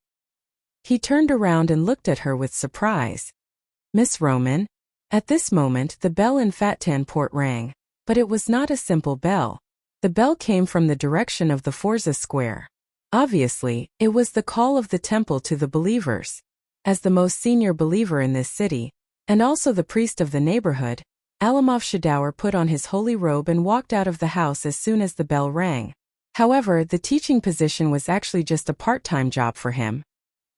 Speaker 1: He turned around and looked at her with surprise. Miss Roman? At this moment the bell in Fatan Port rang. But it was not a simple bell. The bell came from the direction of the Forza Square. Obviously, it was the call of the temple to the believers. As the most senior believer in this city, and also the priest of the neighborhood, Alamov Shadauer put on his holy robe and walked out of the house as soon as the bell rang. However, the teaching position was actually just a part-time job for him.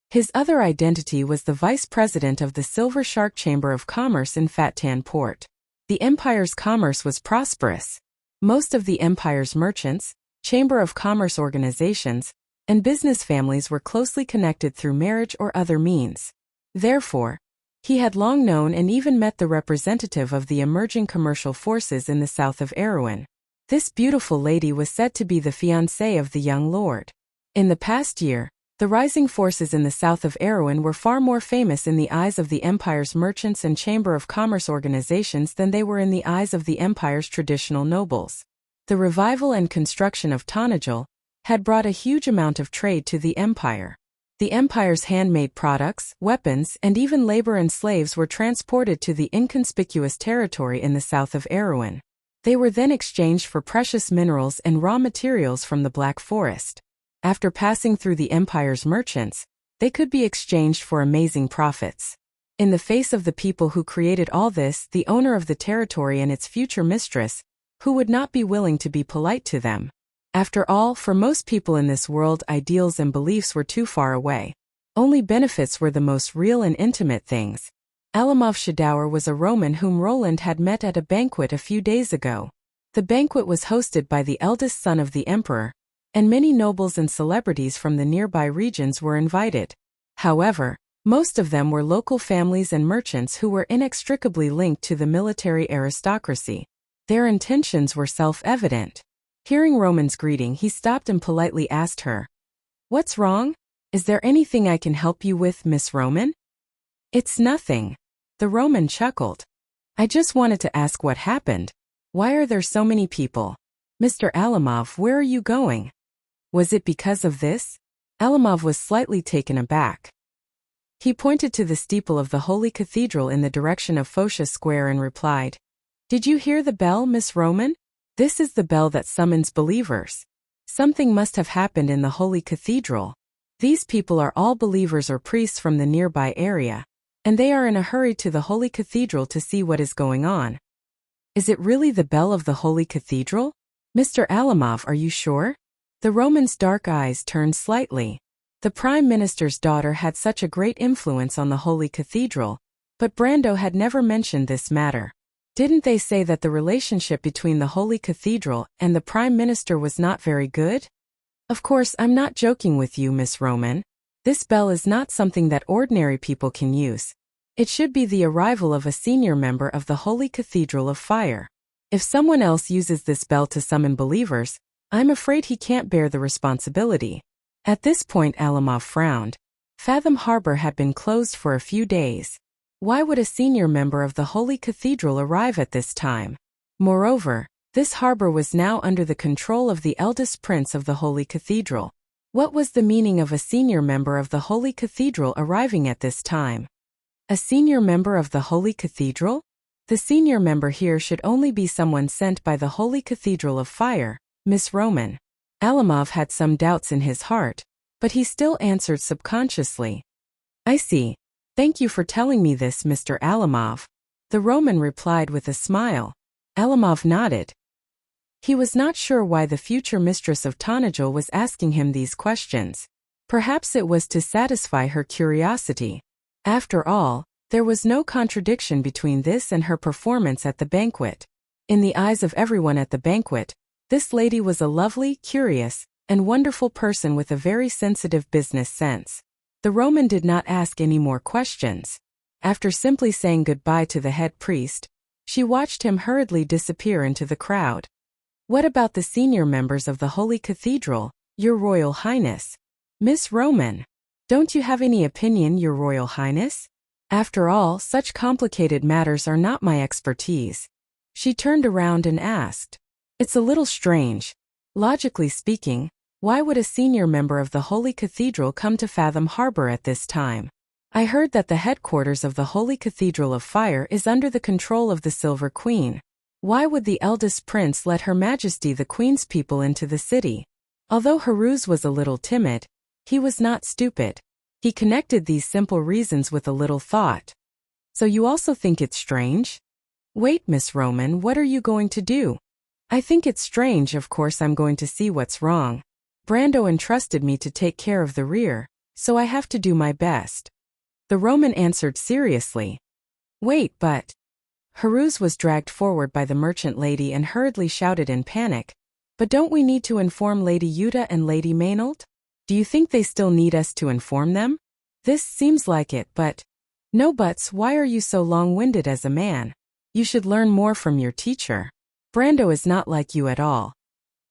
Speaker 1: His other identity was the vice president of the Silver Shark Chamber of Commerce in Fatan Port. The empire's commerce was prosperous. Most of the empire's merchants, Chamber of Commerce organizations, and business families were closely connected through marriage or other means. Therefore, he had long known and even met the representative of the emerging commercial forces in the south of Erewhon. This beautiful lady was said to be the fiancée of the young lord. In the past year, the rising forces in the south of Erewhon were far more famous in the eyes of the empire's merchants and Chamber of Commerce organizations than they were in the eyes of the empire's traditional nobles. The revival and construction of Tonajal had brought a huge amount of trade to the empire. The empire's handmade products, weapons, and even labor and slaves were transported to the inconspicuous territory in the south of Erewhon. They were then exchanged for precious minerals and raw materials from the Black Forest. After passing through the empire's merchants, they could be exchanged for amazing profits. In the face of the people who created all this, the owner of the territory and its future mistress, who would not be willing to be polite to them. After all, for most people in this world, ideals and beliefs were too far away. Only benefits were the most real and intimate things. Alamov Shadauer was a Roman whom Roland had met at a banquet a few days ago. The banquet was hosted by the eldest son of the emperor, and many nobles and celebrities from the nearby regions were invited. However, most of them were local families and merchants who were inextricably linked to the military aristocracy. Their intentions were self-evident. Hearing Roman's greeting, he stopped and politely asked her, "What's wrong? Is there anything I can help you with, Miss Roman?" "It's nothing." The Roman chuckled. "I just wanted to ask what happened. Why are there so many people? Mr. Alamov, where are you going? Was it because of this?" Alamov was slightly taken aback. He pointed to the steeple of the Holy Cathedral in the direction of Focia Square and replied, "Did you hear the bell, Miss Roman? This is the bell that summons believers. Something must have happened in the Holy Cathedral. These people are all believers or priests from the nearby area, and they are in a hurry to the Holy Cathedral to see what is going on." "Is it really the bell of the Holy Cathedral? Mr. Alamov, are you sure?" The Roman's dark eyes turned slightly. The Prime Minister's daughter had such a great influence on the Holy Cathedral, but Brando had never mentioned this matter. Didn't they say that the relationship between the Holy Cathedral and the Prime Minister was not very good? "Of course, I'm not joking with you, Miss Roman. This bell is not something that ordinary people can use. It should be the arrival of a senior member of the Holy Cathedral of Fire. If someone else uses this bell to summon believers, I'm afraid he can't bear the responsibility." At this point Alamov frowned. Fathom Harbor had been closed for a few days. Why would a senior member of the Holy Cathedral arrive at this time? Moreover, this harbor was now under the control of the eldest prince of the Holy Cathedral. What was the meaning of a senior member of the Holy Cathedral arriving at this time? A senior member of the Holy Cathedral? The senior member here should only be someone sent by the Holy Cathedral of Fire, Miss Roman. Alamov had some doubts in his heart, but he still answered subconsciously, "I see. Thank you for telling me this, Mr. Alamov." The Roman replied with a smile. Alamov nodded. He was not sure why the future mistress of Tonajal was asking him these questions. Perhaps it was to satisfy her curiosity. After all, there was no contradiction between this and her performance at the banquet. In the eyes of everyone at the banquet, this lady was a lovely, curious, and wonderful person with a very sensitive business sense. The Roman did not ask any more questions. After simply saying goodbye to the head priest, she watched him hurriedly disappear into the crowd. "What about the senior members of the Holy Cathedral, Your Royal Highness?" "Miss Roman. Don't you have any opinion, Your Royal Highness? After all, such complicated matters are not my expertise." She turned around and asked, "It's a little strange. Logically speaking, why would a senior member of the Holy Cathedral come to Fathom Harbor at this time?" I heard that the headquarters of the Holy Cathedral of Fire is under the control of the Silver Queen. Why would the eldest prince let Her Majesty the Queen's people into the city? Although Haruz was a little timid, he was not stupid. He connected these simple reasons with a little thought. So you also think it's strange? Wait, Miss Roman, what are you going to do? I think it's strange, of course I'm going to see what's wrong. Brando entrusted me to take care of the rear, so I have to do my best. The Roman answered seriously. Wait, but... Haruz was dragged forward by the merchant lady and hurriedly shouted in panic. But don't we need to inform Lady Yuta and Lady Maynard? Do you think they still need us to inform them? This seems like it, but... No buts, why are you so long-winded as a man? You should learn more from your teacher. Brando is not like you at all.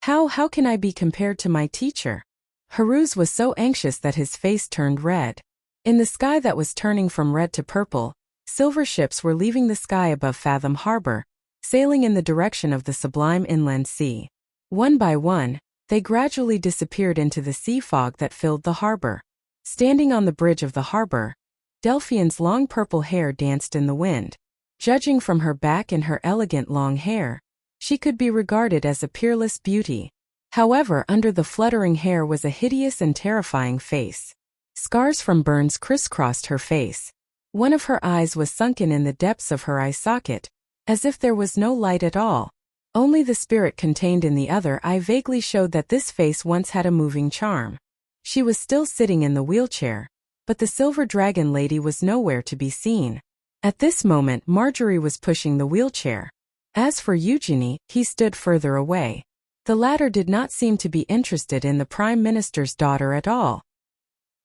Speaker 1: How can I be compared to my teacher? Haruz was so anxious that his face turned red. In the sky that was turning from red to purple, silver ships were leaving the sky above Fathom Harbor, sailing in the direction of the sublime inland sea. One by one, they gradually disappeared into the sea fog that filled the harbor. Standing on the bridge of the harbor, Delphine's long purple hair danced in the wind. Judging from her back and her elegant long hair, she could be regarded as a peerless beauty. However, under the fluttering hair was a hideous and terrifying face. Scars from burns crisscrossed her face. One of her eyes was sunken in the depths of her eye socket, as if there was no light at all. Only the spirit contained in the other eye vaguely showed that this face once had a moving charm. She was still sitting in the wheelchair, but the silver dragon lady was nowhere to be seen. At this moment, Marjorie was pushing the wheelchair. As for Eugenie, he stood further away. The latter did not seem to be interested in the Prime Minister's daughter at all.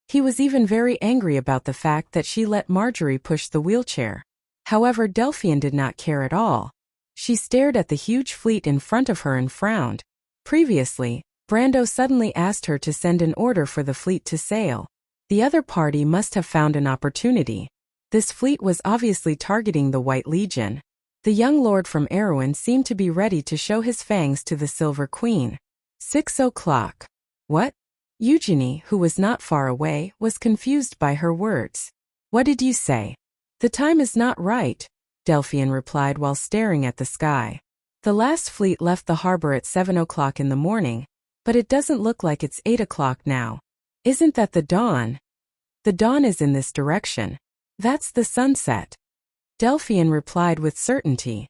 Speaker 1: He was even very angry about the fact that she let Marjorie push the wheelchair. However, Delphine did not care at all. She stared at the huge fleet in front of her and frowned. Previously, Brando suddenly asked her to send an order for the fleet to sail. The other party must have found an opportunity. This fleet was obviously targeting the White Legion. The young lord from Erewhon seemed to be ready to show his fangs to the Silver Queen. 6 o'clock. What? Eugenie, who was not far away, was confused by her words. What did you say? The time is not right, Delphine replied while staring at the sky. The last fleet left the harbor at 7 o'clock in the morning, but it doesn't look like it's 8 o'clock now. Isn't that the dawn? The dawn is in this direction. That's the sunset. Delphine replied with certainty.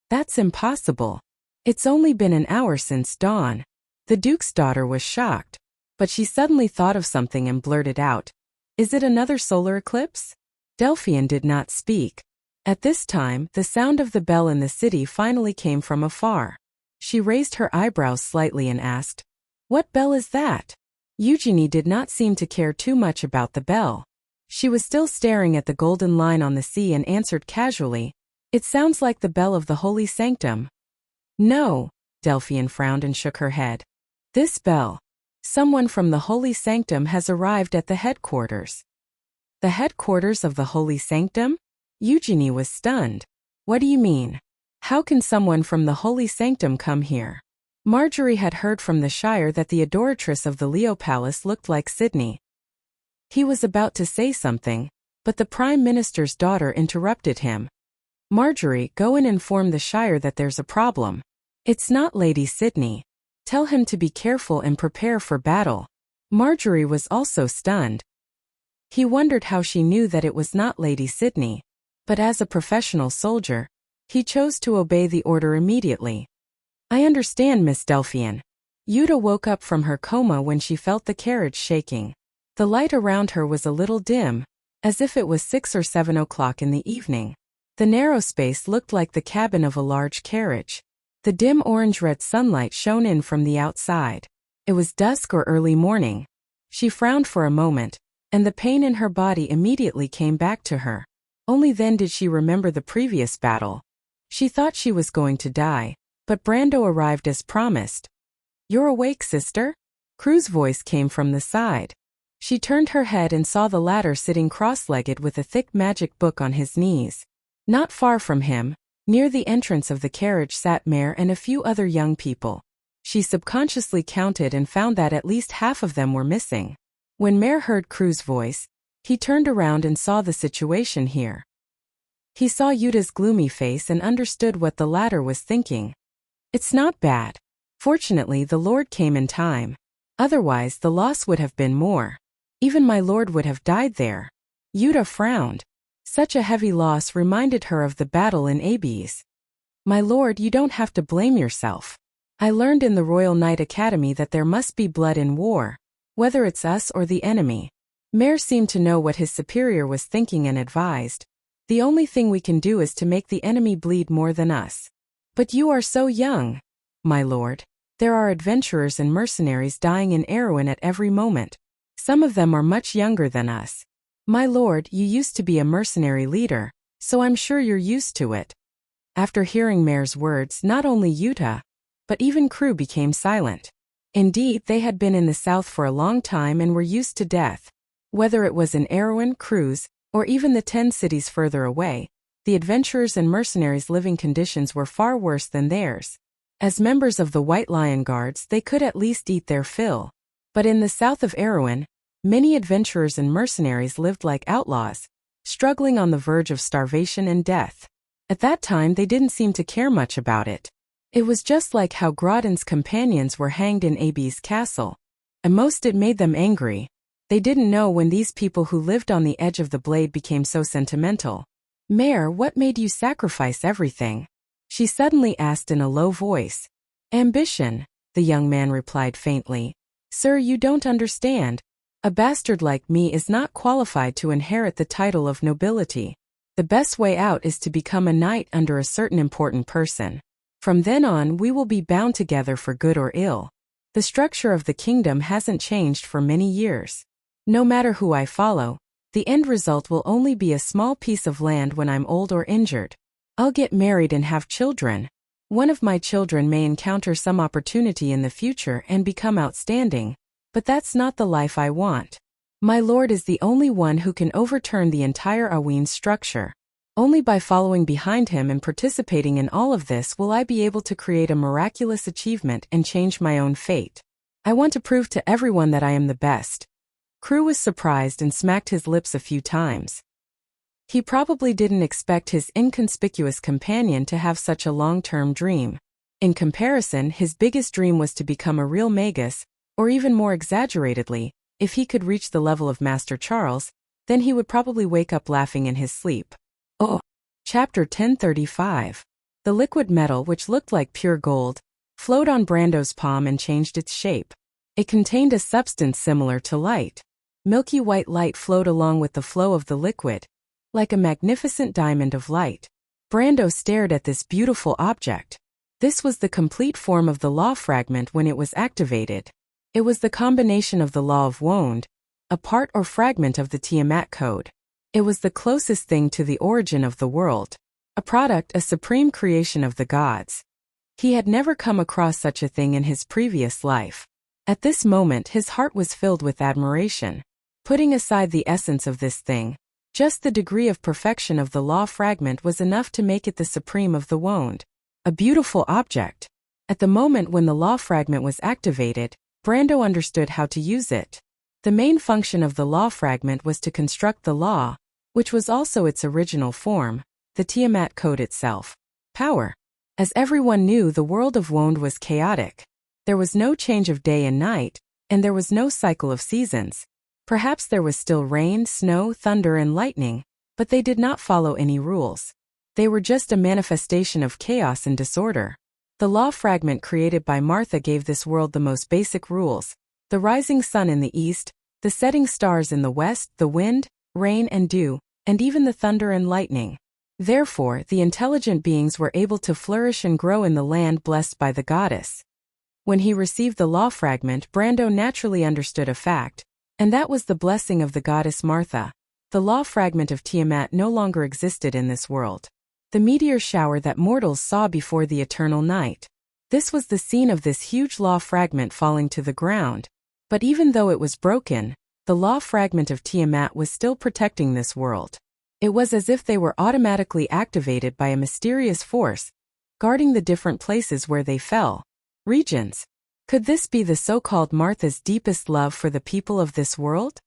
Speaker 1: That's impossible. It's only been an hour since dawn. The Duke's daughter was shocked, but she suddenly thought of something and blurted out, Is it another solar eclipse? Delphine did not speak. At this time, the sound of the bell in the city finally came from afar. She raised her eyebrows slightly and asked, What bell is that? Eugenie did not seem to care too much about the bell. She was still staring at the golden line on the sea and answered casually, It sounds like the bell of the Holy Sanctum. No, Delphine frowned and shook her head. This bell. Someone from the Holy Sanctum has arrived at the headquarters. The headquarters of the Holy Sanctum? Eugenie was stunned. What do you mean? How can someone from the Holy Sanctum come here? Marjorie had heard from the Shire that the adoratress of the Leo Palace looked like Sydney. He was about to say something, but the Prime Minister's daughter interrupted him. Marjorie, go and inform the Shire that there's a problem. It's not Lady Sydney. Tell him to be careful and prepare for battle. Marjorie was also stunned. He wondered how she knew that it was not Lady Sydney, but as a professional soldier, he chose to obey the order immediately. I understand, Miss Delphine. Yuta woke up from her coma when she felt the carriage shaking. The light around her was a little dim, as if it was 6 or 7 o'clock in the evening. The narrow space looked like the cabin of a large carriage. The dim orange-red sunlight shone in from the outside. It was dusk or early morning. She frowned for a moment, and the pain in her body immediately came back to her. Only then did she remember the previous battle. She thought she was going to die, but Brando arrived as promised. You're awake, sister? Crew's voice came from the side. She turned her head and saw the latter sitting cross-legged with a thick magic book on his knees. Not far from him, near the entrance of the carriage sat Mare and a few other young people. She subconsciously counted and found that at least half of them were missing. When Mare heard Crew's voice, He turned around and saw the situation here. He saw Yuta's gloomy face and understood what the latter was thinking. It's not bad. Fortunately, the Lord came in time. Otherwise, the loss would have been more. Even my lord would have died there. Yuta frowned. Such a heavy loss reminded her of the battle in Abes. My lord, you don't have to blame yourself. I learned in the Royal Knight Academy that there must be blood in war, whether it's us or the enemy. Mare seemed to know what his superior was thinking and advised. The only thing we can do is to make the enemy bleed more than us. But you are so young, my lord. There are adventurers and mercenaries dying in Erewhon at every moment. Some of them are much younger than us. My lord, you used to be a mercenary leader, so I'm sure you're used to it. After hearing Mare's words, not only Yuta, but even crew became silent. Indeed, they had been in the south for a long time and were used to death. Whether it was in Erewhon, Cruz, or even the 10 cities further away, the adventurers and mercenaries' living conditions were far worse than theirs. As members of the White Lion Guards, they could at least eat their fill. But in the south of Erewhon, many adventurers and mercenaries lived like outlaws, struggling on the verge of starvation and death. At that time, they didn't seem to care much about it. It was just like how Grodin's companions were hanged in Ab's castle. And most it made them angry. They didn't know when these people who lived on the edge of the blade became so sentimental. Mare, what made you sacrifice everything? She suddenly asked in a low voice. Ambition, the young man replied faintly. Sir, you don't understand. A bastard like me is not qualified to inherit the title of nobility. The best way out is to become a knight under a certain important person. From then on, we will be bound together for good or ill. The structure of the kingdom hasn't changed for many years. No matter who I follow, the end result will only be a small piece of land when I'm old or injured. I'll get married and have children. One of my children may encounter some opportunity in the future and become outstanding, but that's not the life I want. My lord is the only one who can overturn the entire Aween's structure. Only by following behind him and participating in all of this will I be able to create a miraculous achievement and change my own fate. I want to prove to everyone that I am the best. Crew was surprised and smacked his lips a few times. He probably didn't expect his inconspicuous companion to have such a long-term dream. In comparison, his biggest dream was to become a real magus, or even more exaggeratedly, if he could reach the level of Master Charles, then he would probably wake up laughing in his sleep. Oh! Chapter 1035. The liquid metal, which looked like pure gold, flowed on Brando's palm and changed its shape. It contained a substance similar to light. Milky white light flowed along with the flow of the liquid, like a magnificent diamond of light. Brando stared at this beautiful object. This was the complete form of the law fragment when it was activated. It was the combination of the law of Wond, a part or fragment of the Tiamat code. It was the closest thing to the origin of the world, a product, a supreme creation of the gods. He had never come across such a thing in his previous life. At this moment, his heart was filled with admiration. Putting aside the essence of this thing, just the degree of perfection of the law fragment was enough to make it the supreme of the Wond. A beautiful object. At the moment when the law fragment was activated, Brando understood how to use it. The main function of the law fragment was to construct the law, which was also its original form, the Tiamat code itself. Power. As everyone knew, the world of Wond was chaotic. There was no change of day and night, and there was no cycle of seasons. Perhaps there was still rain, snow, thunder, and lightning, but they did not follow any rules. They were just a manifestation of chaos and disorder. The law fragment created by Martha gave this world the most basic rules: the rising sun in the east, the setting stars in the west, the wind, rain and dew, and even the thunder and lightning. Therefore, the intelligent beings were able to flourish and grow in the land blessed by the goddess. When he received the law fragment, Brando naturally understood a fact, and that was the blessing of the goddess Martha. The law fragment of Tiamat no longer existed in this world. The meteor shower that mortals saw before the eternal night. This was the scene of this huge law fragment falling to the ground. But even though it was broken, the law fragment of Tiamat was still protecting this world. It was as if they were automatically activated by a mysterious force, guarding the different places where they fell. Regions. Could this be the so-called Martha's deepest love for the people of this world?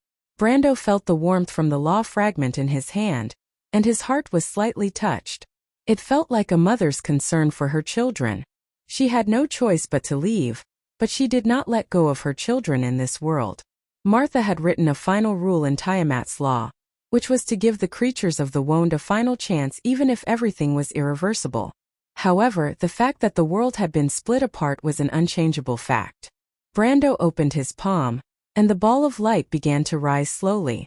Speaker 1: Brando felt the warmth from the law fragment in his hand, and his heart was slightly touched. It felt like a mother's concern for her children. She had no choice but to leave, but she did not let go of her children in this world. Martha had written a final rule in Tiamat's law, which was to give the creatures of the wound a final chance even if everything was irreversible. However, the fact that the world had been split apart was an unchangeable fact. Brando opened his palm, and the ball of light began to rise slowly.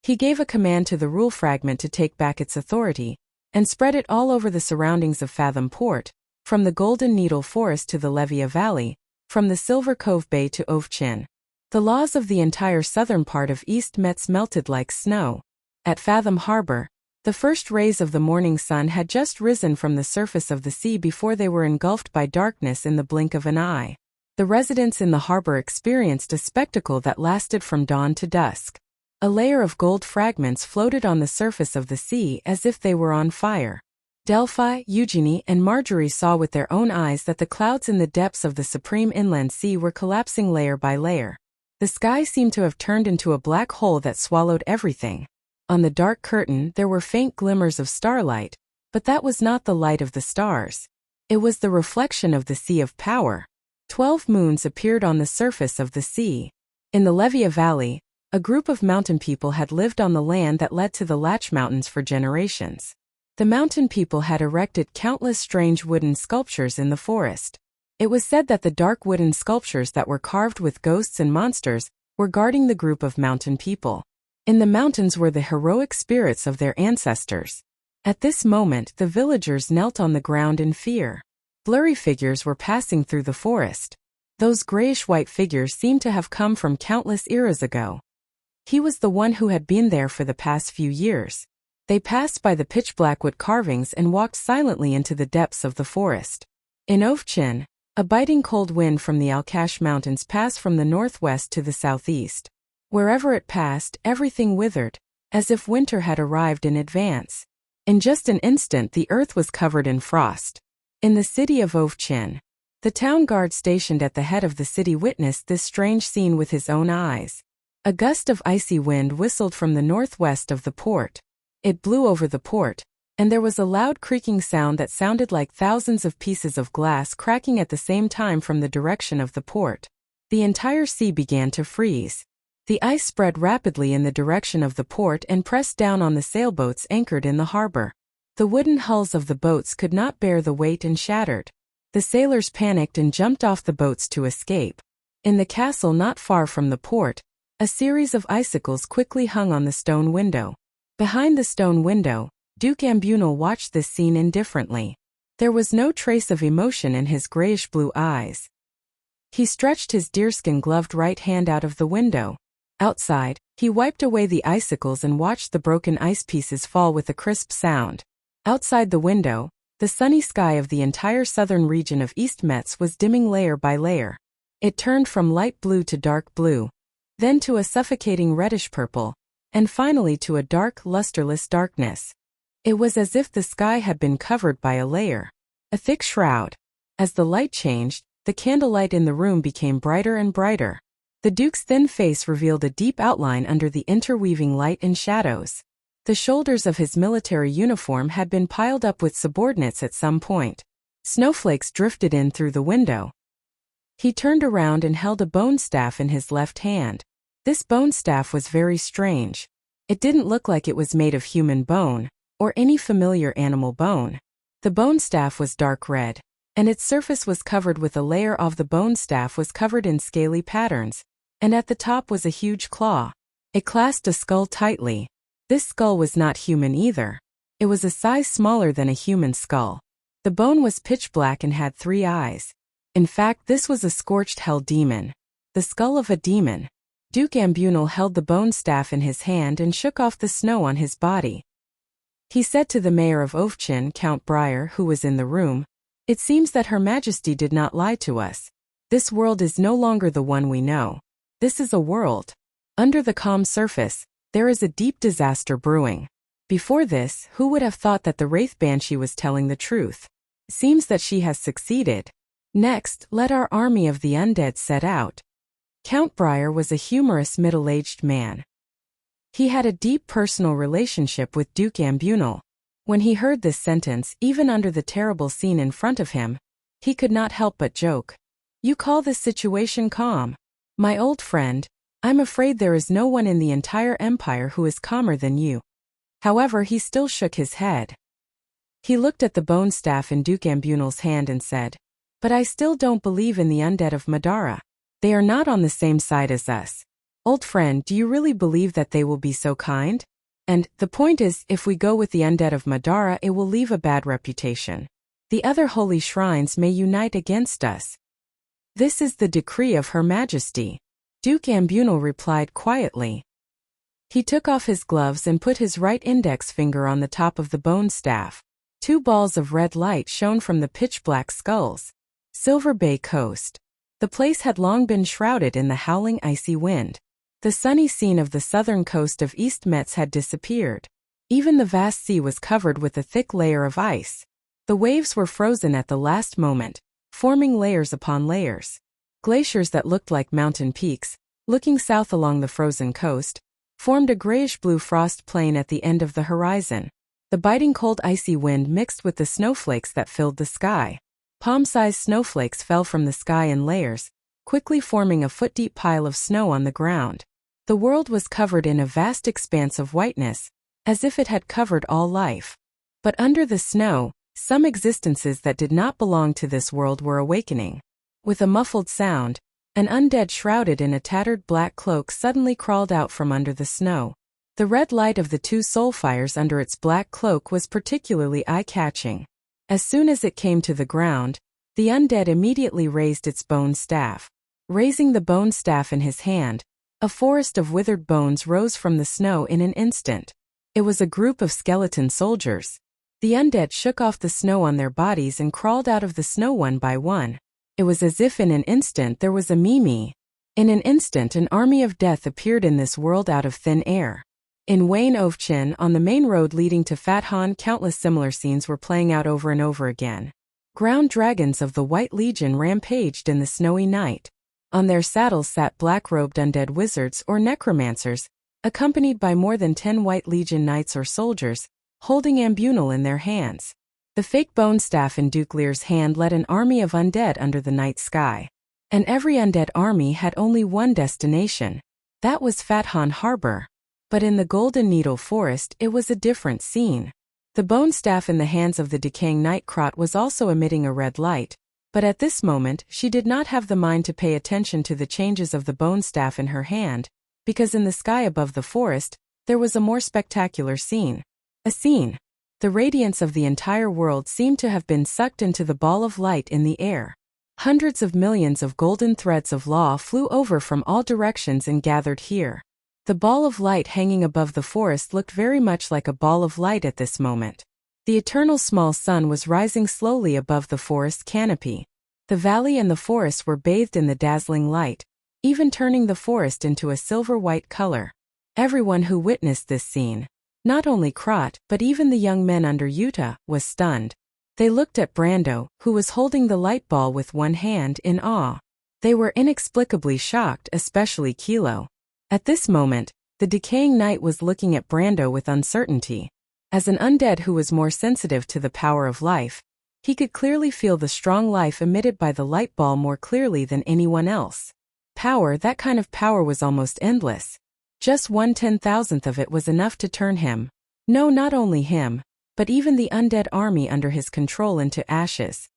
Speaker 1: He gave a command to the rule fragment to take back its authority, and spread it all over the surroundings of Fathom Port, from the Golden Needle Forest to the Levia Valley, from the Silver Cove Bay to Ovchin. The laws of the entire southern part of East Metz melted like snow. At Fathom Harbor, the first rays of the morning sun had just risen from the surface of the sea before they were engulfed by darkness in the blink of an eye. The residents in the harbor experienced a spectacle that lasted from dawn to dusk. A layer of gold fragments floated on the surface of the sea as if they were on fire. Delphi, Eugenie, and Marjorie saw with their own eyes that the clouds in the depths of the supreme inland sea were collapsing layer by layer. The sky seemed to have turned into a black hole that swallowed everything. On the dark curtain there were faint glimmers of starlight, but that was not the light of the stars. It was the reflection of the sea of power. 12 moons appeared on the surface of the sea. In the Levia Valley, a group of mountain people had lived on the land that led to the Latch Mountains for generations. The mountain people had erected countless strange wooden sculptures in the forest. It was said that the dark wooden sculptures that were carved with ghosts and monsters were guarding the group of mountain people. In the mountains were the heroic spirits of their ancestors. At this moment, the villagers knelt on the ground in fear. Blurry figures were passing through the forest. Those grayish-white figures seemed to have come from countless eras ago. He was the one who had been there for the past few years. They passed by the pitch-black wood carvings and walked silently into the depths of the forest. In Ovchin, a biting cold wind from the Alkash Mountains passed from the northwest to the southeast. Wherever it passed, everything withered, as if winter had arrived in advance. In just an instant the earth was covered in frost. In the city of Ovchin, the town guard stationed at the head of the city witnessed this strange scene with his own eyes. A gust of icy wind whistled from the northwest of the port. It blew over the port, and there was a loud creaking sound that sounded like thousands of pieces of glass cracking at the same time from the direction of the port. The entire sea began to freeze. The ice spread rapidly in the direction of the port and pressed down on the sailboats anchored in the harbor. The wooden hulls of the boats could not bear the weight and shattered. The sailors panicked and jumped off the boats to escape. In the castle not far from the port, a series of icicles quickly hung on the stone window. Behind the stone window, Duke Ambunal watched this scene indifferently. There was no trace of emotion in his grayish-blue eyes. He stretched his deerskin-gloved right hand out of the window. Outside, he wiped away the icicles and watched the broken ice pieces fall with a crisp sound. Outside the window, the sunny sky of the entire southern region of East Metz was dimming layer by layer. It turned from light blue to dark blue, then to a suffocating reddish-purple, and finally to a dark, lusterless darkness. It was as if the sky had been covered by a layer, a thick shroud. As the light changed, the candlelight in the room became brighter and brighter. The Duke's thin face revealed a deep outline under the interweaving light and shadows. The shoulders of his military uniform had been piled up with subordinates at some point. Snowflakes drifted in through the window. He turned around and held a bone staff in his left hand. This bone staff was very strange. It didn't look like it was made of human bone, or any familiar animal bone. The bone staff was dark red, and its surface was covered with a layer of the bone staff was covered in scaly patterns, and at the top was a huge claw. It clasped a skull tightly. This skull was not human either. It was a size smaller than a human skull. The bone was pitch black and had 3 eyes. In fact, this was a scorched hell demon. The skull of a demon. Duke Ambunal held the bone staff in his hand and shook off the snow on his body. He said to the mayor of Ovchin, Count Breyer, who was in the room, "It seems that Her Majesty did not lie to us. This world is no longer the one we know. This is a world. Under the calm surface, there is a deep disaster brewing. Before this, who would have thought that the Wraith Banshee was telling the truth? Seems that she has succeeded. Next, let our army of the undead set out." Count Breyer was a humorous middle-aged man. He had a deep personal relationship with Duke Ambunal. When he heard this sentence, even under the terrible scene in front of him, he could not help but joke. "You call this situation calm? My old friend, I'm afraid there is no one in the entire empire who is calmer than you." However, he still shook his head. He looked at the bone staff in Duke Ambunal's hand and said, "But I still don't believe in the undead of Madara. They are not on the same side as us. Old friend, do you really believe that they will be so kind? And the point is, if we go with the undead of Madara, it will leave a bad reputation. The other holy shrines may unite against us. This is the decree of Her Majesty." Duke Ambunal replied quietly. He took off his gloves and put his right index finger on the top of the bone staff. 2 balls of red light shone from the pitch-black skulls. Silver Bay Coast. The place had long been shrouded in the howling icy wind. The sunny scene of the southern coast of East Metz had disappeared. Even the vast sea was covered with a thick layer of ice. The waves were frozen at the last moment, forming layers upon layers. Glaciers that looked like mountain peaks, looking south along the frozen coast, formed a grayish-blue frost plain at the end of the horizon. The biting cold icy wind mixed with the snowflakes that filled the sky. Palm-sized snowflakes fell from the sky in layers, quickly forming a foot-deep pile of snow on the ground. The world was covered in a vast expanse of whiteness, as if it had covered all life. But under the snow, some existences that did not belong to this world were awakening. With a muffled sound, an undead shrouded in a tattered black cloak suddenly crawled out from under the snow. The red light of the 2 soul fires under its black cloak was particularly eye-catching. As soon as it came to the ground, the undead immediately raised its bone staff. Raising the bone staff in his hand, a forest of withered bones rose from the snow in an instant. It was a group of skeleton soldiers. The undead shook off the snow on their bodies and crawled out of the snow one by one. It was as if in an instant there was a Mimi. In an instant an army of death appeared in this world out of thin air. In Wayne Ovchin, on the main road leading to Fat Han, countless similar scenes were playing out over and over again. Ground dragons of the White Legion rampaged in the snowy night. On their saddles sat black-robed undead wizards or necromancers, accompanied by more than 10 White Legion knights or soldiers, holding ambunal in their hands. The fake bone staff in Duke Lear's hand led an army of undead under the night sky. And every undead army had only one destination. That was Fat Han Harbor. But in the Golden Needle Forest it was a different scene. The bone staff in the hands of the decaying Night Crot was also emitting a red light, but at this moment she did not have the mind to pay attention to the changes of the bone staff in her hand, because in the sky above the forest, there was a more spectacular scene. A scene. The radiance of the entire world seemed to have been sucked into the ball of light in the air. Hundreds of millions of golden threads of law flew over from all directions and gathered here. The ball of light hanging above the forest looked very much like a ball of light at this moment. The eternal small sun was rising slowly above the forest canopy. The valley and the forest were bathed in the dazzling light, even turning the forest into a silver-white color. Everyone who witnessed this scene, not only Crot but even the young men under Yuta, was stunned. They looked at Brando, who was holding the light ball with one hand, in awe. They were inexplicably shocked, especially Kilo. At this moment, the decaying knight was looking at Brando with uncertainty. As an undead who was more sensitive to the power of life, he could clearly feel the strong life emitted by the light ball more clearly than anyone else. Power, that kind of power was almost endless. Just 1/10,000th of it was enough to turn him. No, not only him, but even the undead army under his control into ashes.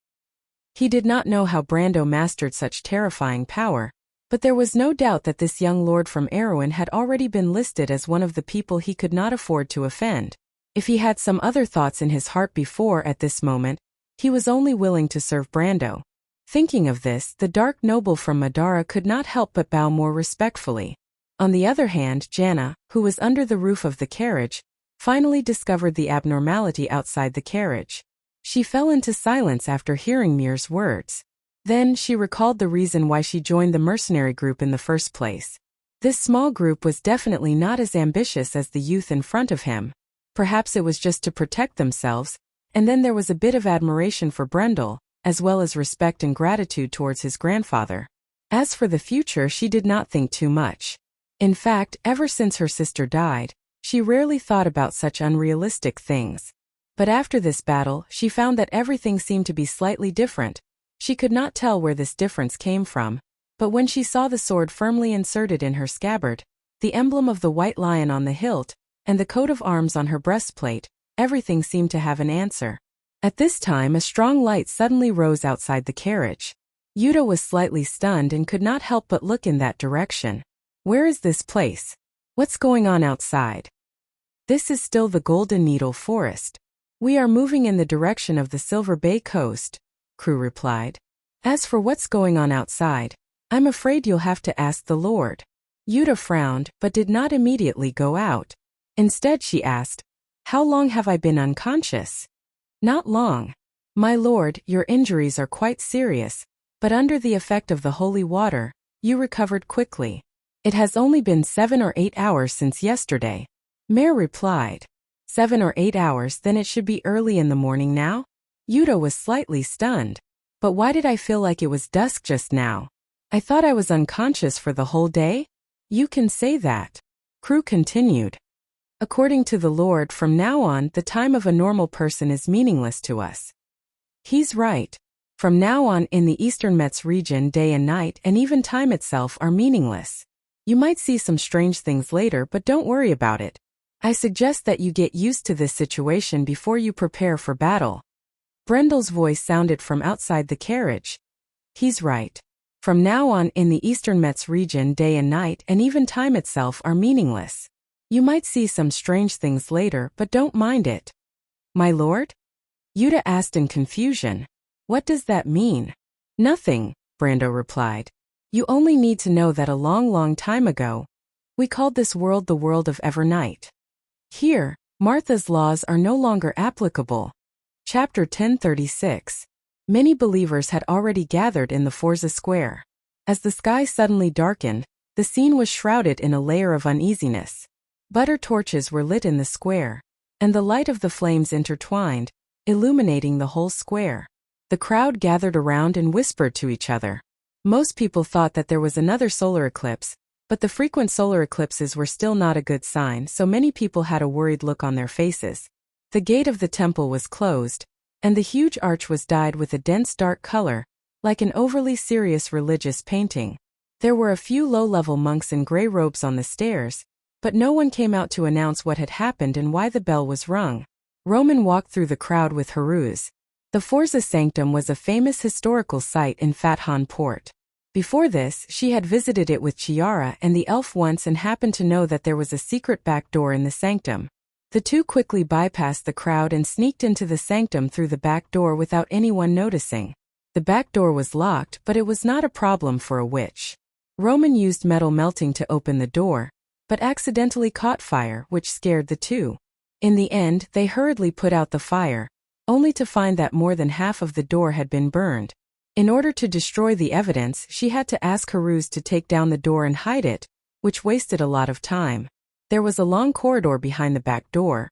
Speaker 1: He did not know how Brando mastered such terrifying power, but there was no doubt that this young lord from Erewhon had already been listed as one of the people he could not afford to offend. If he had some other thoughts in his heart before at this moment, he was only willing to serve Brando. Thinking of this, the dark noble from Madara could not help but bow more respectfully. On the other hand, Janna, who was under the roof of the carriage, finally discovered the abnormality outside the carriage. She fell into silence after hearing Mir's words. Then she recalled the reason why she joined the mercenary group in the first place. This small group was definitely not as ambitious as the youth in front of him. Perhaps it was just to protect themselves, and then there was a bit of admiration for Brendel, as well as respect and gratitude towards his grandfather. As for the future, she did not think too much. In fact, ever since her sister died, she rarely thought about such unrealistic things. But after this battle, she found that everything seemed to be slightly different. She could not tell where this difference came from, but when she saw the sword firmly inserted in her scabbard, the emblem of the white lion on the hilt, and the coat of arms on her breastplate, everything seemed to have an answer. At this time a strong light suddenly rose outside the carriage. Yuta was slightly stunned and could not help but look in that direction. Where is this place? What's going on outside? This is still the Golden Needle Forest. We are moving in the direction of the Silver Bay coast, Crew replied. As for what's going on outside, I'm afraid you'll have to ask the Lord. Yuta frowned, but did not immediately go out. Instead she asked, How long have I been unconscious? Not long. My lord, your injuries are quite serious, but under the effect of the holy water, you recovered quickly. It has only been 7 or 8 hours since yesterday. Mare replied. 7 or 8 hours, then it should be early in the morning now? Yuta was slightly stunned. But why did I feel like it was dusk just now? I thought I was unconscious for the whole day? You can say that. Crew continued. According to the Lord, from now on, the time of a normal person is meaningless to us. He's right. From now on in the Eastern Mets region, day and night and even time itself are meaningless. You might see some strange things later, but don't worry about it. I suggest that you get used to this situation before you prepare for battle. Brendel's voice sounded from outside the carriage. He's right. From now on in the Eastern Mets region, day and night and even time itself are meaningless. You might see some strange things later, but don't mind it. My lord? Yuta asked in confusion. What does that mean? Nothing, Brando replied. You only need to know that a long time ago, we called this world the world of Evernight. Here, Martha's laws are no longer applicable. Chapter 1036. Many believers had already gathered in the Forza Square. As the sky suddenly darkened, the scene was shrouded in a layer of uneasiness. Butter torches were lit in the square, and the light of the flames intertwined, illuminating the whole square. The crowd gathered around and whispered to each other. Most people thought that there was another solar eclipse, but the frequent solar eclipses were still not a good sign, so many people had a worried look on their faces. The gate of the temple was closed, and the huge arch was dyed with a dense dark color, like an overly serious religious painting. There were a few low-level monks in gray robes on the stairs, but no one came out to announce what had happened and why the bell was rung. Roman walked through the crowd with Haruz. The Forza Sanctum was a famous historical site in Fathan Port. Before this, she had visited it with Chiara and the elf once and happened to know that there was a secret back door in the sanctum. The two quickly bypassed the crowd and sneaked into the sanctum through the back door without anyone noticing. The back door was locked, but it was not a problem for a witch. Roman used metal melting to open the door, but accidentally caught fire, which scared the two. In the end, they hurriedly put out the fire, only to find that more than half of the door had been burned. In order to destroy the evidence, she had to ask Haruz to take down the door and hide it, which wasted a lot of time. There was a long corridor behind the back door,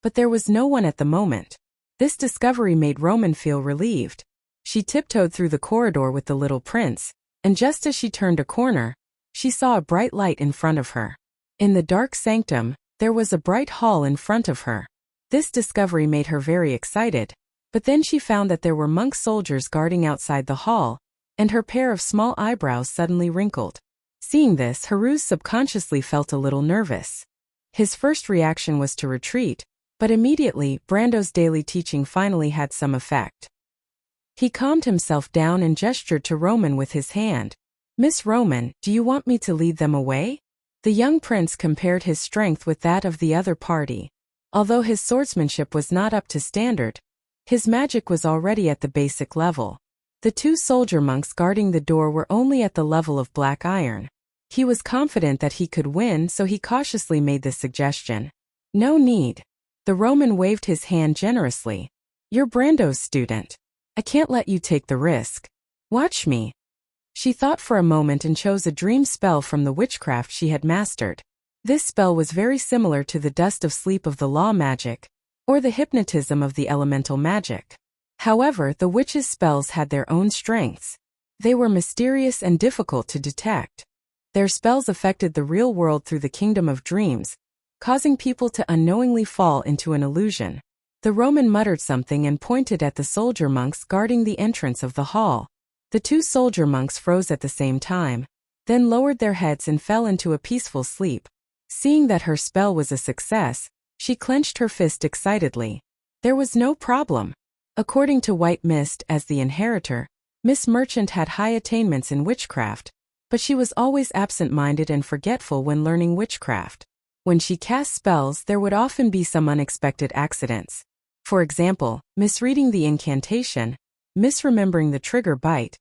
Speaker 1: but there was no one at the moment. This discovery made Roman feel relieved. She tiptoed through the corridor with the little prince, and just as she turned a corner, she saw a bright light in front of her. In the dark sanctum, there was a bright hall in front of her. This discovery made her very excited. But then she found that there were monk soldiers guarding outside the hall, and her pair of small eyebrows suddenly wrinkled. Seeing this, Haruz subconsciously felt a little nervous. His first reaction was to retreat, but immediately, Brando's daily teaching finally had some effect. He calmed himself down and gestured to Roman with his hand. Miss Roman, do you want me to lead them away? The young prince compared his strength with that of the other party. Although his swordsmanship was not up to standard, his magic was already at the basic level. The two soldier monks guarding the door were only at the level of black iron. He was confident that he could win, so he cautiously made the suggestion. No need. The Roman waved his hand generously. You're Brando's student. I can't let you take the risk. Watch me. She thought for a moment and chose a dream spell from the witchcraft she had mastered. This spell was very similar to the dust of sleep of the law magic, or the hypnotism of the elemental magic. However, the witch's spells had their own strengths. They were mysterious and difficult to detect. Their spells affected the real world through the kingdom of dreams, causing people to unknowingly fall into an illusion. The Roman muttered something and pointed at the soldier monks guarding the entrance of the hall. The two soldier monks froze at the same time, then lowered their heads and fell into a peaceful sleep. Seeing that her spell was a success, she clenched her fist excitedly. There was no problem. According to White Mist as the inheritor, Miss Merchant had high attainments in witchcraft, but she was always absent-minded and forgetful when learning witchcraft. When she cast spells, there would often be some unexpected accidents. For example, misreading the incantation, misremembering the trigger bite.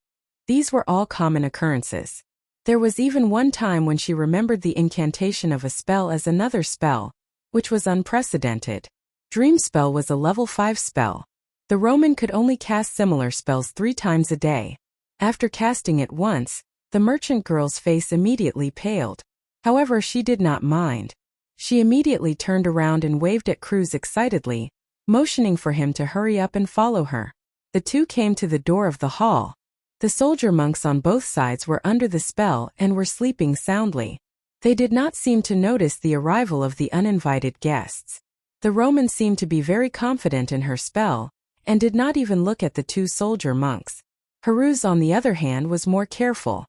Speaker 1: These were all common occurrences. There was even one time when she remembered the incantation of a spell as another spell, which was unprecedented. Dream Spell was a level 5 spell. The Roman could only cast similar spells 3 times a day. After casting it once, the merchant girl's face immediately paled. However, she did not mind. She immediately turned around and waved at Cruz excitedly, motioning for him to hurry up and follow her. The two came to the door of the hall. The soldier monks on both sides were under the spell and were sleeping soundly. They did not seem to notice the arrival of the uninvited guests. The Roman seemed to be very confident in her spell, and did not even look at the two soldier monks. Haruz, on the other hand, was more careful.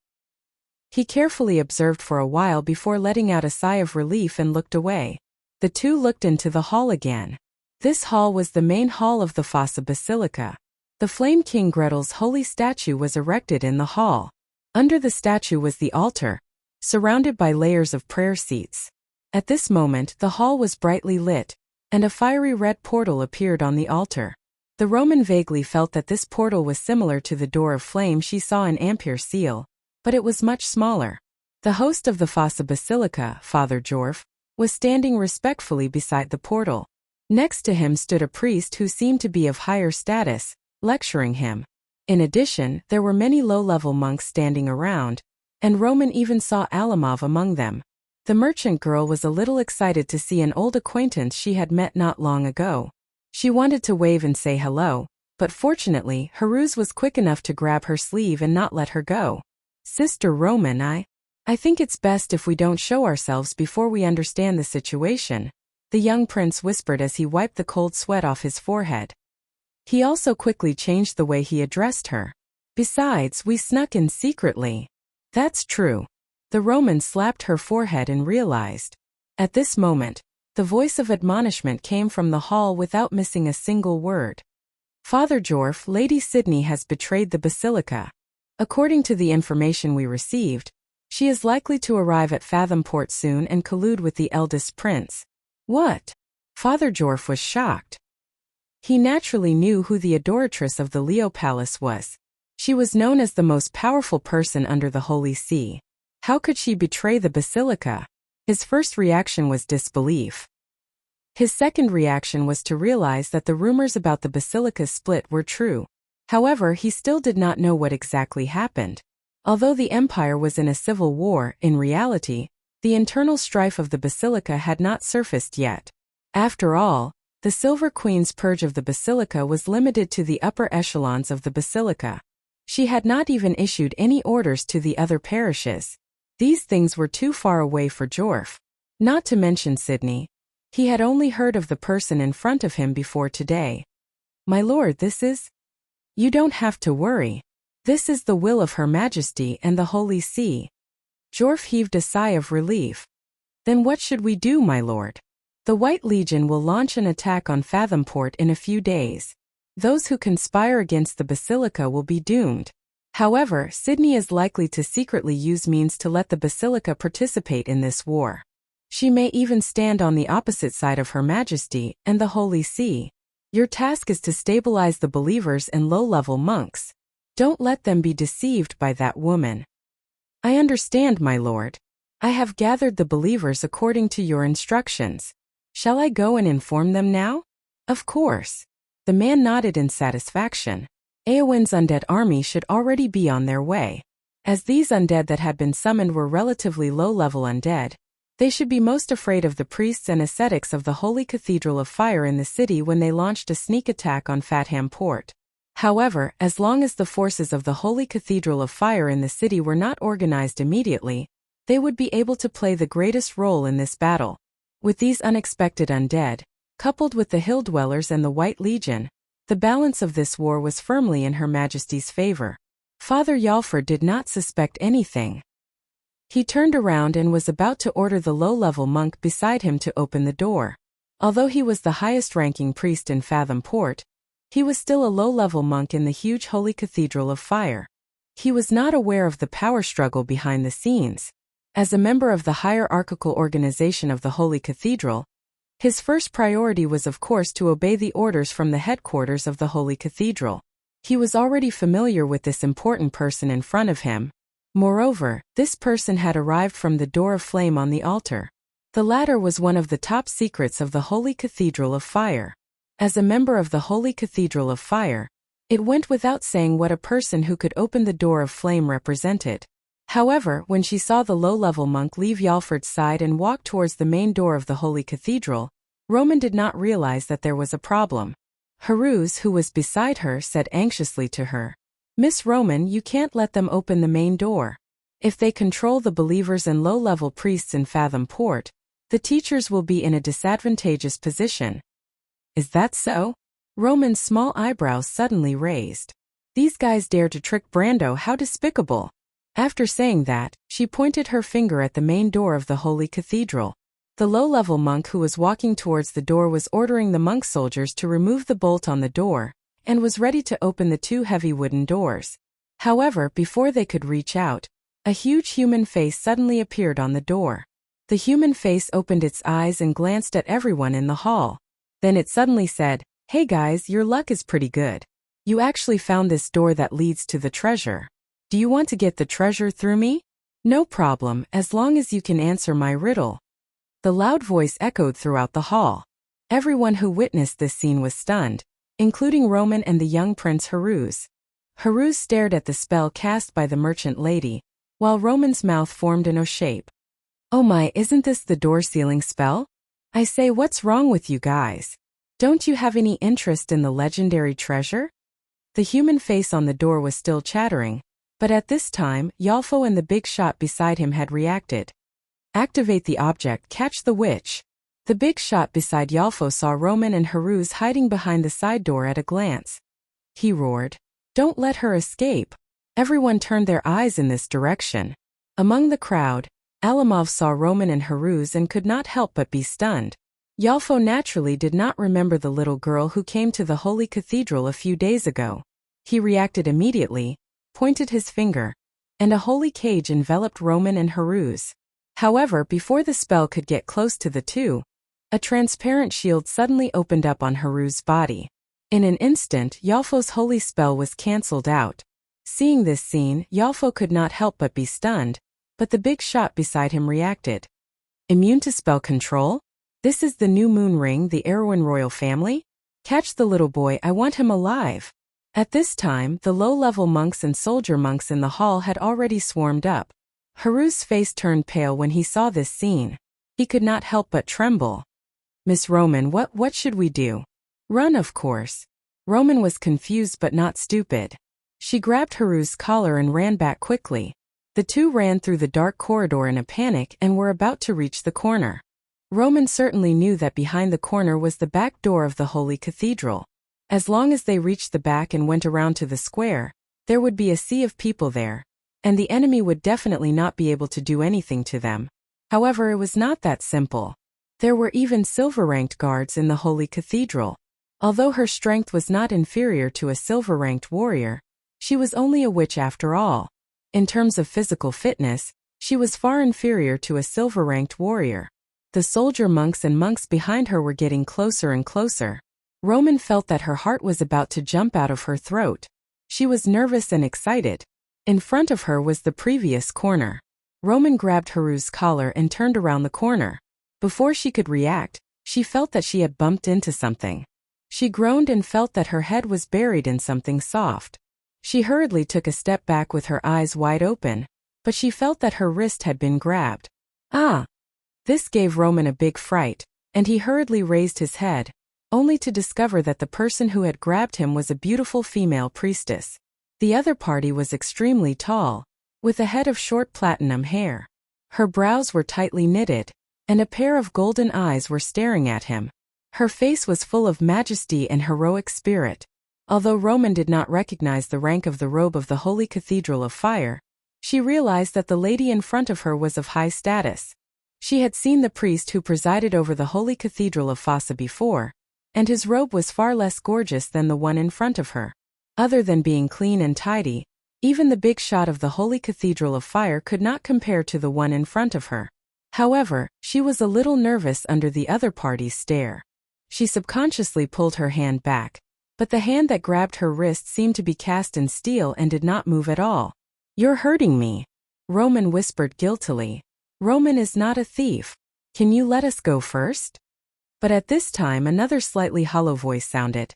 Speaker 1: He carefully observed for a while before letting out a sigh of relief and looked away. The two looked into the hall again. This hall was the main hall of the Fossa Basilica. The Flame King Gretel's holy statue was erected in the hall. Under the statue was the altar, surrounded by layers of prayer seats. At this moment, the hall was brightly lit, and a fiery red portal appeared on the altar. The Roman vaguely felt that this portal was similar to the door of flame she saw in Ampere Seal, but it was much smaller. The host of the Fossa Basilica, Father Jorf, was standing respectfully beside the portal. Next to him stood a priest who seemed to be of higher status, lecturing him. In addition, there were many low-level monks standing around, and Roman even saw Alamov among them. The merchant girl was a little excited to see an old acquaintance she had met not long ago. She wanted to wave and say hello, but fortunately, Haruz was quick enough to grab her sleeve and not let her go. Sister Roman, I think it's best if we don't show ourselves before we understand the situation, the young prince whispered as he wiped the cold sweat off his forehead. He also quickly changed the way he addressed her. Besides, we snuck in secretly. That's true. The Roman slapped her forehead and realized. At this moment, the voice of admonishment came from the hall without missing a single word. Father Jorf, Lady Sydney has betrayed the basilica. According to the information we received, she is likely to arrive at Fathomport soon and collude with the eldest prince. What? Father Jorf was shocked. He naturally knew who the adoratress of the Leo Palace was. She was known as the most powerful person under the Holy See. How could she betray the basilica? His first reaction was disbelief. His second reaction was to realize that the rumors about the basilica's split were true. However, he still did not know what exactly happened. Although the empire was in a civil war, in reality, the internal strife of the basilica had not surfaced yet. After all, the Silver Queen's purge of the basilica was limited to the upper echelons of the basilica. She had not even issued any orders to the other parishes. These things were too far away for Jorf. Not to mention Sydney. He had only heard of the person in front of him before today. My lord, this is... You don't have to worry. This is the will of Her Majesty and the Holy See. Jorf heaved a sigh of relief. Then what should we do, my lord? The White Legion will launch an attack on Fathomport in a few days. Those who conspire against the basilica will be doomed. However, Sydney is likely to secretly use means to let the basilica participate in this war. She may even stand on the opposite side of Her Majesty and the Holy See. Your task is to stabilize the believers and low-level monks. Don't let them be deceived by that woman. I understand, my lord. I have gathered the believers according to your instructions. Shall I go and inform them now? Of course. The man nodded in satisfaction. Eowyn's undead army should already be on their way. As these undead that had been summoned were relatively low-level undead, they should be most afraid of the priests and ascetics of the Holy Cathedral of Fire in the city when they launched a sneak attack on Fathomport. However, as long as the forces of the Holy Cathedral of Fire in the city were not organized immediately, They would be able to play the greatest role in this battle. With these unexpected undead, coupled with the hill dwellers and the White Legion, the balance of this war was firmly in Her Majesty's favor. Father Yalford did not suspect anything. He turned around and was about to order the low-level monk beside him to open the door. Although he was the highest-ranking priest in Fathom Port, he was still a low-level monk in the huge Holy Cathedral of Fire. He was not aware of the power struggle behind the scenes. As a member of the hierarchical organization of the Holy Cathedral, his first priority was of course to obey the orders from the headquarters of the Holy Cathedral. He was already familiar with this important person in front of him. Moreover, this person had arrived from the Door of Flame on the altar. The latter was one of the top secrets of the Holy Cathedral of Fire. As a member of the Holy Cathedral of Fire, it went without saying what a person who could open the Door of Flame represented. However, when she saw the low-level monk leave Yalford's side and walk towards the main door of the Holy Cathedral, Roman did not realize that there was a problem. Haruz, who was beside her, said anxiously to her, "Miss Roman, you can't let them open the main door. If they control the believers and low-level priests in Fathom Port, the teachers will be in a disadvantageous position." "Is that so?" Roman's small eyebrows suddenly raised. "These guys dare to trick Brando, how despicable." After saying that, she pointed her finger at the main door of the Holy Cathedral. The low-level monk who was walking towards the door was ordering the monk soldiers to remove the bolt on the door, and was ready to open the two heavy wooden doors. However, before they could reach out, a huge human face suddenly appeared on the door. The human face opened its eyes and glanced at everyone in the hall. Then it suddenly said, "Hey guys, your luck is pretty good. You actually found this door that leads to the treasure. Do you want to get the treasure through me? No problem, as long as you can answer my riddle." The loud voice echoed throughout the hall. Everyone who witnessed this scene was stunned, including Roman and the young Prince Haruz. Haruz stared at the spell cast by the merchant lady, while Roman's mouth formed an O shape. "Oh my, isn't this the door sealing spell? I say, what's wrong with you guys? Don't you have any interest in the legendary treasure?" The human face on the door was still chattering, but at this time, Yalfo and the big shot beside him had reacted. "Activate the object, catch the witch." The big shot beside Yalfo saw Roman and Haruz hiding behind the side door at a glance. He roared, "Don't let her escape." Everyone turned their eyes in this direction. Among the crowd, Alamov saw Roman and Haruz and could not help but be stunned. Yalfo naturally did not remember the little girl who came to the Holy Cathedral a few days ago. He reacted immediately, pointed his finger, and a holy cage enveloped Roman and Haruz. However, before the spell could get close to the two, a transparent shield suddenly opened up on Haruz's body. In an instant, Yalfo's holy spell was cancelled out. Seeing this scene, Yalfo could not help but be stunned, but the big shot beside him reacted. "Immune to spell control? This is the new moon ring, the Erwin royal family? Catch the little boy, I want him alive." At this time, the low-level monks and soldier monks in the hall had already swarmed up. Haruz's face turned pale when he saw this scene. He could not help but tremble. "Miss Roman, what should we do?" "Run, of course." Roman was confused but not stupid. She grabbed Haruz's collar and ran back quickly. The two ran through the dark corridor in a panic and were about to reach the corner. Roman certainly knew that behind the corner was the back door of the Holy Cathedral. As long as they reached the back and went around to the square, there would be a sea of people there, and the enemy would definitely not be able to do anything to them. However, it was not that simple. There were even silver-ranked guards in the Holy Cathedral. Although her strength was not inferior to a silver-ranked warrior, she was only a witch after all. In terms of physical fitness, she was far inferior to a silver-ranked warrior. The soldier monks and monks behind her were getting closer and closer. Roman felt that her heart was about to jump out of her throat. She was nervous and excited. In front of her was the previous corner. Roman grabbed Haruz's collar and turned around the corner. Before she could react, she felt that she had bumped into something. She groaned and felt that her head was buried in something soft. She hurriedly took a step back with her eyes wide open, but she felt that her wrist had been grabbed. Ah! This gave Roman a big fright, and he hurriedly raised his head, only to discover that the person who had grabbed him was a beautiful female priestess. The other party was extremely tall, with a head of short platinum hair. Her brows were tightly knitted, and a pair of golden eyes were staring at him. Her face was full of majesty and heroic spirit. Although Roman did not recognize the rank of the robe of the Holy Cathedral of Fire, she realized that the lady in front of her was of high status. She had seen the priest who presided over the Holy Cathedral of Fossa before, and his robe was far less gorgeous than the one in front of her. Other than being clean and tidy, even the big shot of the Holy Cathedral of Fire could not compare to the one in front of her. However, she was a little nervous under the other party's stare. She subconsciously pulled her hand back, but the hand that grabbed her wrist seemed to be cast in steel and did not move at all. "You're hurting me," Roman whispered guiltily. "Roman is not a thief. Can you let us go first?" But at this time another slightly hollow voice sounded.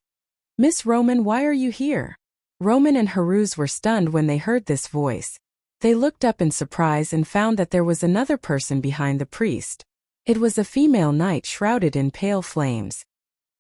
Speaker 1: "Miss Roman, why are you here?" Roman and Haruz were stunned when they heard this voice. They looked up in surprise and found that there was another person behind the priest. It was a female knight shrouded in pale flames.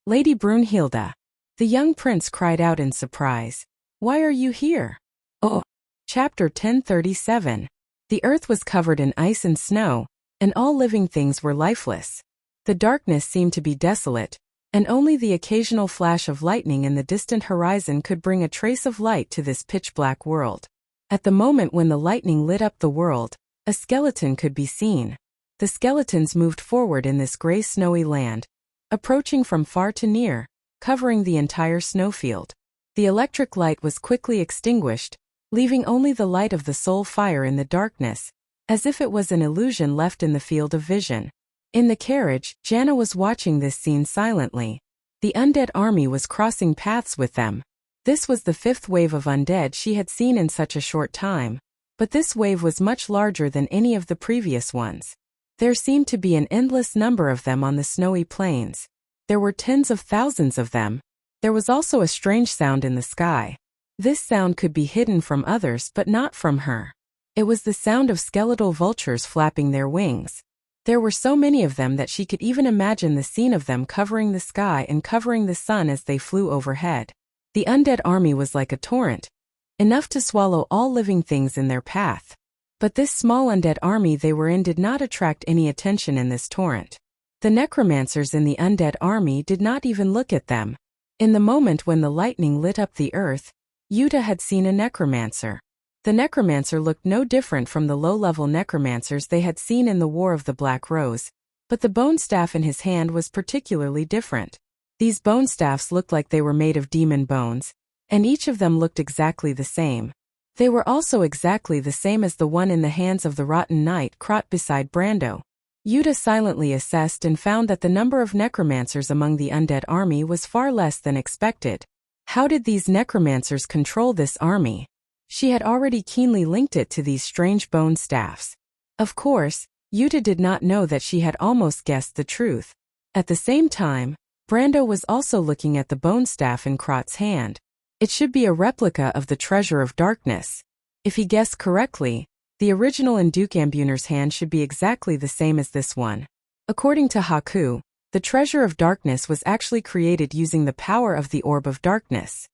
Speaker 1: "Lady Brunhilde." The young prince cried out in surprise. "Why are you here?" "Oh." Chapter 1037. The earth was covered in ice and snow, and all living things were lifeless. The darkness seemed to be desolate, and only the occasional flash of lightning in the distant horizon could bring a trace of light to this pitch-black world. At the moment when the lightning lit up the world, a skeleton could be seen. The skeletons moved forward in this gray snowy land, approaching from far to near, covering the entire snowfield. The electric light was quickly extinguished, leaving only the light of the soul fire in the darkness, as if it was an illusion left in the field of vision. In the carriage, Jana was watching this scene silently. The undead army was crossing paths with them. This was the fifth wave of undead she had seen in such a short time, but this wave was much larger than any of the previous ones. There seemed to be an endless number of them on the snowy plains. There were tens of thousands of them. There was also a strange sound in the sky. This sound could be hidden from others but not from her. It was the sound of skeletal vultures flapping their wings. There were so many of them that she could even imagine the scene of them covering the sky and covering the sun as they flew overhead. The undead army was like a torrent, enough to swallow all living things in their path. But this small undead army they were in did not attract any attention in this torrent. The necromancers in the undead army did not even look at them. In the moment when the lightning lit up the earth, Yuta had seen a necromancer. The necromancer looked no different from the low-level necromancers they had seen in the War of the Black Rose, but the bone staff in his hand was particularly different. These bone staffs looked like they were made of demon bones, and each of them looked exactly the same. They were also exactly the same as the one in the hands of the rotten knight Krot beside Brando. Yuta silently assessed and found that the number of necromancers among the undead army was far less than expected. How did these necromancers control this army? She had already keenly linked it to these strange bone staffs. Of course, Yuta did not know that she had almost guessed the truth. At the same time, Brando was also looking at the bone staff in Krot's hand. It should be a replica of the Treasure of Darkness. If he guessed correctly, the original in Duke Ambuner's hand should be exactly the same as this one. According to Haku, the Treasure of Darkness was actually created using the power of the Orb of Darkness.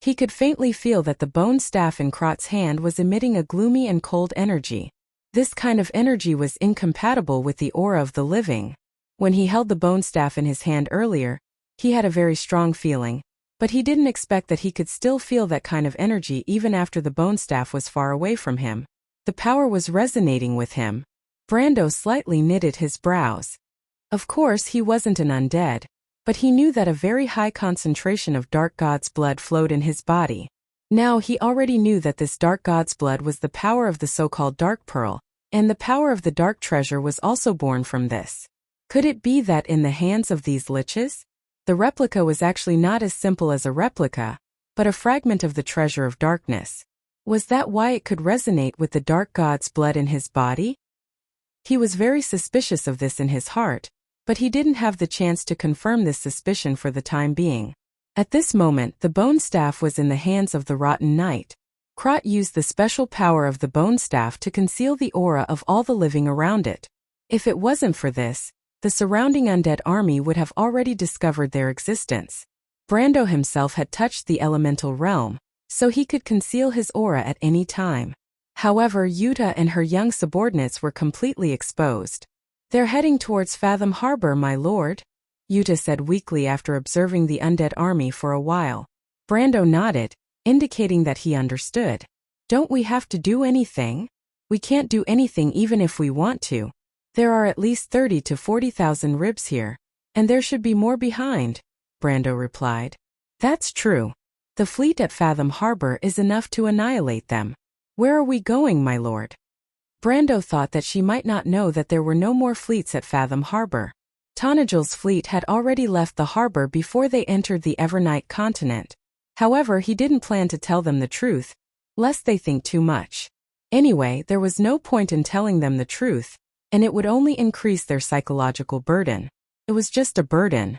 Speaker 1: He could faintly feel that the bone staff in Krot's hand was emitting a gloomy and cold energy. This kind of energy was incompatible with the aura of the living. When he held the bone staff in his hand earlier, he had a very strong feeling, but he didn't expect that he could still feel that kind of energy even after the bone staff was far away from him. The power was resonating with him. Brando slightly knitted his brows. Of course he wasn't an undead, but he knew that a very high concentration of Dark God's blood flowed in his body. Now he already knew that this Dark God's blood was the power of the so-called Dark Pearl, and the power of the Dark Treasure was also born from this. Could it be that in the hands of these liches, the replica was actually not as simple as a replica, but a fragment of the Treasure of Darkness? Was that why it could resonate with the Dark God's blood in his body? He was very suspicious of this in his heart, but he didn't have the chance to confirm this suspicion for the time being. At this moment, the bone staff was in the hands of the rotten knight. Krot used the special power of the bone staff to conceal the aura of all the living around it. If it wasn't for this, the surrounding undead army would have already discovered their existence. Brando himself had touched the elemental realm, so he could conceal his aura at any time. However, Yuta and her young subordinates were completely exposed. "They're heading towards Fathom Harbor, my lord," Yuta said weakly after observing the undead army for a while. Brando nodded, indicating that he understood. "Don't we have to do anything?" "We can't do anything even if we want to. There are at least 30 to 40,000 ribs here, and there should be more behind," Brando replied. "That's true. The fleet at Fathom Harbor is enough to annihilate them. Where are we going, my lord?" Brando thought that she might not know that there were no more fleets at Fathom Harbor. Tanajal's fleet had already left the harbor before they entered the Evernight continent. However, he didn't plan to tell them the truth, lest they think too much. Anyway, there was no point in telling them the truth, and it would only increase their psychological burden. It was just a burden.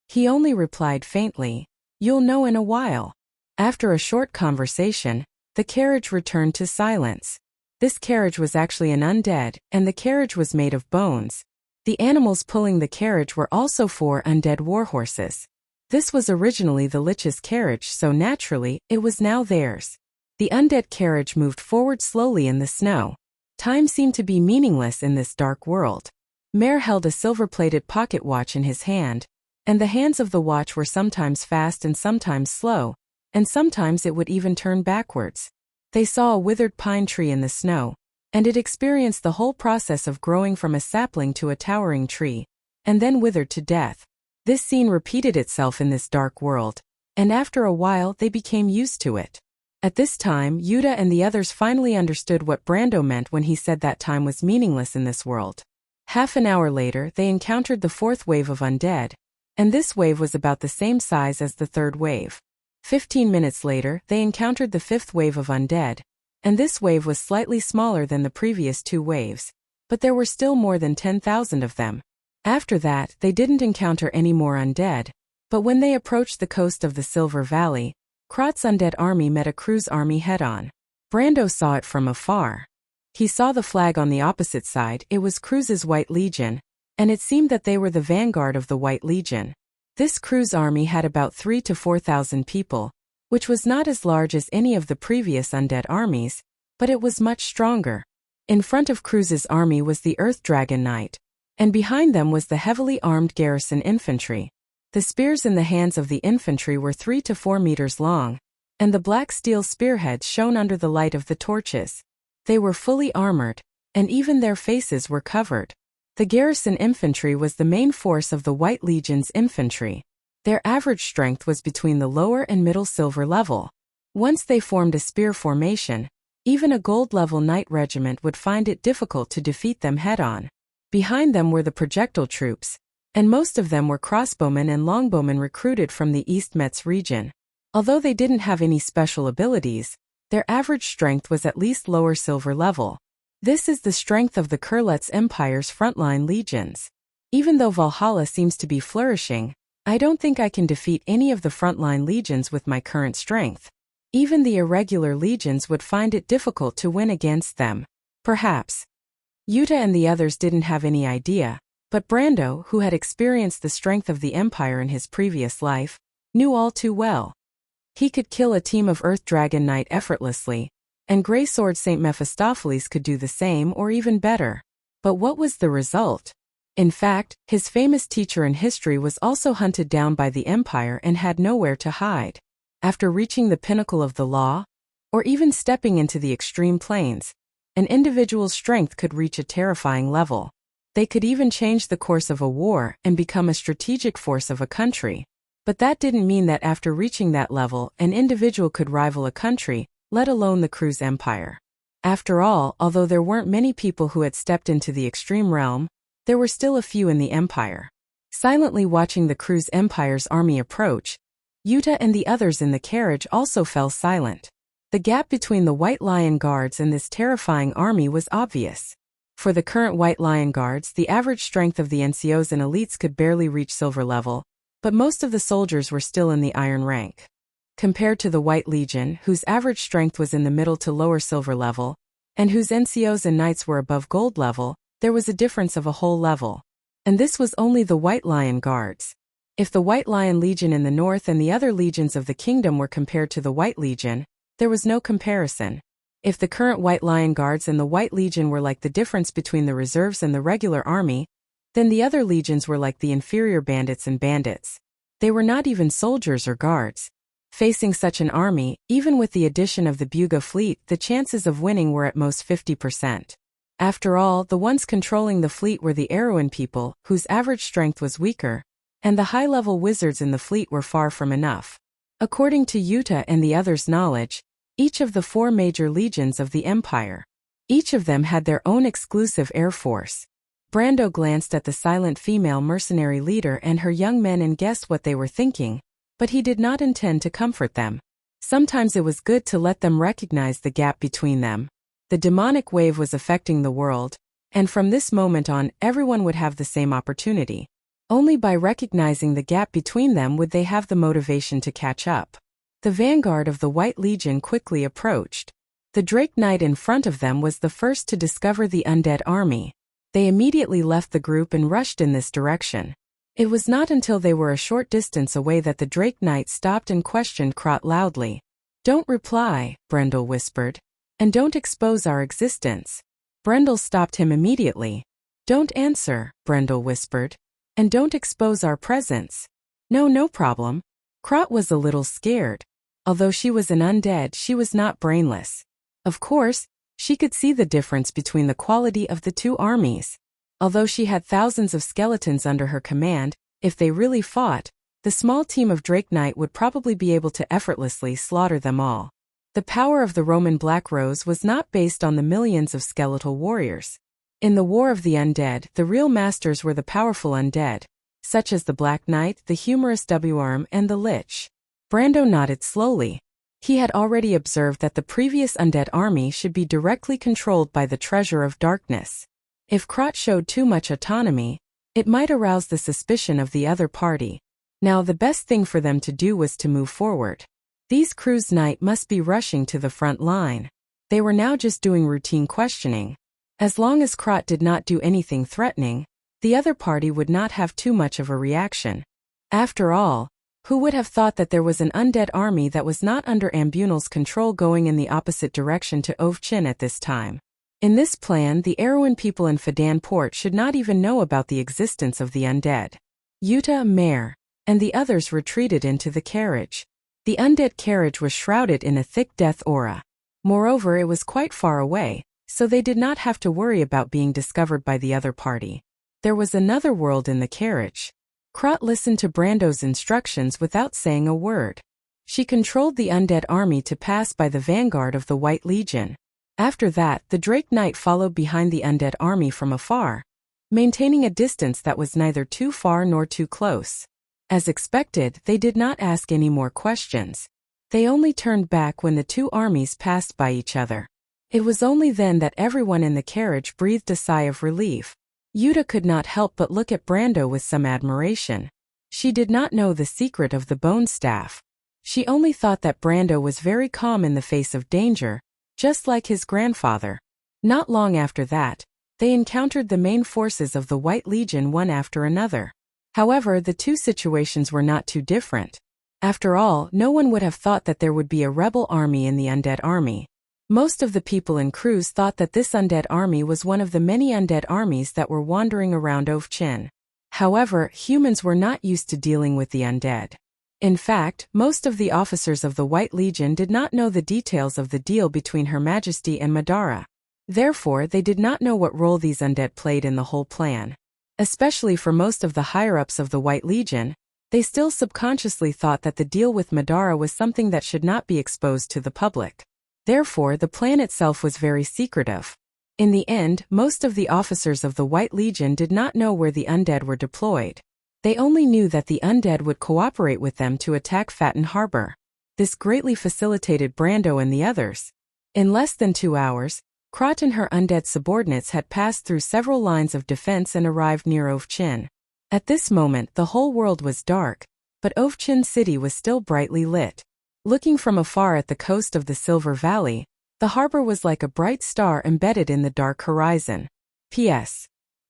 Speaker 1: He only replied faintly, "You'll know in a while." After a short conversation, the carriage returned to silence. This carriage was actually an undead, and the carriage was made of bones. The animals pulling the carriage were also 4 undead warhorses. This was originally the Lich's carriage, so naturally, it was now theirs. The undead carriage moved forward slowly in the snow. Time seemed to be meaningless in this dark world. Mare held a silver-plated pocket watch in his hand, and the hands of the watch were sometimes fast and sometimes slow, and sometimes it would even turn backwards. They saw a withered pine tree in the snow, and it experienced the whole process of growing from a sapling to a towering tree, and then withered to death. This scene repeated itself in this dark world, and after a while they became used to it. At this time, Yuta and the others finally understood what Brando meant when he said that time was meaningless in this world. Half an hour later, they encountered the 4th wave of undead, and this wave was about the same size as the 3rd wave. 15 minutes later, they encountered the 5th wave of undead, and this wave was slightly smaller than the previous 2 waves, but there were still more than 10,000 of them. After that, they didn't encounter any more undead, but when they approached the coast of the Silver Valley, Krot's undead army met a Cruz army head-on. Brando saw it from afar. He saw the flag on the opposite side. It was Cruz's White Legion, and it seemed that they were the vanguard of the White Legion. This Cruz army had about 3,000 to 4,000 people, which was not as large as any of the previous undead armies, but it was much stronger. In front of Cruz's army was the Earth Dragon Knight, and behind them was the heavily armed garrison infantry. The spears in the hands of the infantry were 3 to 4 meters long, and the black steel spearheads shone under the light of the torches. They were fully armored, and even their faces were covered. The garrison infantry was the main force of the White Legion's infantry. Their average strength was between the lower and middle silver level. Once they formed a spear formation, even a gold-level knight regiment would find it difficult to defeat them head-on. Behind them were the projectile troops, and most of them were crossbowmen and longbowmen recruited from the East Metz region. Although they didn't have any special abilities, their average strength was at least lower silver level. This is the strength of the Kurletz Empire's frontline legions. Even though Valhalla seems to be flourishing, I don't think I can defeat any of the frontline legions with my current strength. Even the irregular legions would find it difficult to win against them. Perhaps. Yuta and the others didn't have any idea, but Brando, who had experienced the strength of the Empire in his previous life, knew all too well. He could kill a team of Earth Dragon Knight effortlessly, and Grey Sword Saint Mephistopheles could do the same or even better. But what was the result? In fact, his famous teacher in history was also hunted down by the Empire and had nowhere to hide. After reaching the pinnacle of the law, or even stepping into the extreme planes, an individual's strength could reach a terrifying level. They could even change the course of a war and become a strategic force of a country. But that didn't mean that after reaching that level, an individual could rival a country, let alone the Cruz Empire. After all, although there weren't many people who had stepped into the extreme realm, there were still a few in the Empire. Silently watching the Cruz Empire's army approach, Yuta and the others in the carriage also fell silent. The gap between the White Lion Guards and this terrifying army was obvious. For the current White Lion Guards, the average strength of the NCOs and elites could barely reach silver level, but most of the soldiers were still in the iron rank. Compared to the White Legion, whose average strength was in the middle to lower silver level, and whose NCOs and knights were above gold level, there was a difference of a whole level. And this was only the White Lion Guards. If the White Lion Legion in the north and the other legions of the kingdom were compared to the White Legion, there was no comparison. If the current White Lion Guards and the White Legion were like the difference between the reserves and the regular army, then the other legions were like the inferior bandits and bandits. They were not even soldiers or guards. Facing such an army, even with the addition of the Buga fleet, the chances of winning were at most 50%. After all, the ones controlling the fleet were the Erewhon people, whose average strength was weaker, and the high-level wizards in the fleet were far from enough. According to Yuta and the others' knowledge, each of the 4 major legions of the Empire, each of them had their own exclusive air force. Brando glanced at the silent female mercenary leader and her young men and guessed what they were thinking, but he did not intend to comfort them. Sometimes it was good to let them recognize the gap between them. The demonic wave was affecting the world, and from this moment on, everyone would have the same opportunity. Only by recognizing the gap between them would they have the motivation to catch up. The vanguard of the White Legion quickly approached. The Drake Knight in front of them was the first to discover the undead army. They immediately left the group and rushed in this direction. It was not until they were a short distance away that the Drake Knight stopped and questioned Krot loudly. "Don't reply," Brendel whispered. "And don't expose our existence." Brendel stopped him immediately. "Don't answer," Brendel whispered. "And don't expose our presence." No problem." Krot was a little scared. Although she was an undead, she was not brainless. Of course, she could see the difference between the quality of the 2 armies. Although she had thousands of skeletons under her command, if they really fought, the small team of Drake Knight would probably be able to effortlessly slaughter them all. The power of the Roman Black Rose was not based on the millions of skeletal warriors. In the War of the Undead, the real masters were the powerful undead, such as the Black Knight, the humorous Worm, and the Lich. Brando nodded slowly. He had already observed that the previous undead army should be directly controlled by the Treasure of Darkness. If Krot showed too much autonomy, it might arouse the suspicion of the other party. Now the best thing for them to do was to move forward. These Crew's Knight must be rushing to the front line. They were now just doing routine questioning. As long as Krot did not do anything threatening, the other party would not have too much of a reaction. After all, who would have thought that there was an undead army that was not under Ambunal's control going in the opposite direction to Ovchin at this time? In this plan, the Erewhon people in Fadan Port should not even know about the existence of the undead. Yuta, Mare, and the others retreated into the carriage. The undead carriage was shrouded in a thick death aura. Moreover, it was quite far away, so they did not have to worry about being discovered by the other party. There was another world in the carriage. Krot listened to Brando's instructions without saying a word. She controlled the undead army to pass by the vanguard of the White Legion. After that, the Drake Knight followed behind the undead army from afar, maintaining a distance that was neither too far nor too close. As expected, they did not ask any more questions. They only turned back when the 2 armies passed by each other. It was only then that everyone in the carriage breathed a sigh of relief. Yuta could not help but look at Brando with some admiration. She did not know the secret of the bone staff. She only thought that Brando was very calm in the face of danger, just like his grandfather. Not long after that, they encountered the main forces of the White Legion one after another. However, the 2 situations were not too different. After all, no one would have thought that there would be a rebel army in the undead army. Most of the people in Cruz thought that this undead army was one of the many undead armies that were wandering around Ovchin. However, humans were not used to dealing with the undead. In fact, most of the officers of the White Legion did not know the details of the deal between Her Majesty and Madara. Therefore, they did not know what role these undead played in the whole plan. Especially for most of the higher-ups of the White Legion, they still subconsciously thought that the deal with Madara was something that should not be exposed to the public. Therefore, the plan itself was very secretive. In the end, most of the officers of the White Legion did not know where the undead were deployed. They only knew that the undead would cooperate with them to attack Fatten Harbor. This greatly facilitated Brando and the others. In less than 2 hours, Krot and her undead subordinates had passed through several lines of defense and arrived near Ovchin. At this moment, the whole world was dark, but Ovchin City was still brightly lit. Looking from afar at the coast of the Silver Valley, the harbor was like a bright star embedded in the dark horizon. P.S.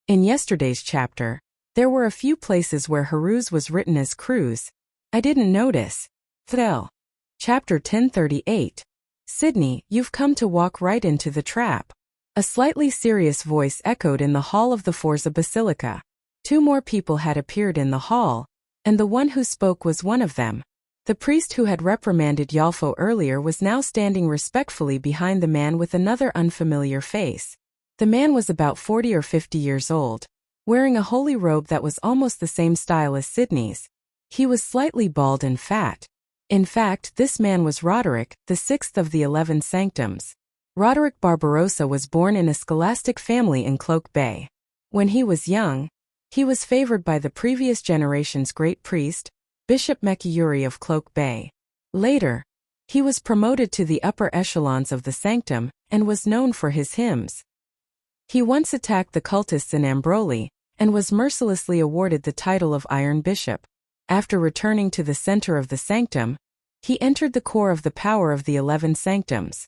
Speaker 1: In yesterday's chapter, there were a few places where Haruz was written as Cruz. I didn't notice. Threl. Chapter 1038. "Sydney, you've come to walk right into the trap." A slightly serious voice echoed in the hall of the Forza Basilica. 2 more people had appeared in the hall, and the one who spoke was one of them. The priest who had reprimanded Yalfo earlier was now standing respectfully behind the man with another unfamiliar face. The man was about 40 or 50 years old, wearing a holy robe that was almost the same style as Sydney's. He was slightly bald and fat. In fact, this man was Roderick, the 6th of the 11 Sanctums. Roderick Barbarossa was born in a scholastic family in Cloak Bay. When he was young, he was favored by the previous generation's great priest, Bishop Mekiyuri of Cloak Bay. Later, he was promoted to the upper echelons of the sanctum and was known for his hymns. He once attacked the cultists in Ambroli and was mercilessly awarded the title of Iron Bishop. After returning to the center of the sanctum, he entered the core of the power of the 11 Sanctums.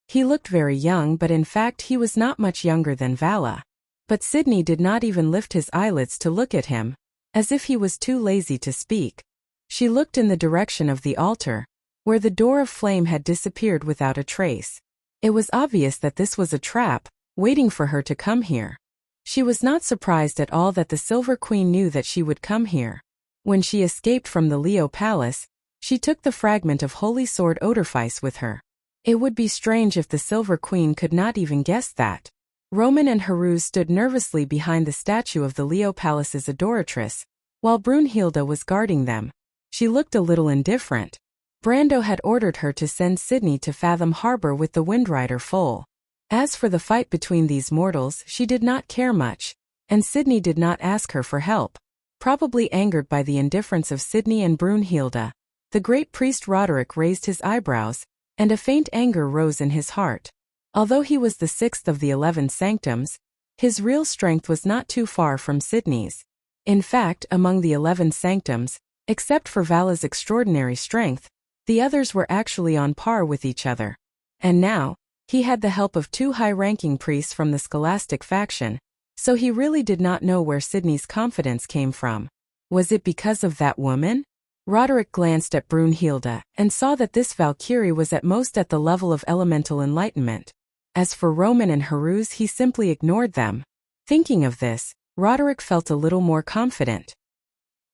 Speaker 1: He looked very young, but in fact he was not much younger than Vala. But Sydney did not even lift his eyelids to look at him, as if he was too lazy to speak. She looked in the direction of the altar, where the door of flame had disappeared without a trace. It was obvious that this was a trap, waiting for her to come here. She was not surprised at all that the Silver Queen knew that she would come here. When she escaped from the Leo Palace, she took the fragment of Holy Sword Oderfice with her. It would be strange if the Silver Queen could not even guess that. Roman and Haruz stood nervously behind the statue of the Leo Palace's adoratress, while Brunhilde was guarding them. She looked a little indifferent. Brando had ordered her to send Sydney to Fathom Harbor with the Windrider Foal. As for the fight between these mortals, she did not care much, and Sydney did not ask her for help. Probably angered by the indifference of Sydney and Brunhilde, the great priest Roderick raised his eyebrows, and a faint anger rose in his heart. Although he was the 6th of the 11 Sanctums, his real strength was not too far from Sydney's. In fact, among the 11 Sanctums, except for Vala's extraordinary strength, the others were actually on par with each other. And now, he had the help of 2 high-ranking priests from the scholastic faction, so he really did not know where Sydney's confidence came from. Was it because of that woman? Roderick glanced at Brunhilde and saw that this Valkyrie was at most at the level of elemental enlightenment. As for Roman and Haruz, he simply ignored them. Thinking of this, Roderick felt a little more confident.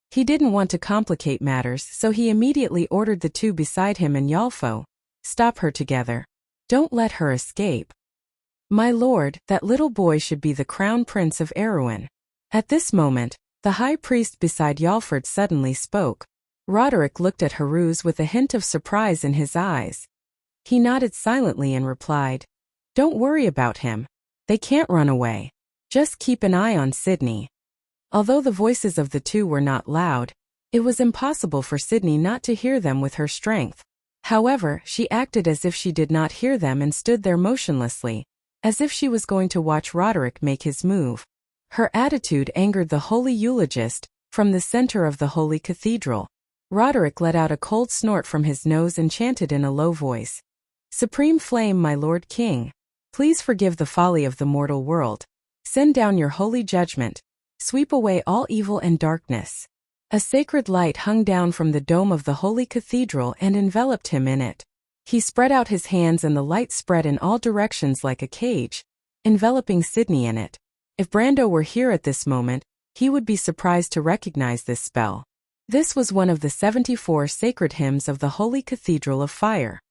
Speaker 1: He didn't want to complicate matters, so he immediately ordered the 2 beside him and Yalfo, "Stop her together. Don't let her escape." "My lord, that little boy should be the crown prince of Erewhon." At this moment, the high priest beside Yalford suddenly spoke. Roderick looked at Haruz with a hint of surprise in his eyes. He nodded silently and replied, "Don't worry about him. They can't run away. Just keep an eye on Sydney." Although the voices of the 2 were not loud, it was impossible for Sydney not to hear them with her strength. However, she acted as if she did not hear them and stood there motionlessly, as if she was going to watch Roderick make his move. Her attitude angered the holy eulogist from the center of the holy cathedral. Roderick let out a cold snort from his nose and chanted in a low voice, "Supreme Flame, my Lord King, please forgive the folly of the mortal world. Send down your holy judgment. Sweep away all evil and darkness." A sacred light hung down from the dome of the holy cathedral and enveloped him in it. He spread out his hands and the light spread in all directions like a cage, enveloping Sydney in it. If Brando were here at this moment, he would be surprised to recognize this spell. This was one of the 74 sacred hymns of the Holy Cathedral of Fire.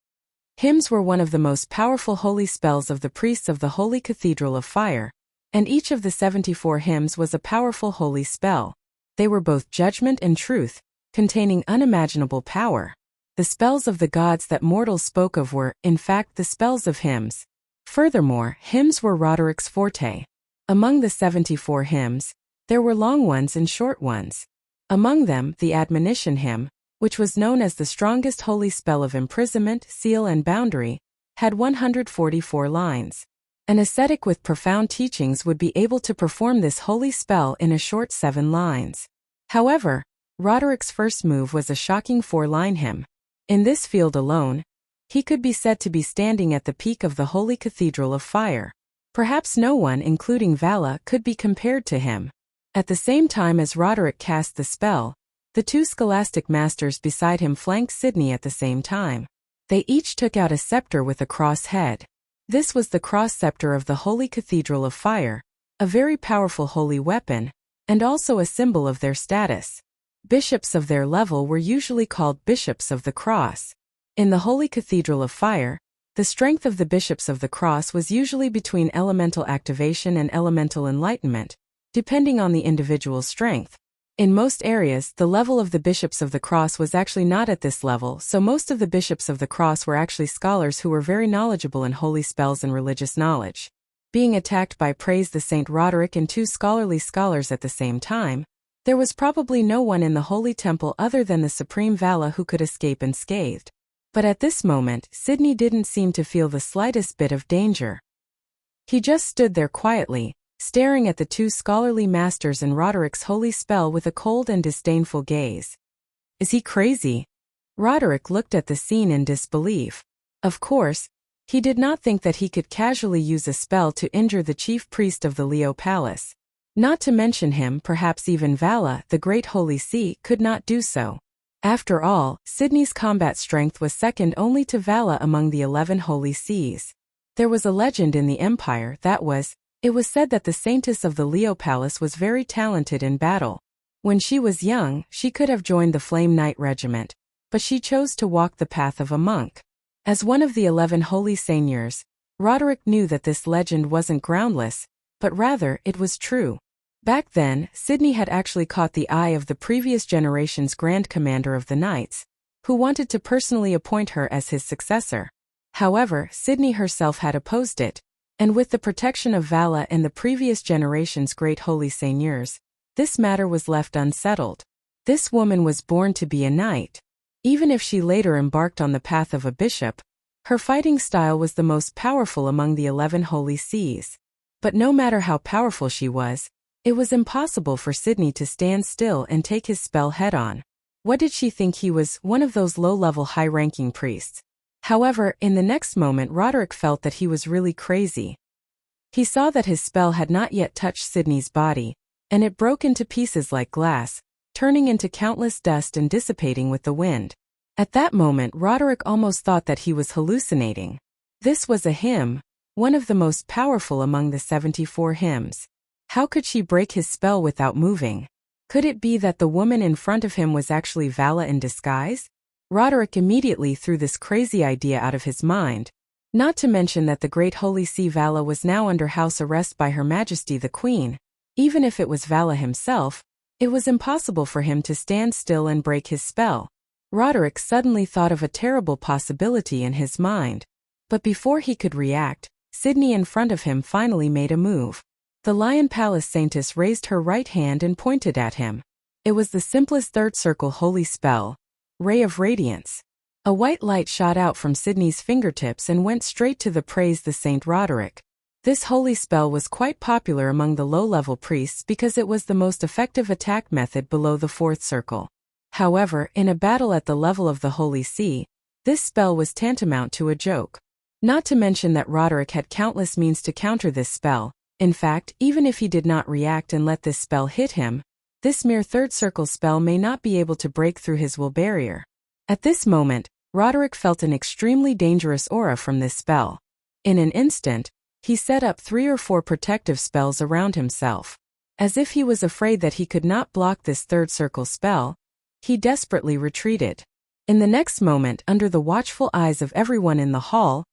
Speaker 1: Hymns were one of the most powerful holy spells of the priests of the Holy Cathedral of Fire, and each of the 74 hymns was a powerful holy spell. They were both judgment and truth, containing unimaginable power. The spells of the gods that mortals spoke of were, in fact, the spells of hymns. Furthermore, hymns were Roderick's forte. Among the 74 hymns, there were long ones and short ones. Among them, the Admonition hymn, which was known as the strongest holy spell of imprisonment, seal and boundary, had 144 lines. An ascetic with profound teachings would be able to perform this holy spell in a short 7 lines. However, Roderick's first move was a shocking 4-line hymn. In this field alone, he could be said to be standing at the peak of the Holy Cathedral of Fire. Perhaps no one, including Vala, could be compared to him. At the same time as Roderick cast the spell, the 2 scholastic masters beside him flanked Sydney at the same time. They each took out a scepter with a cross head. This was the cross scepter of the Holy Cathedral of Fire, a very powerful holy weapon, and also a symbol of their status. Bishops of their level were usually called Bishops of the Cross. In the Holy Cathedral of Fire, the strength of the Bishops of the Cross was usually between elemental activation and elemental enlightenment, depending on the individual's strength. In most areas, the level of the Bishops of the Cross was actually not at this level, so most of the Bishops of the Cross were actually scholars who were very knowledgeable in holy spells and religious knowledge. Being attacked by Praise the Saint Roderick and two scholarly scholars at the same time, there was probably no one in the Holy Temple other than the Supreme Vala who could escape unscathed. But at this moment, Sidney didn't seem to feel the slightest bit of danger. He just stood there quietly, staring at the two scholarly masters and Roderick's holy spell with a cold and disdainful gaze. Is he crazy? Roderick looked at the scene in disbelief. Of course, he did not think that he could casually use a spell to injure the chief priest of the Leo Palace. Not to mention him, perhaps even Vala, the Great Holy See, could not do so. After all, Sidney's combat strength was second only to Vala among the 11 Holy Sees. There was a legend in the Empire it was said that the Saintess of the Leo Palace was very talented in battle. When she was young, she could have joined the Flame Knight Regiment, but she chose to walk the path of a monk. As one of the 11 Holy Seigneurs, Roderick knew that this legend wasn't groundless, but rather it was true. Back then, Sidney had actually caught the eye of the previous generation's Grand Commander of the Knights, who wanted to personally appoint her as his successor. However, Sidney herself had opposed it, and with the protection of Vala and the previous generation's Great Holy Seigneurs, this matter was left unsettled. This woman was born to be a knight. Even if she later embarked on the path of a bishop, her fighting style was the most powerful among the 11 Holy Sees. But no matter how powerful she was, it was impossible for Sidney to stand still and take his spell head-on. What did she think he was, one of those low-level high-ranking priests? However, in the next moment Roderick felt that he was really crazy. He saw that his spell had not yet touched Sidney's body, and it broke into pieces like glass, turning into countless dust and dissipating with the wind. At that moment Roderick almost thought that he was hallucinating. This was a hymn, one of the most powerful among the 74 hymns. How could she break his spell without moving? Could it be that the woman in front of him was actually Vala in disguise? Roderick immediately threw this crazy idea out of his mind, not to mention that the Great Holy See Vala was now under house arrest by Her Majesty the Queen. Even if it was Vala himself, it was impossible for him to stand still and break his spell. Roderick suddenly thought of a terrible possibility in his mind. But before he could react, Sidney in front of him finally made a move. The Lion Palace Saintess raised her right hand and pointed at him. It was the simplest third circle holy spell, Ray of Radiance. A white light shot out from Sidney's fingertips and went straight to the Praise the Saint Roderick. This holy spell was quite popular among the low-level priests because it was the most effective attack method below the fourth circle. However, in a battle at the level of the Holy See, this spell was tantamount to a joke. Not to mention that Roderick had countless means to counter this spell. In fact, even if he did not react and let this spell hit him, this mere third circle spell may not be able to break through his will barrier. At this moment, Roderick felt an extremely dangerous aura from this spell. In an instant, he set up 3 or 4 protective spells around himself. As if he was afraid that he could not block this third circle spell, he desperately retreated. In the next moment, under the watchful eyes of everyone in the hall,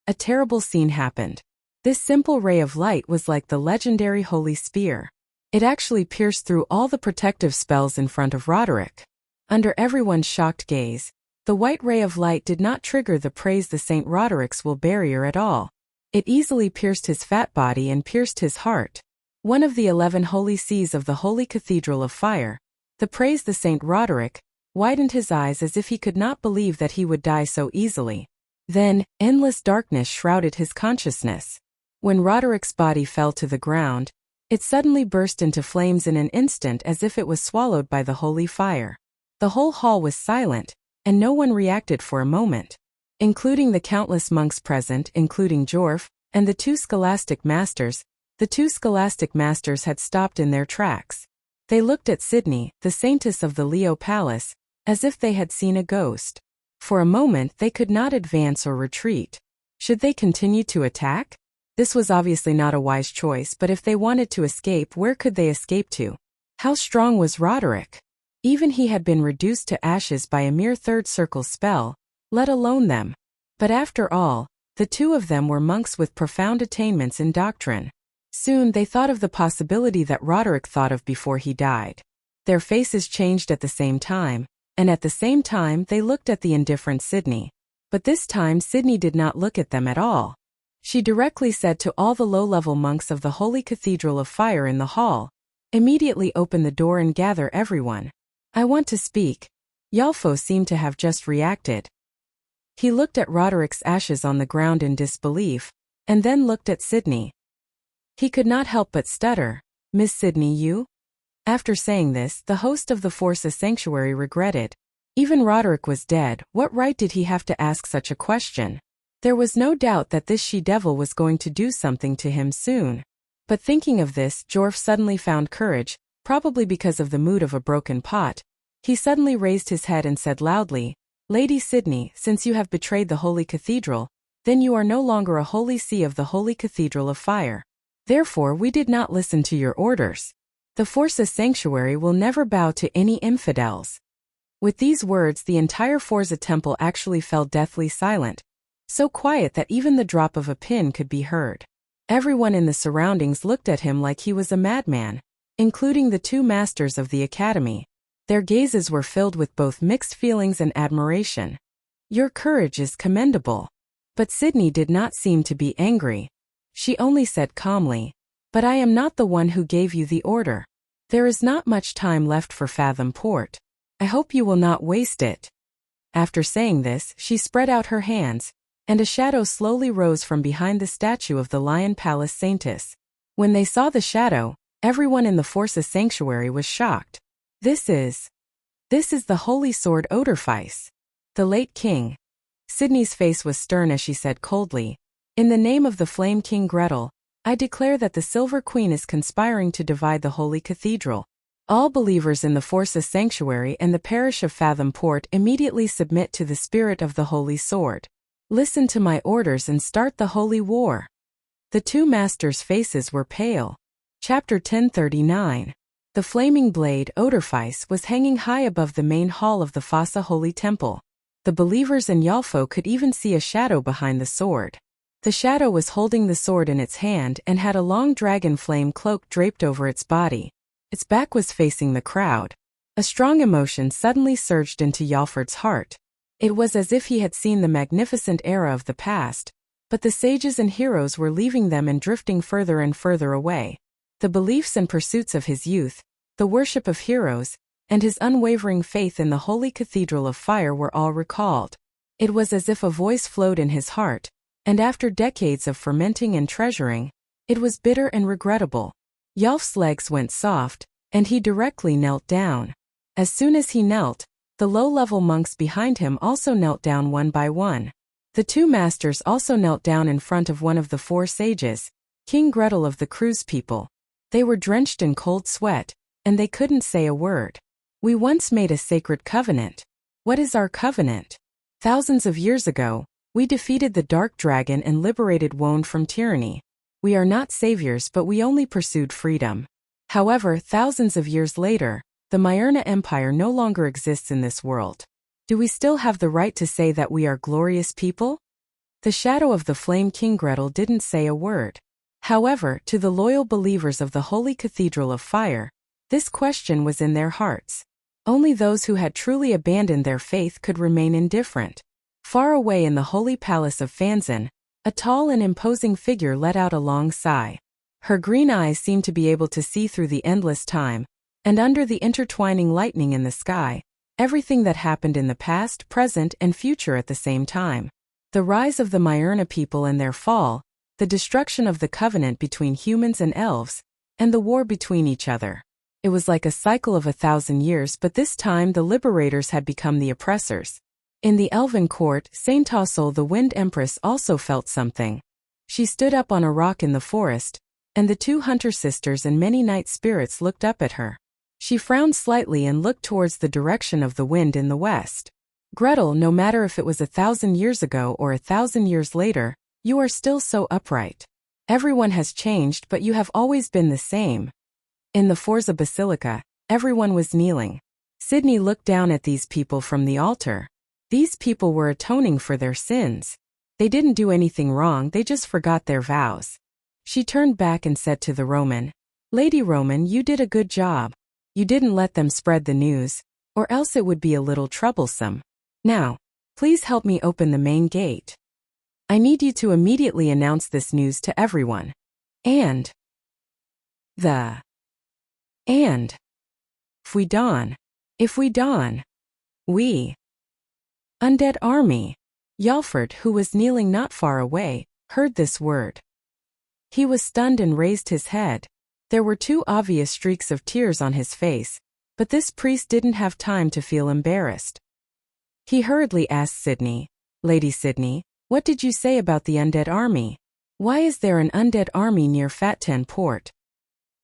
Speaker 1: a terrible scene happened. This simple ray of light was like the legendary Holy Spear. It actually pierced through all the protective spells in front of Roderick. Under everyone's shocked gaze, the white ray of light did not trigger the Praise the Saint Roderick's will barrier at all. It easily pierced his fat body and pierced his heart. One of the 11 Holy Sees of the Holy Cathedral of Fire, the Praise the Saint Roderick, widened his eyes as if he could not believe that he would die so easily. Then, endless darkness shrouded his consciousness. When Roderick's body fell to the ground, it suddenly burst into flames in an instant as if it was swallowed by the holy fire. The whole hall was silent, and no one reacted for a moment, including the countless monks present, including Jorf, and the 2 scholastic masters. The 2 scholastic masters had stopped in their tracks. They looked at Sidney, the Saintess of the Leo Palace, as if they had seen a ghost. For a moment they could not advance or retreat. Should they continue to attack? This was obviously not a wise choice, but if they wanted to escape, where could they escape to? How strong was Roderick? Even he had been reduced to ashes by a mere third circle spell, let alone them. But after all, the two of them were monks with profound attainments in doctrine. Soon they thought of the possibility that Roderick thought of before he died. Their faces changed at the same time, and at the same time they looked at the indifferent Sydney. But this time Sydney did not look at them at all. She directly said to all the low-level monks of the Holy Cathedral of Fire in the hall, "Immediately open the door and gather everyone. I want to speak." Yalfo seemed to have just reacted. He looked at Roderick's ashes on the ground in disbelief, and then looked at Sydney. He could not help but stutter, "Miss Sydney, you?" After saying this, the host of the Forza Sanctuary regretted. Even Roderick was dead, what right did he have to ask such a question? There was no doubt that this she-devil was going to do something to him soon. But thinking of this, Jorf suddenly found courage, probably because of the mood of a broken pot. He suddenly raised his head and said loudly, "Lady Sydney, since you have betrayed the Holy Cathedral, then you are no longer a Holy See of the Holy Cathedral of Fire. Therefore we did not listen to your orders. The Forza Sanctuary will never bow to any infidels." With these words the entire Forza temple actually fell deathly silent, so quiet that even the drop of a pin could be heard. Everyone in the surroundings looked at him like he was a madman, including the two masters of the academy. Their gazes were filled with both mixed feelings and admiration. "Your courage is commendable." But Sydney did not seem to be angry. She only said calmly, "But I am not the one who gave you the order. There is not much time left for Fathom Port. I hope you will not waste it." After saying this, she spread out her hands, and a shadow slowly rose from behind the statue of the Lion Palace Saintess. When they saw the shadow, everyone in the Forza Sanctuary was shocked. This is the Holy Sword Odorfice, the late king." Sydney's face was stern as she said coldly, "In the name of the Flame King Gretel, I declare that the Silver Queen is conspiring to divide the Holy Cathedral. All believers in the Forza Sanctuary and the parish of Fathom Port immediately submit to the spirit of the Holy Sword. Listen to my orders and start the Holy War." The two masters' faces were pale. Chapter 1039. The flaming blade, Odorfice, was hanging high above the main hall of the Fossa Holy Temple. The believers in Yalfo could even see a shadow behind the sword. The shadow was holding the sword in its hand and had a long dragon flame cloak draped over its body. Its back was facing the crowd. A strong emotion suddenly surged into Yalford's heart. It was as if he had seen the magnificent era of the past, but the sages and heroes were leaving them and drifting further and further away. The beliefs and pursuits of his youth, the worship of heroes, and his unwavering faith in the Holy Cathedral of Fire were all recalled. It was as if a voice flowed in his heart, and after decades of fermenting and treasuring, it was bitter and regrettable. Yalf's legs went soft, and he directly knelt down. As soon as he knelt, the low-level monks behind him also knelt down one by one. The two masters also knelt down in front of one of the four sages, King Gretel of the Cruise people. They were drenched in cold sweat, and they couldn't say a word. "We once made a sacred covenant." "What is our covenant?" "Thousands of years ago, we defeated the Dark Dragon and liberated Wone from tyranny. We are not saviors, but we only pursued freedom. However, thousands of years later, the Myrna Empire no longer exists in this world. Do we still have the right to say that we are glorious people?" The shadow of the Flame King Gretel didn't say a word. However, to the loyal believers of the Holy Cathedral of Fire, this question was in their hearts. Only those who had truly abandoned their faith could remain indifferent. Far away in the Holy Palace of Fanzan, a tall and imposing figure let out a long sigh. Her green eyes seemed to be able to see through the endless time, and under the intertwining lightning in the sky, everything that happened in the past, present, and future at the same time. The rise of the Myrna people and their fall, the destruction of the covenant between humans and elves, and the war between each other. It was like a cycle of 1,000 years, but this time the liberators had become the oppressors. In the elven court, Saint Tossel the Wind Empress also felt something. She stood up on a rock in the forest, and the two hunter sisters and many night spirits looked up at her. She frowned slightly and looked towards the direction of the wind in the west. Gretel, no matter if it was 1,000 years ago or 1,000 years later, you are still so upright. Everyone has changed, but you have always been the same." In the Forza Basilica, everyone was kneeling. Sydney looked down at these people from the altar. These people were atoning for their sins. They didn't do anything wrong, they just forgot their vows. She turned back and said to the Roman, "Lady Roman, you did a good job. You didn't let them spread the news, or else it would be a little troublesome. Now, please help me open the main gate. I need you to immediately announce this news to everyone. And if we dawn, we undead army." Yalford, who was kneeling not far away, heard this word. He was stunned and raised his head. There were 2 obvious streaks of tears on his face, but this priest didn't have time to feel embarrassed. He hurriedly asked Sydney, "Lady Sydney, what did you say about the undead army? Why is there an undead army near Fat Ten Port?"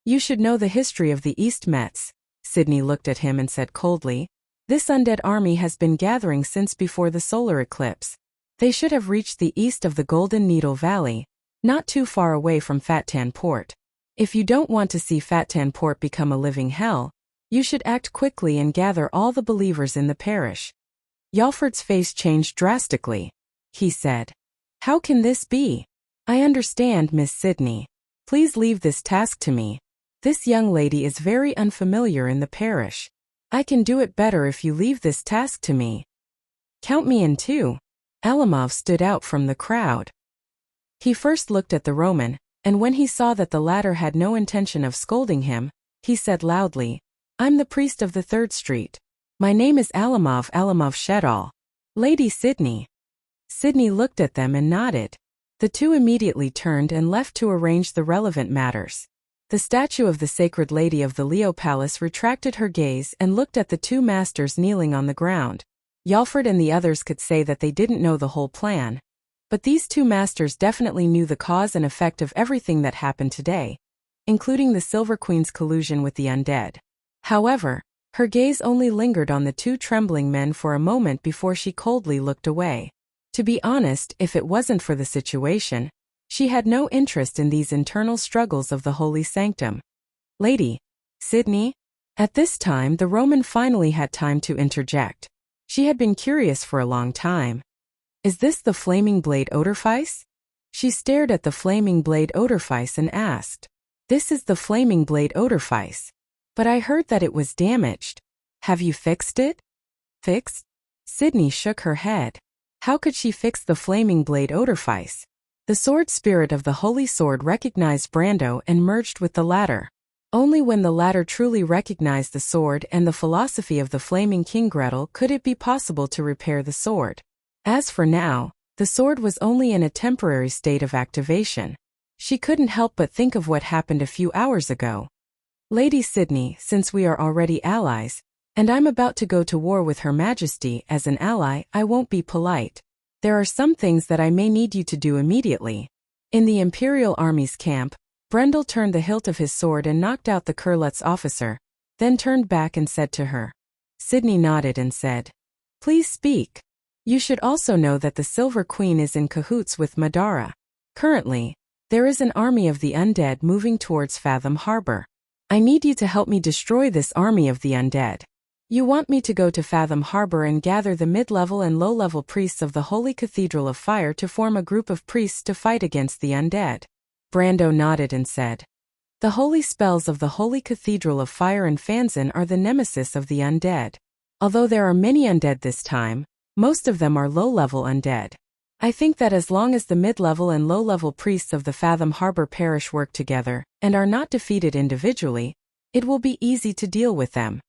Speaker 1: "You should know the history of the East Mets." Sydney looked at him and said coldly, "This undead army has been gathering since before the solar eclipse. They should have reached the east of the Golden Needle Valley, not too far away from Fat Ten Port. If you don't want to see Fat Ten Port become a living hell, you should act quickly and gather all the believers in the parish." Yalford's face changed drastically. He said, "How can this be? I understand, Miss Sydney. Please leave this task to me. This young lady is very unfamiliar in the parish. I can do it better if you leave this task to me." "Count me in too." Alamov stood out from the crowd. He first looked at the Roman, and when he saw that the latter had no intention of scolding him, he said loudly, "I'm the priest of the 3rd Street. My name is Alamov Shedal. Lady Sydney." Sydney looked at them and nodded. The 2 immediately turned and left to arrange the relevant matters. The statue of the Sacred Lady of the Leo Palace retracted her gaze and looked at the 2 masters kneeling on the ground. Yalford and the others could say that they didn't know the whole plan, but these 2 masters definitely knew the cause and effect of everything that happened today, including the Silver Queen's collusion with the undead. However, her gaze only lingered on the 2 trembling men for a moment before she coldly looked away. To be honest, if it wasn't for the situation, she had no interest in these internal struggles of the holy sanctum. "Lady Sydney?" At this time the Roman finally had time to interject. She had been curious for a long time. "Is this the Flaming Blade Oderfeis?" She stared at the Flaming Blade Oderfeis and asked, "This is the Flaming Blade Oderfeis. But I heard that it was damaged. Have you fixed it?" "Fixed?" Sydney shook her head. How could she fix the Flaming Blade Oderfeis? The sword spirit of the Holy Sword recognized Brando and merged with the latter. Only when the latter truly recognized the sword and the philosophy of the Flaming King Gretel could it be possible to repair the sword. As for now, the sword was only in a temporary state of activation. She couldn't help but think of what happened a few hours ago. "Lady Sydney, since we are already allies, and I'm about to go to war with Her Majesty as an ally, I won't be polite. There are some things that I may need you to do immediately." In the Imperial Army's camp, Brendel turned the hilt of his sword and knocked out the Kurlutz officer, then turned back and said to her. Sydney nodded and said, "Please speak. You should also know that the Silver Queen is in cahoots with Madara. Currently, there is an army of the undead moving towards Fathom Harbor. I need you to help me destroy this army of the undead. You want me to go to Fathom Harbor and gather the mid-level and low-level priests of the Holy Cathedral of Fire to form a group of priests to fight against the undead." Brando nodded and said, "The holy spells of the Holy Cathedral of Fire and Fanzin are the nemesis of the undead. Although there are many undead this time, most of them are low-level undead. I think that as long as the mid-level and low-level priests of the Fathom Harbor Parish work together and are not defeated individually, it will be easy to deal with them."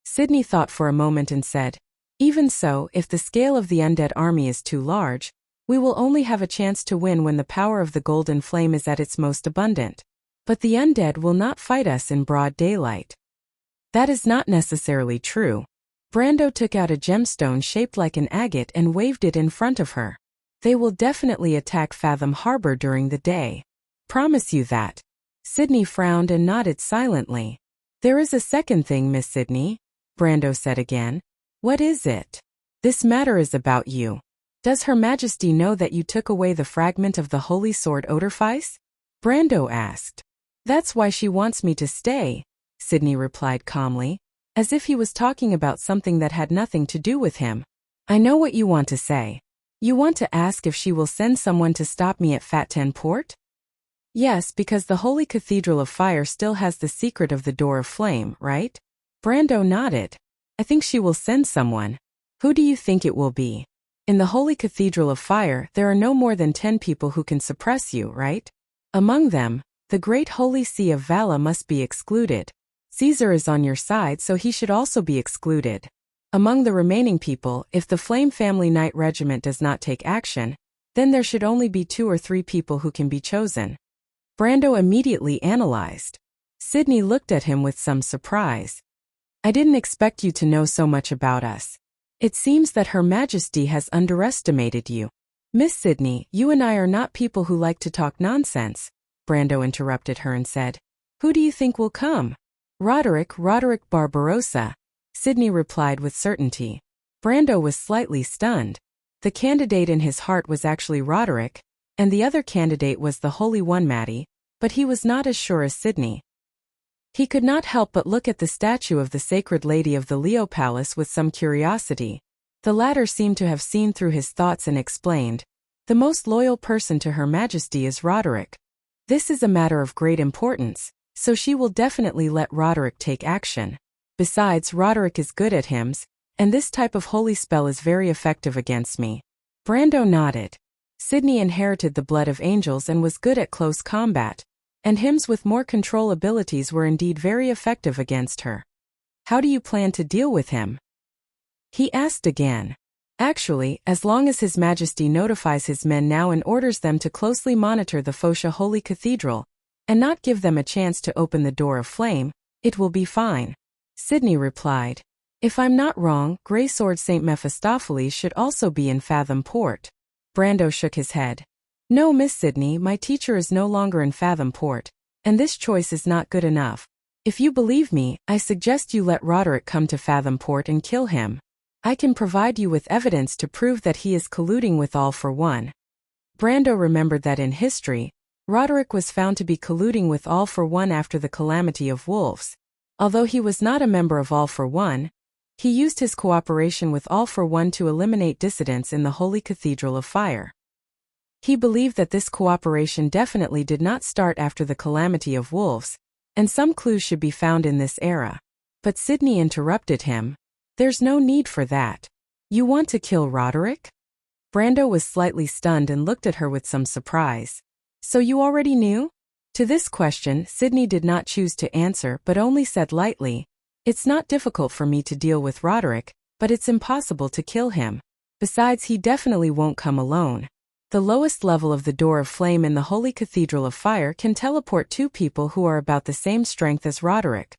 Speaker 1: Sydney thought for a moment and said, "Even so, if the scale of the undead army is too large, we will only have a chance to win when the power of the Golden Flame is at its most abundant. But the undead will not fight us in broad daylight." "That is not necessarily true." Brando took out a gemstone shaped like an agate and waved it in front of her. "They will definitely attack Fathom Harbor during the day. Promise you that." Sydney frowned and nodded silently. "There is a second thing, Miss Sydney," Brando said again. "What is it?" This matter is about you. Does Her Majesty know that you took away the fragment of the holy sword Oderfice? Brando asked. That's why she wants me to stay, Sydney replied calmly, as if he was talking about something that had nothing to do with him. I know what you want to say. You want to ask if she will send someone to stop me at Fat Ten Port? Yes, because the Holy Cathedral of Fire still has the secret of the Door of Flame, right? Brando nodded. I think she will send someone. Who do you think it will be? In the Holy Cathedral of Fire, there are no more than 10 people who can suppress you, right? Among them, the Great Holy See of Vala must be excluded. Caesar is on your side, so he should also be excluded. Among the remaining people, if the Flame Family Knight Regiment does not take action, then there should only be 2 or 3 people who can be chosen. Brando immediately analyzed. Sydney looked at him with some surprise. I didn't expect you to know so much about us. It seems that Her Majesty has underestimated you. Miss Sydney, you and I are not people who like to talk nonsense, Brando interrupted her and said. Who do you think will come? Roderick Barbarossa, Sydney replied with certainty. Brando was slightly stunned. The candidate in his heart was actually Roderick, and the other candidate was the Holy One Maddie, but he was not as sure as Sydney. He could not help but look at the statue of the Sacred Lady of the Leo Palace with some curiosity. The latter seemed to have seen through his thoughts and explained, the most loyal person to Her Majesty is Roderick. This is a matter of great importance, so she will definitely let Roderick take action. Besides, Roderick is good at hymns, and this type of holy spell is very effective against me. Brando nodded. Sydney inherited the blood of angels and was good at close combat, and hymns with more control abilities were indeed very effective against her. How do you plan to deal with him? He asked again. Actually, as long as His Majesty notifies his men now and orders them to closely monitor the Phocea Holy Cathedral, and not give them a chance to open the Door of Flame, it will be fine. Sydney replied. If I'm not wrong, Grey Sword St. Mephistopheles should also be in Fathom Port. Brando shook his head. No, Miss Sydney, my teacher is no longer in Fathom Port, and this choice is not good enough. If you believe me, I suggest you let Roderick come to Fathom Port and kill him. I can provide you with evidence to prove that he is colluding with All for One. Brando remembered that in history, Roderick was found to be colluding with All for One after the calamity of wolves. Although he was not a member of All for One, he used his cooperation with All for One to eliminate dissidents in the Holy Cathedral of Fire. He believed that this cooperation definitely did not start after the calamity of wolves, and some clues should be found in this era. But Sydney interrupted him. There's no need for that. You want to kill Roderick? Brando was slightly stunned and looked at her with some surprise. So you already knew? To this question, Sydney did not choose to answer but only said lightly, It's not difficult for me to deal with Roderick, but it's impossible to kill him. Besides, he definitely won't come alone. The lowest level of the Door of Flame in the Holy Cathedral of Fire can teleport 2 people who are about the same strength as Roderick.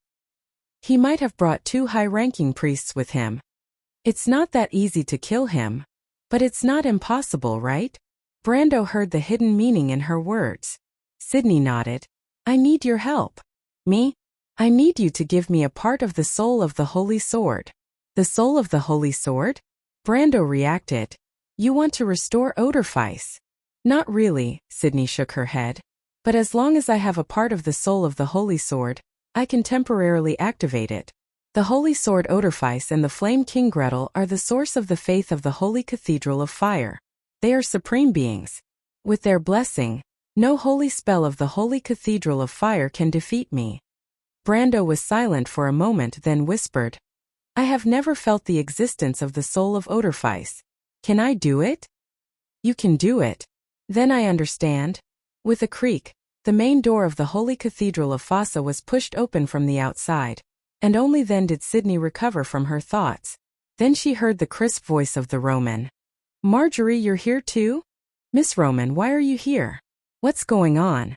Speaker 1: He might have brought 2 high-ranking priests with him. It's not that easy to kill him. But it's not impossible, right? Brando heard the hidden meaning in her words. Sydney nodded. I need your help. Me? I need you to give me a part of the soul of the Holy Sword. The soul of the Holy Sword? Brando reacted. You want to restore Oderfice? Not really, Sydney shook her head. But as long as I have a part of the soul of the Holy Sword, I can temporarily activate it. The Holy Sword Oderfice and the Flame King Gretel are the source of the faith of the Holy Cathedral of Fire. They are supreme beings. With their blessing, no holy spell of the Holy Cathedral of Fire can defeat me. Brando was silent for a moment, then whispered, I have never felt the existence of the soul of Oderfice. Can I do it? You can do it. Then I understand. With a creak, the main door of the Holy Cathedral of Fossa was pushed open from the outside, and only then did Sydney recover from her thoughts. Then she heard the crisp voice of the Roman. Marjorie, you're here too? Miss Roman, why are you here? What's going on?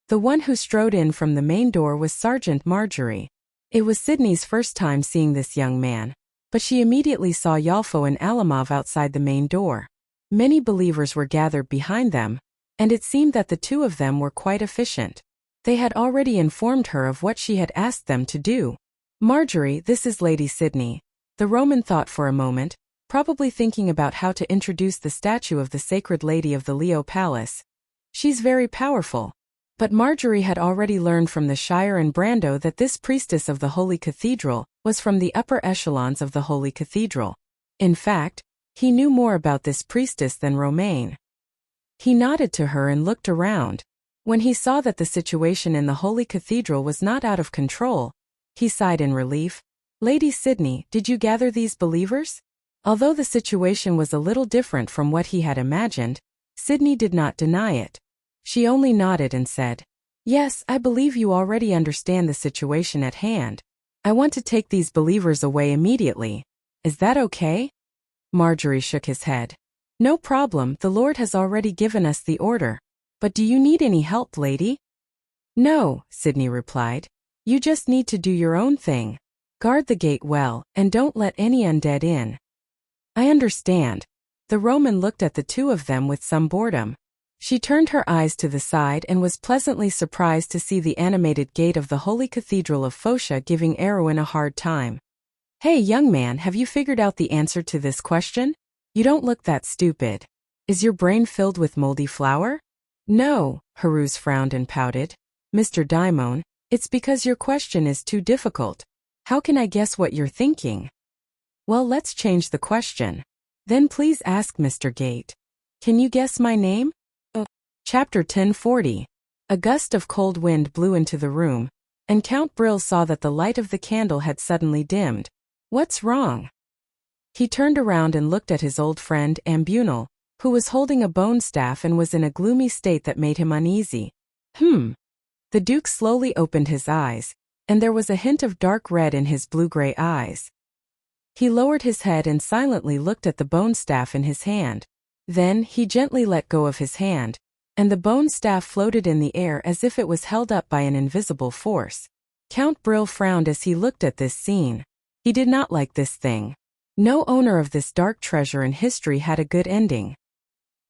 Speaker 1: The one who strode in from the main door was Sergeant Marjorie. It was Sydney's first time seeing this young man, but she immediately saw Yalfo and Alamov outside the main door. Many believers were gathered behind them, and it seemed that the 2 of them were quite efficient. They had already informed her of what she had asked them to do. Marjorie, this is Lady Sydney. The Roman thought for a moment, probably thinking about how to introduce the statue of the Sacred Lady of the Leo Palace. She's very powerful. But Marjorie had already learned from the Shire and Brando that this priestess of the Holy Cathedral was from the upper echelons of the Holy Cathedral. In fact, he knew more about this priestess than Romaine. He nodded to her and looked around. When he saw that the situation in the Holy Cathedral was not out of control, he sighed in relief. Lady Sydney, did you gather these believers? Although the situation was a little different from what he had imagined, Sydney did not deny it. She only nodded and said, "Yes, I believe you already understand the situation at hand. I want to take these believers away immediately. Is that okay?" Marjorie shook his head. "No problem, the Lord has already given us the order. But do you need any help, lady?" "No," Sydney replied. "You just need to do your own thing. Guard the gate well, and don't let any undead in." "I understand." The Roman looked at the two of them with some boredom. She turned her eyes to the side and was pleasantly surprised to see the animated gate of the Holy Cathedral of Focia giving Erwin a hard time. "Hey, young man, have you figured out the answer to this question? You don't look that stupid. Is your brain filled with moldy flour?" "No," Haruz frowned and pouted. "Mr. Daimon, it's because your question is too difficult. How can I guess what you're thinking?" "Well, let's change the question. Then please ask Mr. Gate. Can you guess my name?" Chapter 1040. A gust of cold wind blew into the room, and Count Brill saw that the light of the candle had suddenly dimmed. "What's wrong?" He turned around and looked at his old friend, Ambunal, who was holding a bone staff and was in a gloomy state that made him uneasy. The Duke slowly opened his eyes, and there was a hint of dark red in his blue-gray eyes. He lowered his head and silently looked at the bone staff in his hand. Then, he gently let go of his hand, and the bone staff floated in the air as if it was held up by an invisible force. Count Brill frowned as he looked at this scene. He did not like this thing. No owner of this dark treasure in history had a good ending.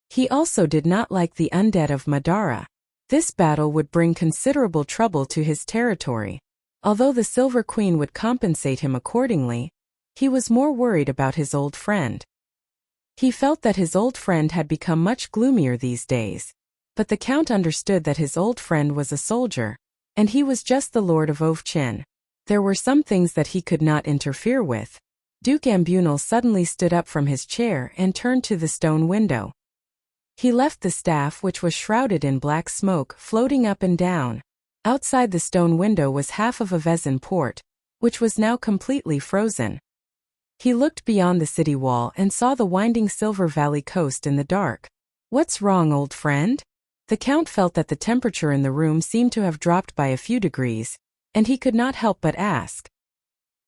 Speaker 1: He also did not like the undead of Madara. This battle would bring considerable trouble to his territory. Although the Silver Queen would compensate him accordingly, he was more worried about his old friend. He felt that his old friend had become much gloomier these days. But the Count understood that his old friend was a soldier, and he was just the Lord of Ovchin. There were some things that he could not interfere with. Duke Ambunal suddenly stood up from his chair and turned to the stone window. He left the staff, which was shrouded in black smoke, floating up and down. Outside the stone window was half of a Vezin port, which was now completely frozen. He looked beyond the city wall and saw the winding Silver Valley coast in the dark. "What's wrong, old friend?" The Count felt that the temperature in the room seemed to have dropped by a few degrees, and he could not help but ask.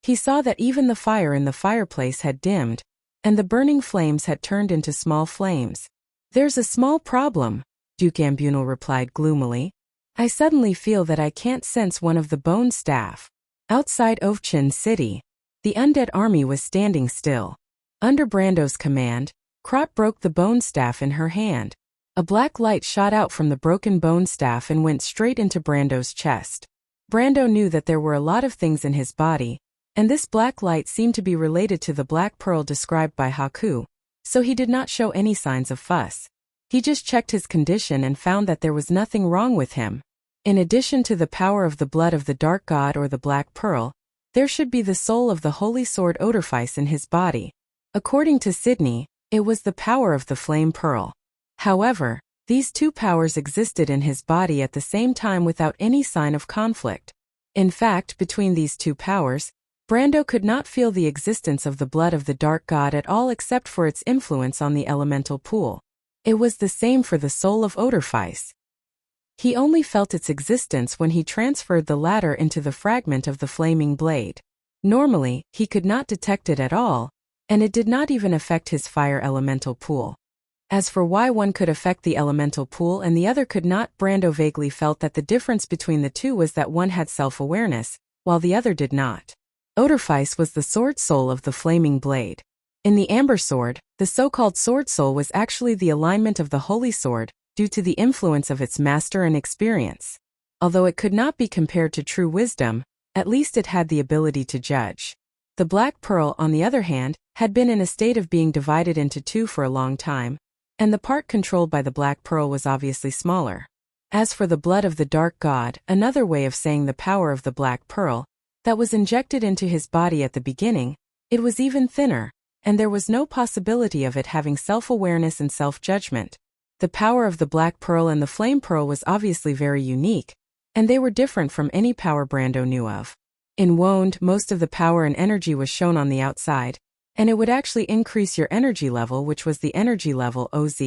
Speaker 1: He saw that even the fire in the fireplace had dimmed, and the burning flames had turned into small flames. "There's a small problem," Duke Ambunal replied gloomily. "I suddenly feel that I can't sense one of the bone staff." Outside Ovchin City, the undead army was standing still. Under Brando's command, Krot broke the bone staff in her hand. A black light shot out from the broken bone staff and went straight into Brando's chest. Brando knew that there were a lot of things in his body, and this black light seemed to be related to the black pearl described by Haku, so he did not show any signs of fuss. He just checked his condition and found that there was nothing wrong with him. In addition to the power of the blood of the Dark God or the Black Pearl, there should be the soul of the Holy Sword Odorfice in his body. According to Sydney, it was the power of the Flame Pearl. However, these two powers existed in his body at the same time without any sign of conflict. In fact, between these two powers, Brando could not feel the existence of the blood of the Dark God at all except for its influence on the elemental pool. It was the same for the soul of Odorfice. He only felt its existence when he transferred the latter into the fragment of the flaming blade. Normally, he could not detect it at all, and it did not even affect his fire elemental pool. As for why one could affect the elemental pool and the other could not, Brando vaguely felt that the difference between the two was that one had self-awareness, while the other did not. Odorfice was the sword soul of the flaming blade. In the Amber Sword, the so-called sword soul was actually the alignment of the Holy Sword, due to the influence of its master and experience. Although it could not be compared to true wisdom, at least it had the ability to judge. The black pearl, on the other hand, had been in a state of being divided into two for a long time, and the part controlled by the black pearl was obviously smaller. As for the blood of the dark god, another way of saying the power of the black pearl, that was injected into his body at the beginning, it was even thinner, and there was no possibility of it having self-awareness and self-judgment. The power of the black pearl and the flame pearl was obviously very unique, and they were different from any power Brando knew of. In Wound, most of the power and energy was shown on the outside, and it would actually increase your energy level, which was the energy level OZ.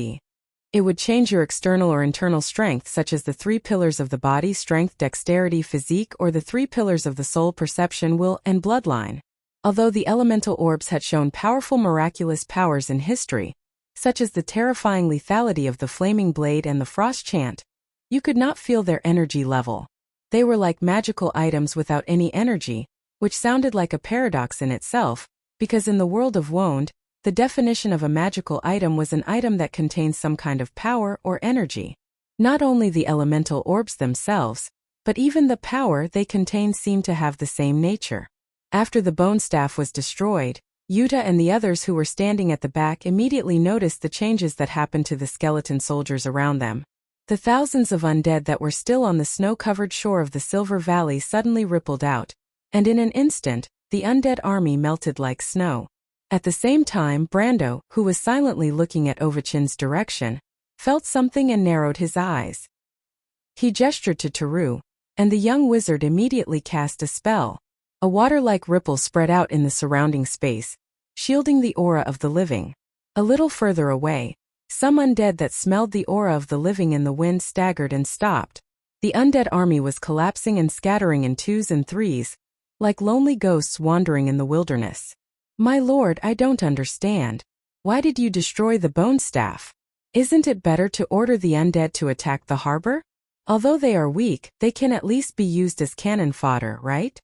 Speaker 1: It would change your external or internal strength, such as the 3 pillars of the body: strength, dexterity, physique, or the 3 pillars of the soul: perception, will, and bloodline. Although the elemental orbs had shown powerful miraculous powers in history, such as the terrifying lethality of the flaming blade and the frost chant, you could not feel their energy level. They were like magical items without any energy, which sounded like a paradox in itself, because in the world of Wound, the definition of a magical item was an item that contains some kind of power or energy. Not only the elemental orbs themselves, but even the power they contain seemed to have the same nature. After the bone staff was destroyed, Yuta and the others who were standing at the back immediately noticed the changes that happened to the skeleton soldiers around them. The thousands of undead that were still on the snow-covered shore of the Silver Valley suddenly rippled out, and in an instant, the undead army melted like snow. At the same time, Brando, who was silently looking at Ovachin's direction, felt something and narrowed his eyes. He gestured to Teru, and the young wizard immediately cast a spell. A water-like ripple spread out in the surrounding space, shielding the aura of the living. A little further away, some undead that smelled the aura of the living in the wind staggered and stopped. The undead army was collapsing and scattering in 2s and 3s, like lonely ghosts wandering in the wilderness. "My lord, I don't understand. Why did you destroy the bone staff? Isn't it better to order the undead to attack the harbor? Although they are weak, they can at least be used as cannon fodder, right?"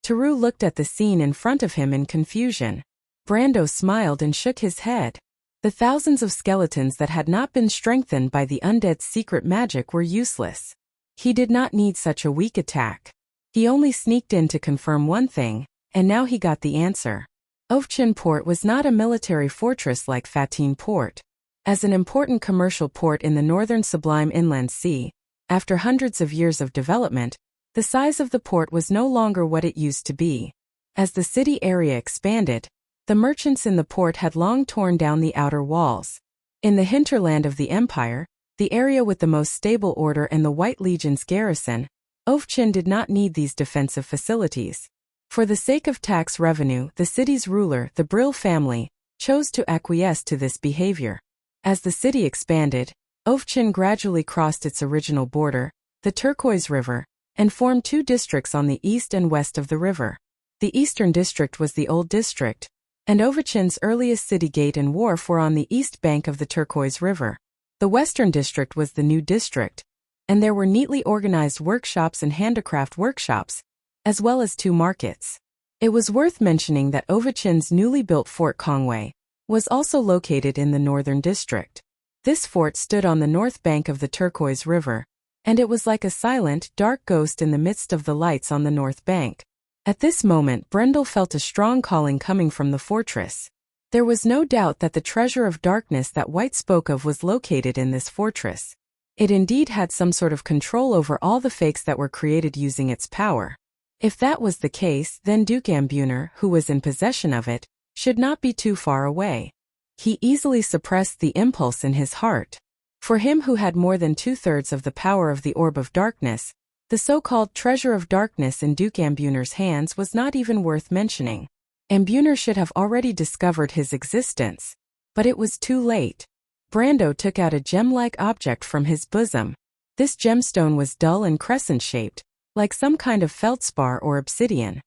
Speaker 1: Teru looked at the scene in front of him in confusion. Brando smiled and shook his head. The thousands of skeletons that had not been strengthened by the undead's secret magic were useless. He did not need such a weak attack. He only sneaked in to confirm one thing, and now he got the answer. Ovchin Port was not a military fortress like Fatine Port. As an important commercial port in the northern Sublime Inland Sea, after hundreds of years of development, the size of the port was no longer what it used to be. As the city area expanded, the merchants in the port had long torn down the outer walls. In the hinterland of the empire, the area with the most stable order and the White Legion's garrison, Ovchin did not need these defensive facilities. For the sake of tax revenue, the city's ruler, the Brill family, chose to acquiesce to this behavior. As the city expanded, Ovchin gradually crossed its original border, the Turquoise River, and formed 2 districts on the east and west of the river. The eastern district was the Old District, and Ovachin's earliest city gate and wharf were on the east bank of the Turquoise River. The western district was the New District, and there were neatly organized workshops and handicraft workshops, as well as 2 markets. It was worth mentioning that Ovachin's newly built Fort Kongwei was also located in the northern district. This fort stood on the north bank of the Turquoise River, and it was like a silent, dark ghost in the midst of the lights on the north bank. At this moment, Brendel felt a strong calling coming from the fortress. There was no doubt that the treasure of darkness that White spoke of was located in this fortress. It indeed had some sort of control over all the fakes that were created using its power. If that was the case, then Duke Ambuner, who was in possession of it, should not be too far away. He easily suppressed the impulse in his heart. For him who had more than 2/3 of the power of the Orb of Darkness, the so-called Treasure of Darkness in Duke Ambuner's hands was not even worth mentioning. Ambuner should have already discovered his existence. But it was too late. Brando took out a gem-like object from his bosom. This gemstone was dull and crescent-shaped, like some kind of feldspar or obsidian.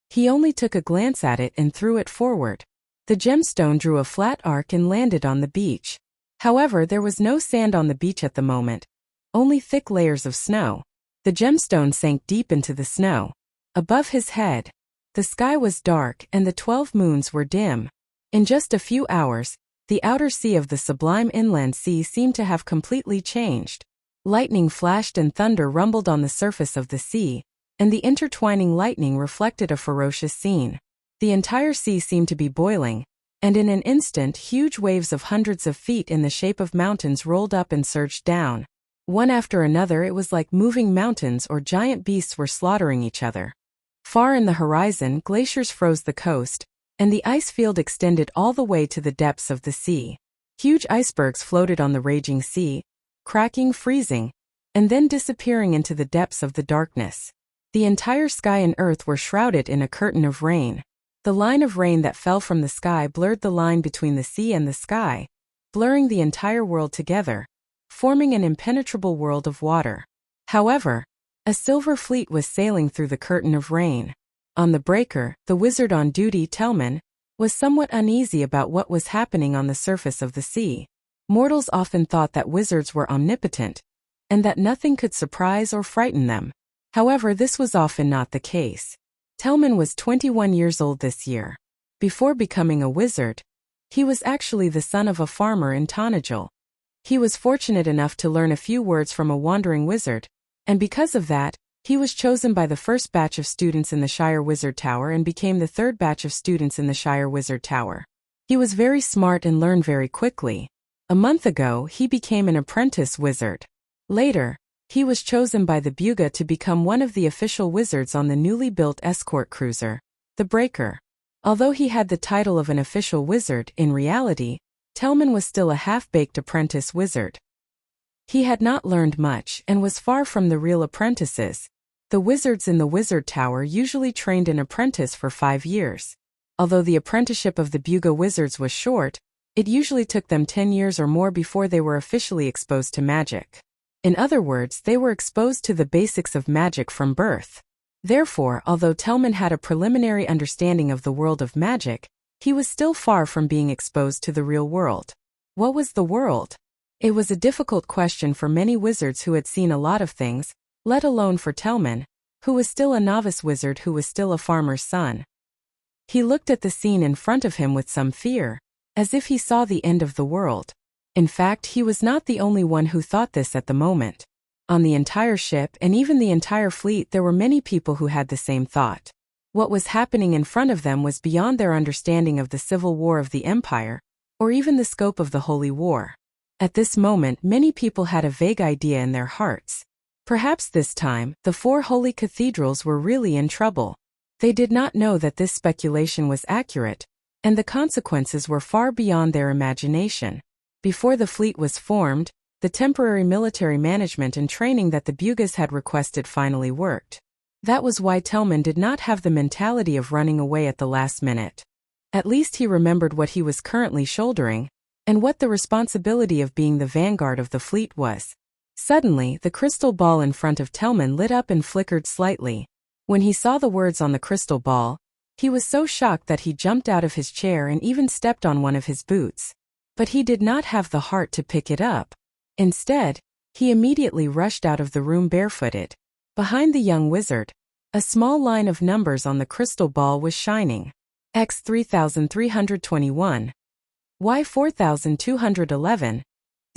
Speaker 1: He only took a glance at it and threw it forward. The gemstone drew a flat arc and landed on the beach. However, there was no sand on the beach at the moment, only thick layers of snow. The gemstone sank deep into the snow. Above his head, the sky was dark and the 12 moons were dim. In just a few hours, the outer sea of the Sublime Inland Sea seemed to have completely changed. Lightning flashed and thunder rumbled on the surface of the sea, and the intertwining lightning reflected a ferocious scene. The entire sea seemed to be boiling, and in an instant huge waves of hundreds of feet in the shape of mountains rolled up and surged down. One after another, it was like moving mountains or giant beasts were slaughtering each other. Far in the horizon, glaciers froze the coast, and the ice field extended all the way to the depths of the sea. Huge icebergs floated on the raging sea, cracking, freezing, and then disappearing into the depths of the darkness. The entire sky and earth were shrouded in a curtain of rain. The line of rain that fell from the sky blurred the line between the sea and the sky, blurring the entire world together, forming an impenetrable world of water. However, a silver fleet was sailing through the curtain of rain. On the breaker, the wizard on duty, Telman, was somewhat uneasy about what was happening on the surface of the sea. Mortals often thought that wizards were omnipotent, and that nothing could surprise or frighten them. However, this was often not the case. Telman was 21 years old this year. Before becoming a wizard, he was actually the son of a farmer in Tanajul. He was fortunate enough to learn a few words from a wandering wizard, and because of that, he was chosen by the first batch of students in the Shire Wizard Tower and became the third batch of students in the Shire Wizard Tower. He was very smart and learned very quickly. A month ago, he became an apprentice wizard. Later, he was chosen by the Buga to become one of the official wizards on the newly built escort cruiser, the Breaker. Although he had the title of an official wizard, in reality, Telman was still a half-baked apprentice wizard. He had not learned much and was far from the real apprentices. The wizards in the Wizard Tower usually trained an apprentice for 5 years. Although the apprenticeship of the Buga wizards was short, it usually took them 10 years or more before they were officially exposed to magic. In other words, they were exposed to the basics of magic from birth. Therefore, although Telman had a preliminary understanding of the world of magic, he was still far from being exposed to the real world. What was the world? It was a difficult question for many wizards who had seen a lot of things, let alone for Telman, who was still a novice wizard who was still a farmer's son. He looked at the scene in front of him with some fear, as if he saw the end of the world. In fact, he was not the only one who thought this at the moment. On the entire ship and even the entire fleet, there were many people who had the same thought. What was happening in front of them was beyond their understanding of the civil war of the Empire, or even the scope of the Holy War. At this moment, many people had a vague idea in their hearts. Perhaps this time, the 4 holy cathedrals were really in trouble. They did not know that this speculation was accurate, and the consequences were far beyond their imagination. Before the fleet was formed, the temporary military management and training that the Bugas had requested finally worked. That was why Telman did not have the mentality of running away at the last minute. At least he remembered what he was currently shouldering, and what the responsibility of being the vanguard of the fleet was. Suddenly, the crystal ball in front of Telman lit up and flickered slightly. When he saw the words on the crystal ball, he was so shocked that he jumped out of his chair and even stepped on one of his boots. But he did not have the heart to pick it up. Instead, he immediately rushed out of the room barefooted. Behind the young wizard, a small line of numbers on the crystal ball was shining. X 3321, Y 4211,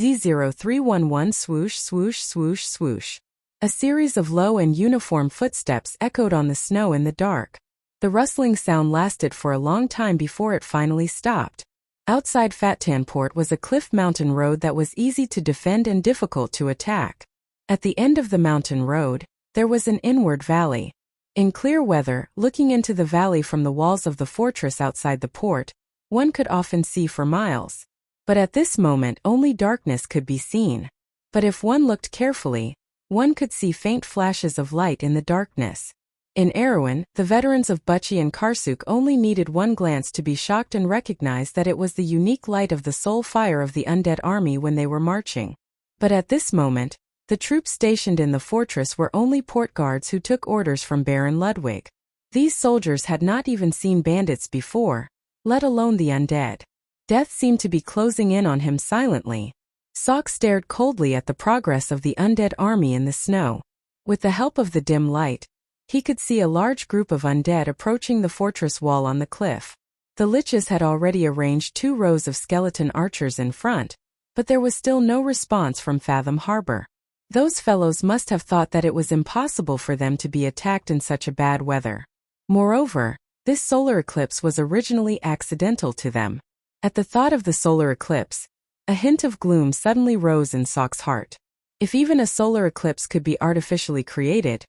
Speaker 1: Z 0311 swoosh swoosh swoosh swoosh. A series of low and uniform footsteps echoed on the snow in the dark. The rustling sound lasted for a long time before it finally stopped. Outside Fattanport was a cliff mountain road that was easy to defend and difficult to attack. At the end of the mountain road, there was an inward valley. In clear weather, looking into the valley from the walls of the fortress outside the port, one could often see for miles. But at this moment only darkness could be seen. But if one looked carefully, one could see faint flashes of light in the darkness. In Erewhon, the veterans of Bucci and Karsuk only needed one glance to be shocked and recognize that it was the unique light of the soul fire of the undead army when they were marching. But at this moment, the troops stationed in the fortress were only port guards who took orders from Baron Ludwig. These soldiers had not even seen bandits before, let alone the undead. Death seemed to be closing in on him silently. Sock stared coldly at the progress of the undead army in the snow. With the help of the dim light, he could see a large group of undead approaching the fortress wall on the cliff. The liches had already arranged 2 rows of skeleton archers in front, but there was still no response from Fathom Harbor. Those fellows must have thought that it was impossible for them to be attacked in such a bad weather. Moreover, This solar eclipse was originally accidental to them. At the thought of the solar eclipse, a hint of gloom suddenly rose in Sok's heart. If even a solar eclipse could be artificially created,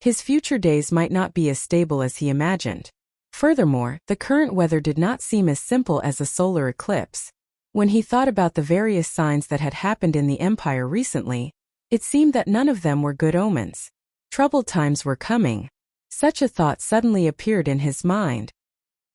Speaker 1: his future days might not be as stable as he imagined. Furthermore, the current weather did not seem as simple as a solar eclipse. When he thought about the various signs that had happened in the Empire recently, it seemed that none of them were good omens. Troubled times were coming. Such a thought suddenly appeared in his mind.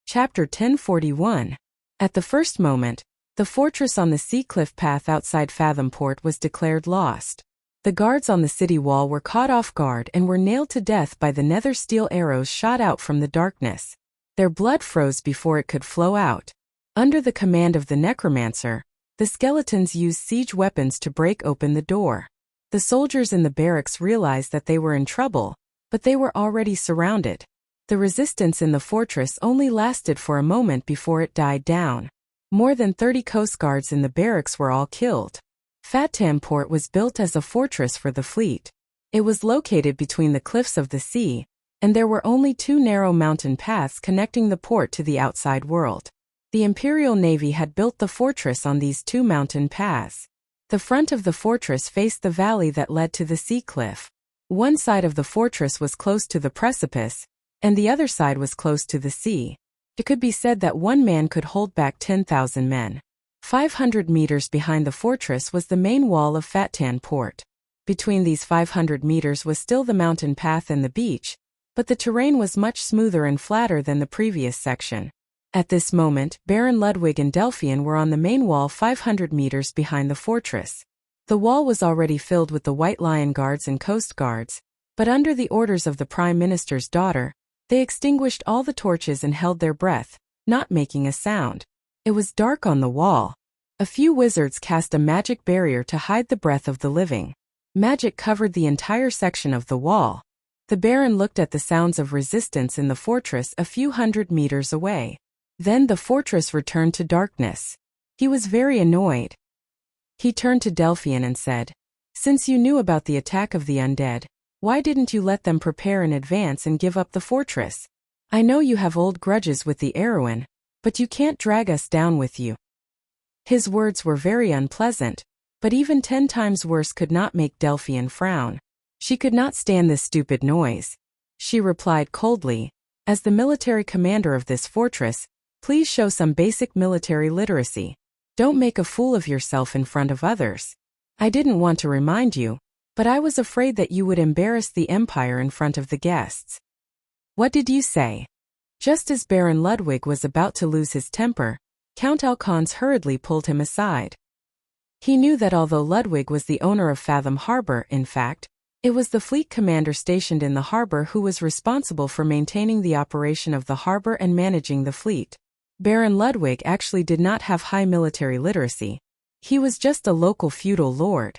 Speaker 1: Chapter 1041. At the first moment, the fortress on the sea cliff path outside Fathom Port was declared lost. The guards on the city wall were caught off guard and were nailed to death by the nether steel arrows shot out from the darkness. Their blood froze before it could flow out. Under the command of the necromancer, the skeletons used siege weapons to break open the door. The soldiers in the barracks realized that they were in trouble, but they were already surrounded. The resistance in the fortress only lasted for a moment before it died down. More than 30 coast guards in the barracks were all killed. Fatan Port was built as a fortress for the fleet. It was located between the cliffs of the sea, and there were only 2 narrow mountain paths connecting the port to the outside world. The Imperial Navy had built the fortress on these 2 mountain paths. The front of the fortress faced the valley that led to the sea cliff. One side of the fortress was close to the precipice, and the other side was close to the sea. It could be said that one man could hold back 10,000 men. 500 meters behind the fortress was the main wall of Fatan Port. Between these 500 meters was still the mountain path and the beach, but the terrain was much smoother and flatter than the previous section. At this moment, Baron Ludwig and Delphian were on the main wall 500 meters behind the fortress. The wall was already filled with the White Lion Guards and Coast Guards, but under the orders of the Prime Minister's daughter, they extinguished all the torches and held their breath, not making a sound. It was dark on the wall. A few wizards cast a magic barrier to hide the breath of the living. Magic covered the entire section of the wall. The Baron looked at the sounds of resistance in the fortress a few hundred meters away. Then the fortress returned to darkness. He was very annoyed. He turned to Delphian and said, "Since you knew about the attack of the undead, why didn't you let them prepare in advance and give up the fortress? I know you have old grudges with the Erewhon, but you can't drag us down with you." His words were very unpleasant, but even 10 times worse could not make Delphian frown. She could not stand this stupid noise. She replied coldly, "As the military commander of this fortress, please show some basic military literacy. Don't make a fool of yourself in front of others. I didn't want to remind you, but I was afraid that you would embarrass the Empire in front of the guests." "What did you say?" Just as Baron Ludwig was about to lose his temper, Count Alcons hurriedly pulled him aside. He knew that although Ludwig was the owner of Fathom Harbor, in fact, it was the fleet commander stationed in the harbor who was responsible for maintaining the operation of the harbor and managing the fleet. Baron Ludwig actually did not have high military literacy. He was just a local feudal lord.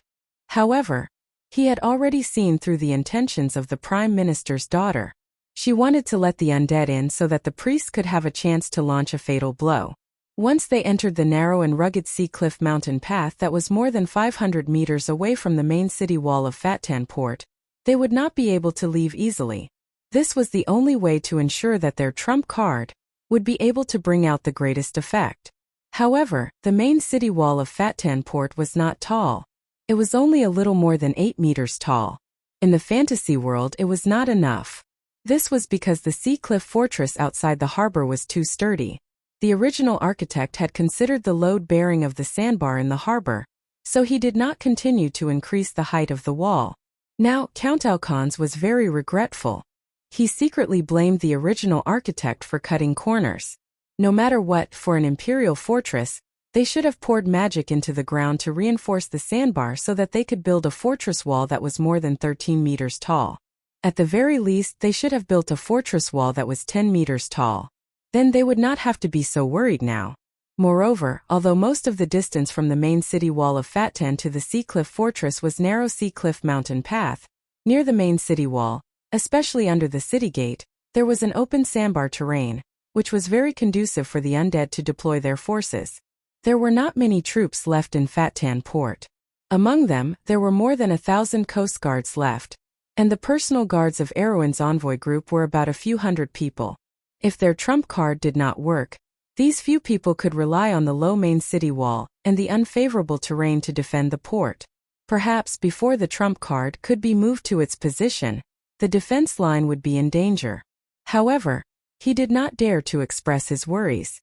Speaker 1: However, he had already seen through the intentions of the Prime Minister's daughter. She wanted to let the undead in so that the priests could have a chance to launch a fatal blow. Once they entered the narrow and rugged sea cliff mountain path that was more than 500 meters away from the main city wall of Fatan Port, they would not be able to leave easily. This was the only way to ensure that their trump card would be able to bring out the greatest effect. However, the main city wall of Fatan Port was not tall. It was only a little more than 8 meters tall. In the fantasy world, it was not enough. This was because the sea cliff fortress outside the harbor was too sturdy. The original architect had considered the load bearing of the sandbar in the harbor, so he did not continue to increase the height of the wall. Now, Count Alcons was very regretful. He secretly blamed the original architect for cutting corners. No matter what, for an imperial fortress, they should have poured magic into the ground to reinforce the sandbar so that they could build a fortress wall that was more than 13 meters tall. At the very least, they should have built a fortress wall that was 10 meters tall. Then they would not have to be so worried now. Moreover, although most of the distance from the main city wall of Fatan to the Sea Cliff Fortress was narrow Sea Cliff Mountain Path, near the main city wall, especially under the city gate, there was an open sandbar terrain, which was very conducive for the undead to deploy their forces. There were not many troops left in Fatan Port. Among them, there were more than 1,000 coast guards left, and the personal guards of Erewhon's envoy group were about a few hundred people. If their trump card did not work, these few people could rely on the low main city wall and the unfavorable terrain to defend the port. Perhaps before the trump card could be moved to its position, the defense line would be in danger. However, he did not dare to express his worries.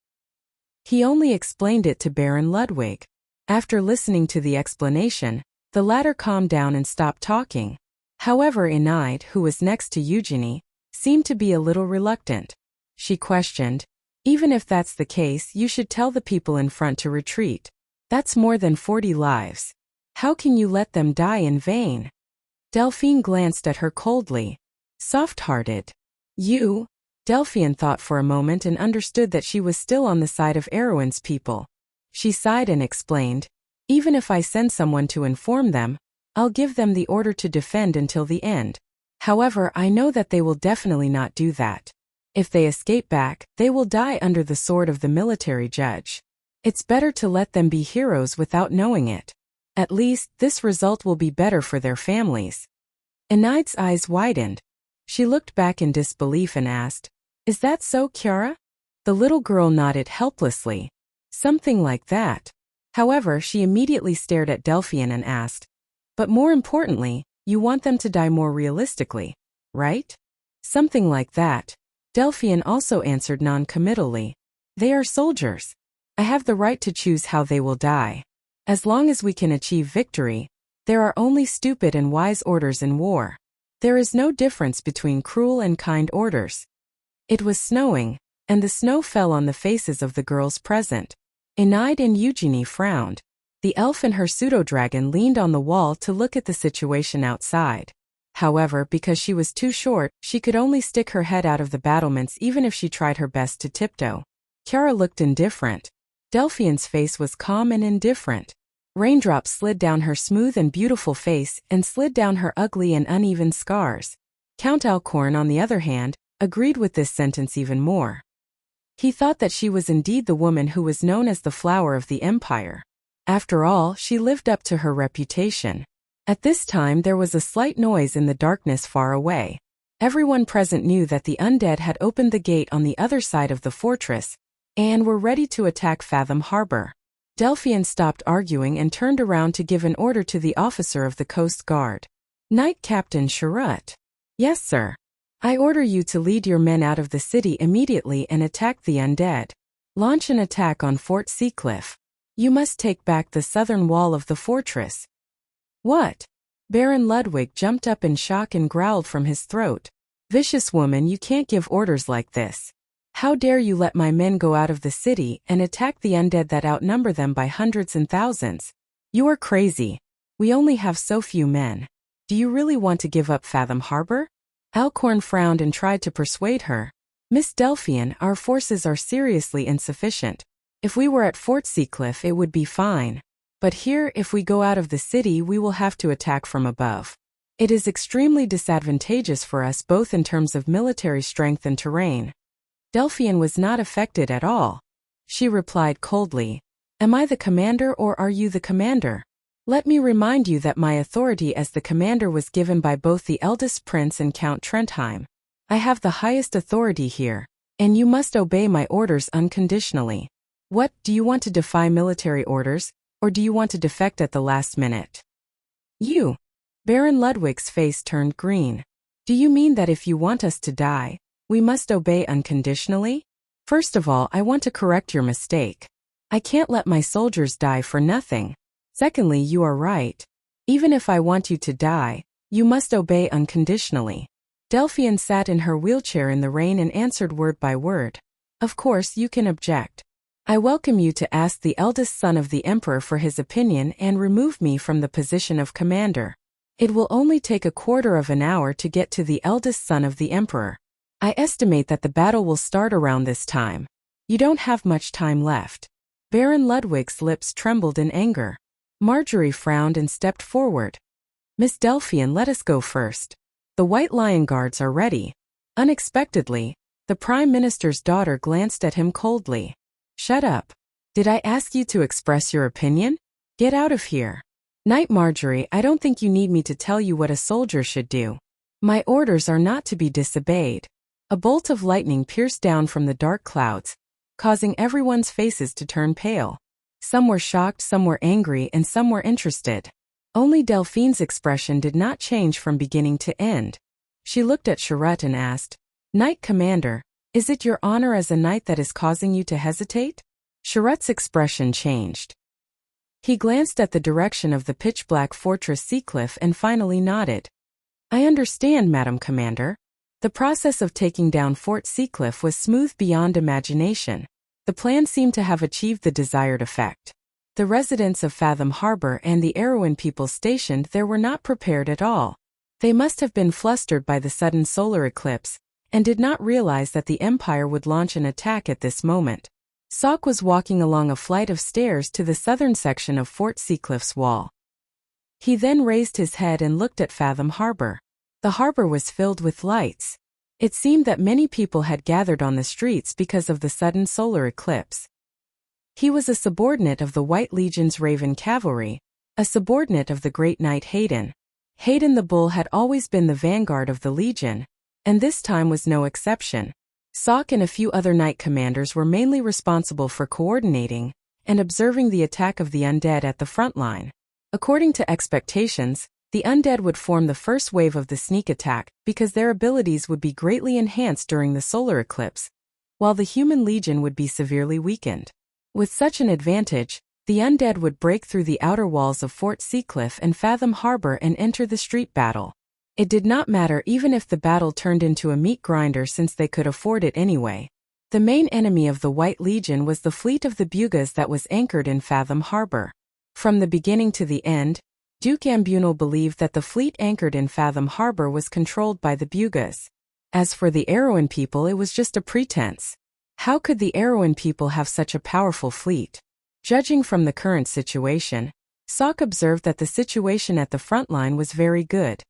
Speaker 1: He only explained it to Baron Ludwig. After listening to the explanation, the latter calmed down and stopped talking. However, Enide, who was next to Eugenie, seemed to be a little reluctant. She questioned, "Even if that's the case, you should tell the people in front to retreat. That's more than 40 lives. How can you let them die in vain?" Delphine glanced at her coldly. Soft-hearted. You? Delphine thought for a moment and understood that she was still on the side of Erwin's people. She sighed and explained, "Even if I send someone to inform them, I'll give them the order to defend until the end. However, I know that they will definitely not do that. If they escape back, they will die under the sword of the military judge. It's better to let them be heroes without knowing it. At least, this result will be better for their families." Enide's eyes widened. She looked back in disbelief and asked, "Is that so, Chiara?" The little girl nodded helplessly. "Something like that." However, she immediately stared at Delphine and asked, "But more importantly, you want them to die more realistically, right?" "Something like that." Delphine also answered non-committally. "They are soldiers. I have the right to choose how they will die. As long as we can achieve victory, there are only stupid and wise orders in war. There is no difference between cruel and kind orders." It was snowing, and the snow fell on the faces of the girls present. Enide and Eugenie frowned. The elf and her pseudo-dragon leaned on the wall to look at the situation outside. However, because she was too short, she could only stick her head out of the battlements even if she tried her best to tiptoe. Chiara looked indifferent. Delphine's face was calm and indifferent. Raindrops slid down her smooth and beautiful face and slid down her ugly and uneven scars. Count Alcorn, on the other hand, agreed with this sentence even more. He thought that she was indeed the woman who was known as the flower of the empire. After all, she lived up to her reputation. At this time there was a slight noise in the darkness far away. Everyone present knew that the undead had opened the gate on the other side of the fortress, and were ready to attack Fathom Harbor. Delphine stopped arguing and turned around to give an order to the officer of the Coast Guard. "Knight Captain Charut." "Yes, sir. I order you to lead your men out of the city immediately and attack the undead. Launch an attack on Fort Seacliff. You must take back the southern wall of the fortress." "What?" Baron Ludwig jumped up in shock and growled from his throat. "Vicious woman, you can't give orders like this. How dare you let my men go out of the city and attack the undead that outnumber them by hundreds and thousands? You are crazy. We only have so few men. Do you really want to give up Fathom Harbor?" Alcorn frowned and tried to persuade her. "Miss Delphine, our forces are seriously insufficient. If we were at Fort Seacliff it would be fine. But here, if we go out of the city, we will have to attack from above. It is extremely disadvantageous for us both in terms of military strength and terrain." Delphine was not affected at all. She replied coldly, "Am I the commander or are you the commander? Let me remind you that my authority as the commander was given by both the eldest prince and Count Trentheim. I have the highest authority here, and you must obey my orders unconditionally. What, do you want to defy military orders, or do you want to defect at the last minute?" "You." Baron Ludwig's face turned green. "Do you mean that if you want us to die, we must obey unconditionally? First of all, I want to correct your mistake. I can't let my soldiers die for nothing. Secondly, you are right. Even if I want you to die, you must obey unconditionally." Delphine sat in her wheelchair in the rain and answered word by word. "Of course, you can object. I welcome you to ask the eldest son of the emperor for his opinion and remove me from the position of commander. It will only take a quarter of an hour to get to the eldest son of the emperor. I estimate that the battle will start around this time. You don't have much time left." Baron Ludwig's lips trembled in anger. Marjorie frowned and stepped forward. "Miss Delphine, let us go first. The White Lion Guards are ready." Unexpectedly, the Prime Minister's daughter glanced at him coldly. "Shut up. Did I ask you to express your opinion? Get out of here." "Knight Marjorie, I don't think you need me to tell you what a soldier should do. My orders are not to be disobeyed." A bolt of lightning pierced down from the dark clouds, causing everyone's faces to turn pale. Some were shocked, some were angry, and some were interested. Only Delphine's expression did not change from beginning to end. She looked at Charette and asked, "Knight Commander, is it your honor as a knight that is causing you to hesitate?" Charette's expression changed. He glanced at the direction of the pitch-black fortress Seacliff and finally nodded. "I understand, Madam Commander." The process of taking down Fort Seacliff was smooth beyond imagination. The plan seemed to have achieved the desired effect. The residents of Fathom Harbor and the Erewhon people stationed there were not prepared at all. They must have been flustered by the sudden solar eclipse, and did not realize that the Empire would launch an attack at this moment. Sock was walking along a flight of stairs to the southern section of Fort Seacliff's wall. He then raised his head and looked at Fathom Harbor. The harbor was filled with lights. It seemed that many people had gathered on the streets because of the sudden solar eclipse. He was a subordinate of the White Legion's Raven Cavalry, a subordinate of the Great Knight Hayden. Hayden the Bull had always been the vanguard of the Legion, and this time was no exception. Sock and a few other knight commanders were mainly responsible for coordinating and observing the attack of the undead at the front line. According to expectations, the undead would form the first wave of the sneak attack because their abilities would be greatly enhanced during the solar eclipse, while the human legion would be severely weakened. With such an advantage, the undead would break through the outer walls of Fort Seacliff and Fathom Harbor and enter the street battle. It did not matter even if the battle turned into a meat grinder since they could afford it anyway. The main enemy of the White Legion was the fleet of the Bugas that was anchored in Fathom Harbor. From the beginning to the end, Duke Ambunal believed that the fleet anchored in Fathom Harbor was controlled by the Bugas. As for the Erewhon people, it was just a pretense. How could the Erewhon people have such a powerful fleet? Judging from the current situation, Sock observed that the situation at the front line was very good.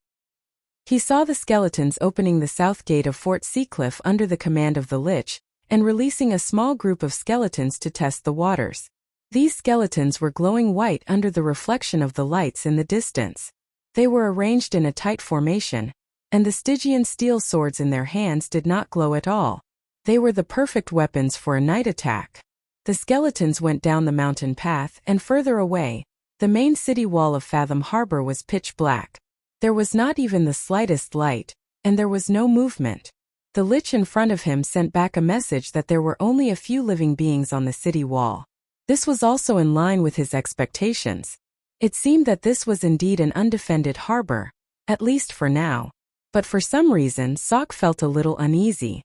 Speaker 1: He saw the skeletons opening the south gate of Fort Seacliff under the command of the Lich, and releasing a small group of skeletons to test the waters. These skeletons were glowing white under the reflection of the lights in the distance. They were arranged in a tight formation, and the Stygian steel swords in their hands did not glow at all. They were the perfect weapons for a night attack. The skeletons went down the mountain path, and further away, the main city wall of Fathom Harbor was pitch black. There was not even the slightest light, and there was no movement. The Lich in front of him sent back a message that there were only a few living beings on the city wall. This was also in line with his expectations. It seemed that this was indeed an undefended harbor, at least for now. But for some reason, Sock felt a little uneasy.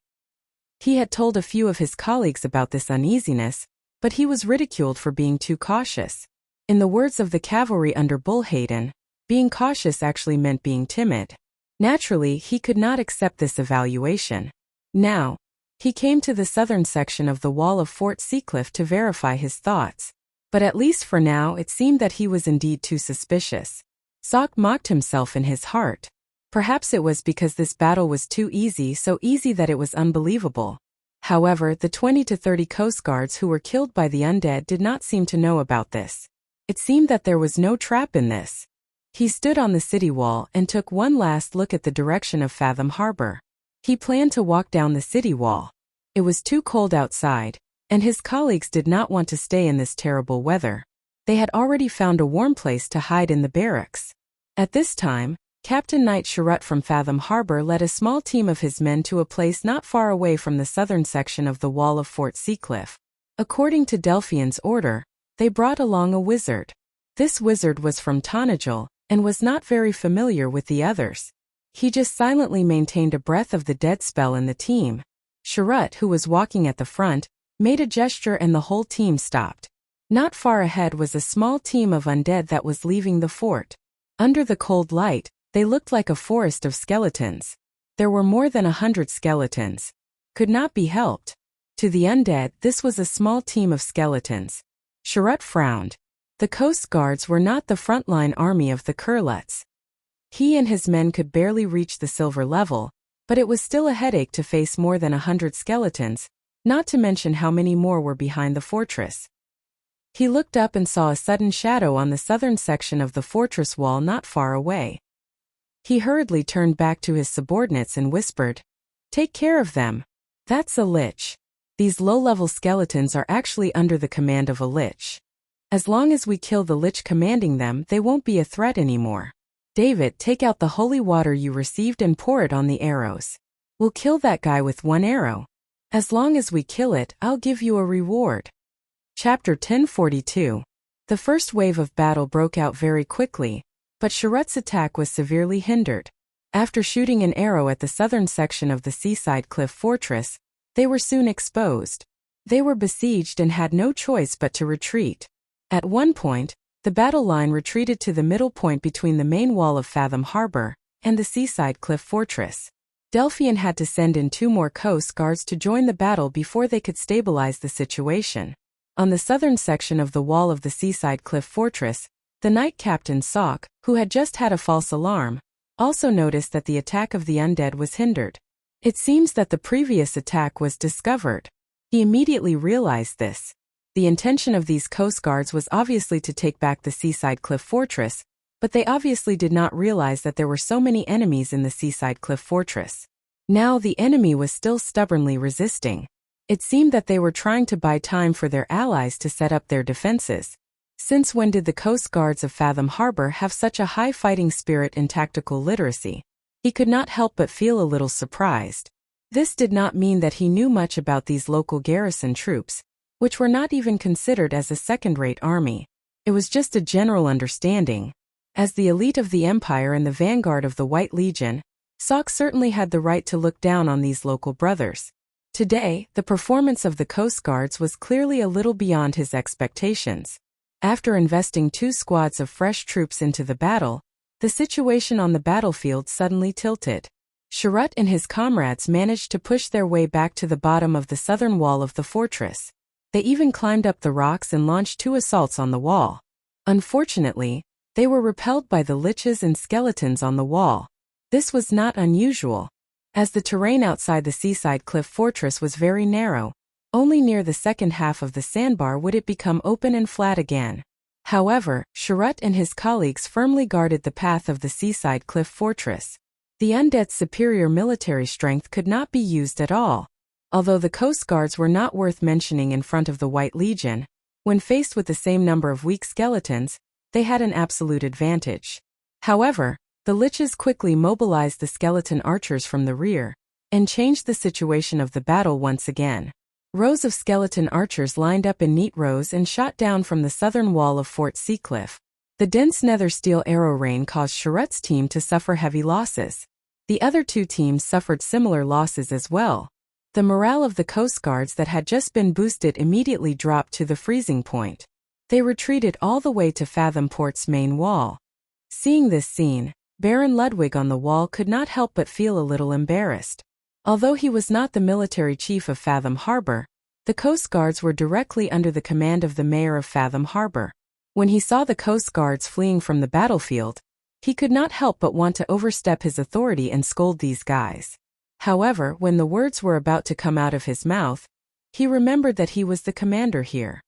Speaker 1: He had told a few of his colleagues about this uneasiness, but he was ridiculed for being too cautious. In the words of the cavalry under Bull Hayden, being cautious actually meant being timid. Naturally, he could not accept this evaluation. Now, he came to the southern section of the wall of Fort Seacliff to verify his thoughts. But at least for now, it seemed that he was indeed too suspicious. Sock mocked himself in his heart. Perhaps it was because this battle was too easy, so easy that it was unbelievable. However, the 20 to 30 Coast Guards who were killed by the undead did not seem to know about this. It seemed that there was no trap in this. He stood on the city wall and took one last look at the direction of Fathom Harbor. He planned to walk down the city wall. It was too cold outside, and his colleagues did not want to stay in this terrible weather. They had already found a warm place to hide in the barracks. At this time, Captain Knight Charette from Fathom Harbor led a small team of his men to a place not far away from the southern section of the wall of Fort Seacliff. According to Delphian's order, they brought along a wizard. This wizard was from Tonagel, and was not very familiar with the others. He just silently maintained a breath of the dead spell in the team. Charette, who was walking at the front, made a gesture and the whole team stopped. Not far ahead was a small team of undead that was leaving the fort. Under the cold light, they looked like a forest of skeletons. There were more than 100 skeletons. Could not be helped. To the undead, this was a small team of skeletons. Charette frowned. The Coast Guards were not the frontline army of the Curlets. He and his men could barely reach the silver level, but it was still a headache to face more than 100 skeletons, not to mention how many more were behind the fortress. He looked up and saw a sudden shadow on the southern section of the fortress wall not far away. He hurriedly turned back to his subordinates and whispered, Take care of them. That's a lich. These low-level skeletons are actually under the command of a lich. As long as we kill the lich commanding them, they won't be a threat anymore. David, take out the holy water you received and pour it on the arrows. We'll kill that guy with one arrow. As long as we kill it, I'll give you a reward. Chapter 1042. The first wave of battle broke out very quickly, but Sharut's attack was severely hindered. After shooting an arrow at the southern section of the seaside cliff fortress, they were soon exposed. They were besieged and had no choice but to retreat. At one point, the battle line retreated to the middle point between the main wall of Fathom Harbor and the seaside cliff fortress. Delphian had to send in 2 more coast guards to join the battle before they could stabilize the situation. On the southern section of the wall of the seaside cliff fortress, the Knight Captain Sok, who had just had a false alarm, also noticed that the attack of the undead was hindered. It seems that the previous attack was discovered. He immediately realized this. The intention of these coast guards was obviously to take back the seaside cliff fortress, but they obviously did not realize that there were so many enemies in the seaside cliff fortress. Now the enemy was still stubbornly resisting. It seemed that they were trying to buy time for their allies to set up their defenses. Since when did the coast guards of Fathom Harbor have such a high fighting spirit and tactical literacy? He could not help but feel a little surprised. This did not mean that he knew much about these local garrison troops, which were not even considered as a second-rate army. It was just a general understanding. As the elite of the Empire and the vanguard of the White Legion, Sok certainly had the right to look down on these local brothers. Today, the performance of the Coast Guards was clearly a little beyond his expectations. After investing 2 squads of fresh troops into the battle, the situation on the battlefield suddenly tilted. Sharut and his comrades managed to push their way back to the bottom of the southern wall of the fortress. They even climbed up the rocks and launched 2 assaults on the wall. Unfortunately, they were repelled by the liches and skeletons on the wall. This was not unusual, as the terrain outside the seaside cliff fortress was very narrow. Only near the second half of the sandbar would it become open and flat again. However, Sharut and his colleagues firmly guarded the path of the seaside cliff fortress. The undead's superior military strength could not be used at all. Although the coast guards were not worth mentioning in front of the White Legion, when faced with the same number of weak skeletons, they had an absolute advantage. However, the liches quickly mobilized the skeleton archers from the rear, and changed the situation of the battle once again. Rows of skeleton archers lined up in neat rows and shot down from the southern wall of Fort Seacliff. The dense nether steel arrow rain caused Sharut's team to suffer heavy losses. The other 2 teams suffered similar losses as well. The morale of the coast guards that had just been boosted immediately dropped to the freezing point. They retreated all the way to Fathom Port's main wall. Seeing this scene, Baron Ludwig on the wall could not help but feel a little embarrassed. Although he was not the military chief of Fathom Harbor, the coast guards were directly under the command of the mayor of Fathom Harbor. When he saw the coast guards fleeing from the battlefield, he could not help but want to overstep his authority and scold these guys. However, when the words were about to come out of his mouth, he remembered that he was the commander here.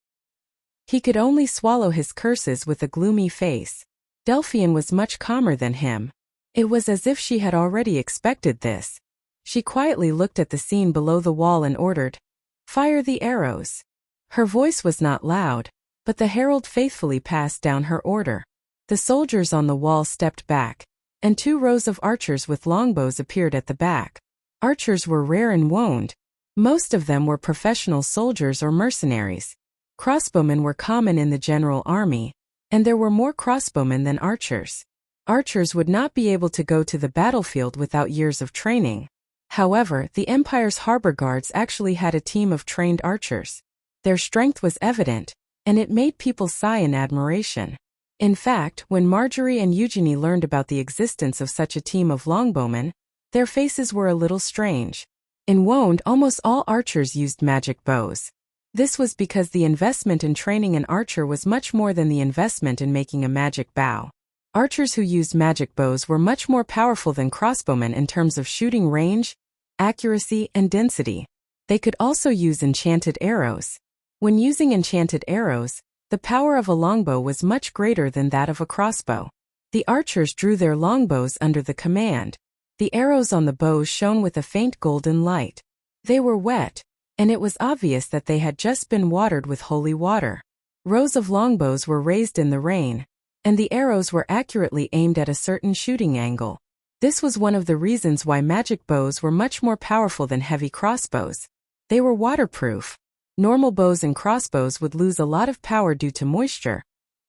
Speaker 1: He could only swallow his curses with a gloomy face. Delphian was much calmer than him. It was as if she had already expected this. She quietly looked at the scene below the wall and ordered, "Fire the arrows." Her voice was not loud, but the herald faithfully passed down her order. The soldiers on the wall stepped back, and 2 rows of archers with longbows appeared at the back. Archers were rare in Wound. Most of them were professional soldiers or mercenaries. Crossbowmen were common in the general army, and there were more crossbowmen than archers. Archers would not be able to go to the battlefield without years of training. However, the Empire's harbor guards actually had a team of trained archers. Their strength was evident, and it made people sigh in admiration. In fact, when Marjorie and Eugenie learned about the existence of such a team of longbowmen, their faces were a little strange. In Wound, almost all archers used magic bows. This was because the investment in training an archer was much more than the investment in making a magic bow. Archers who used magic bows were much more powerful than crossbowmen in terms of shooting range, accuracy, and density. They could also use enchanted arrows. When using enchanted arrows, the power of a longbow was much greater than that of a crossbow. The archers drew their longbows under the command. The arrows on the bows shone with a faint golden light. They were wet, and it was obvious that they had just been watered with holy water. Rows of longbows were raised in the rain, and the arrows were accurately aimed at a certain shooting angle. This was one of the reasons why magic bows were much more powerful than heavy crossbows. They were waterproof. Normal bows and crossbows would lose a lot of power due to moisture,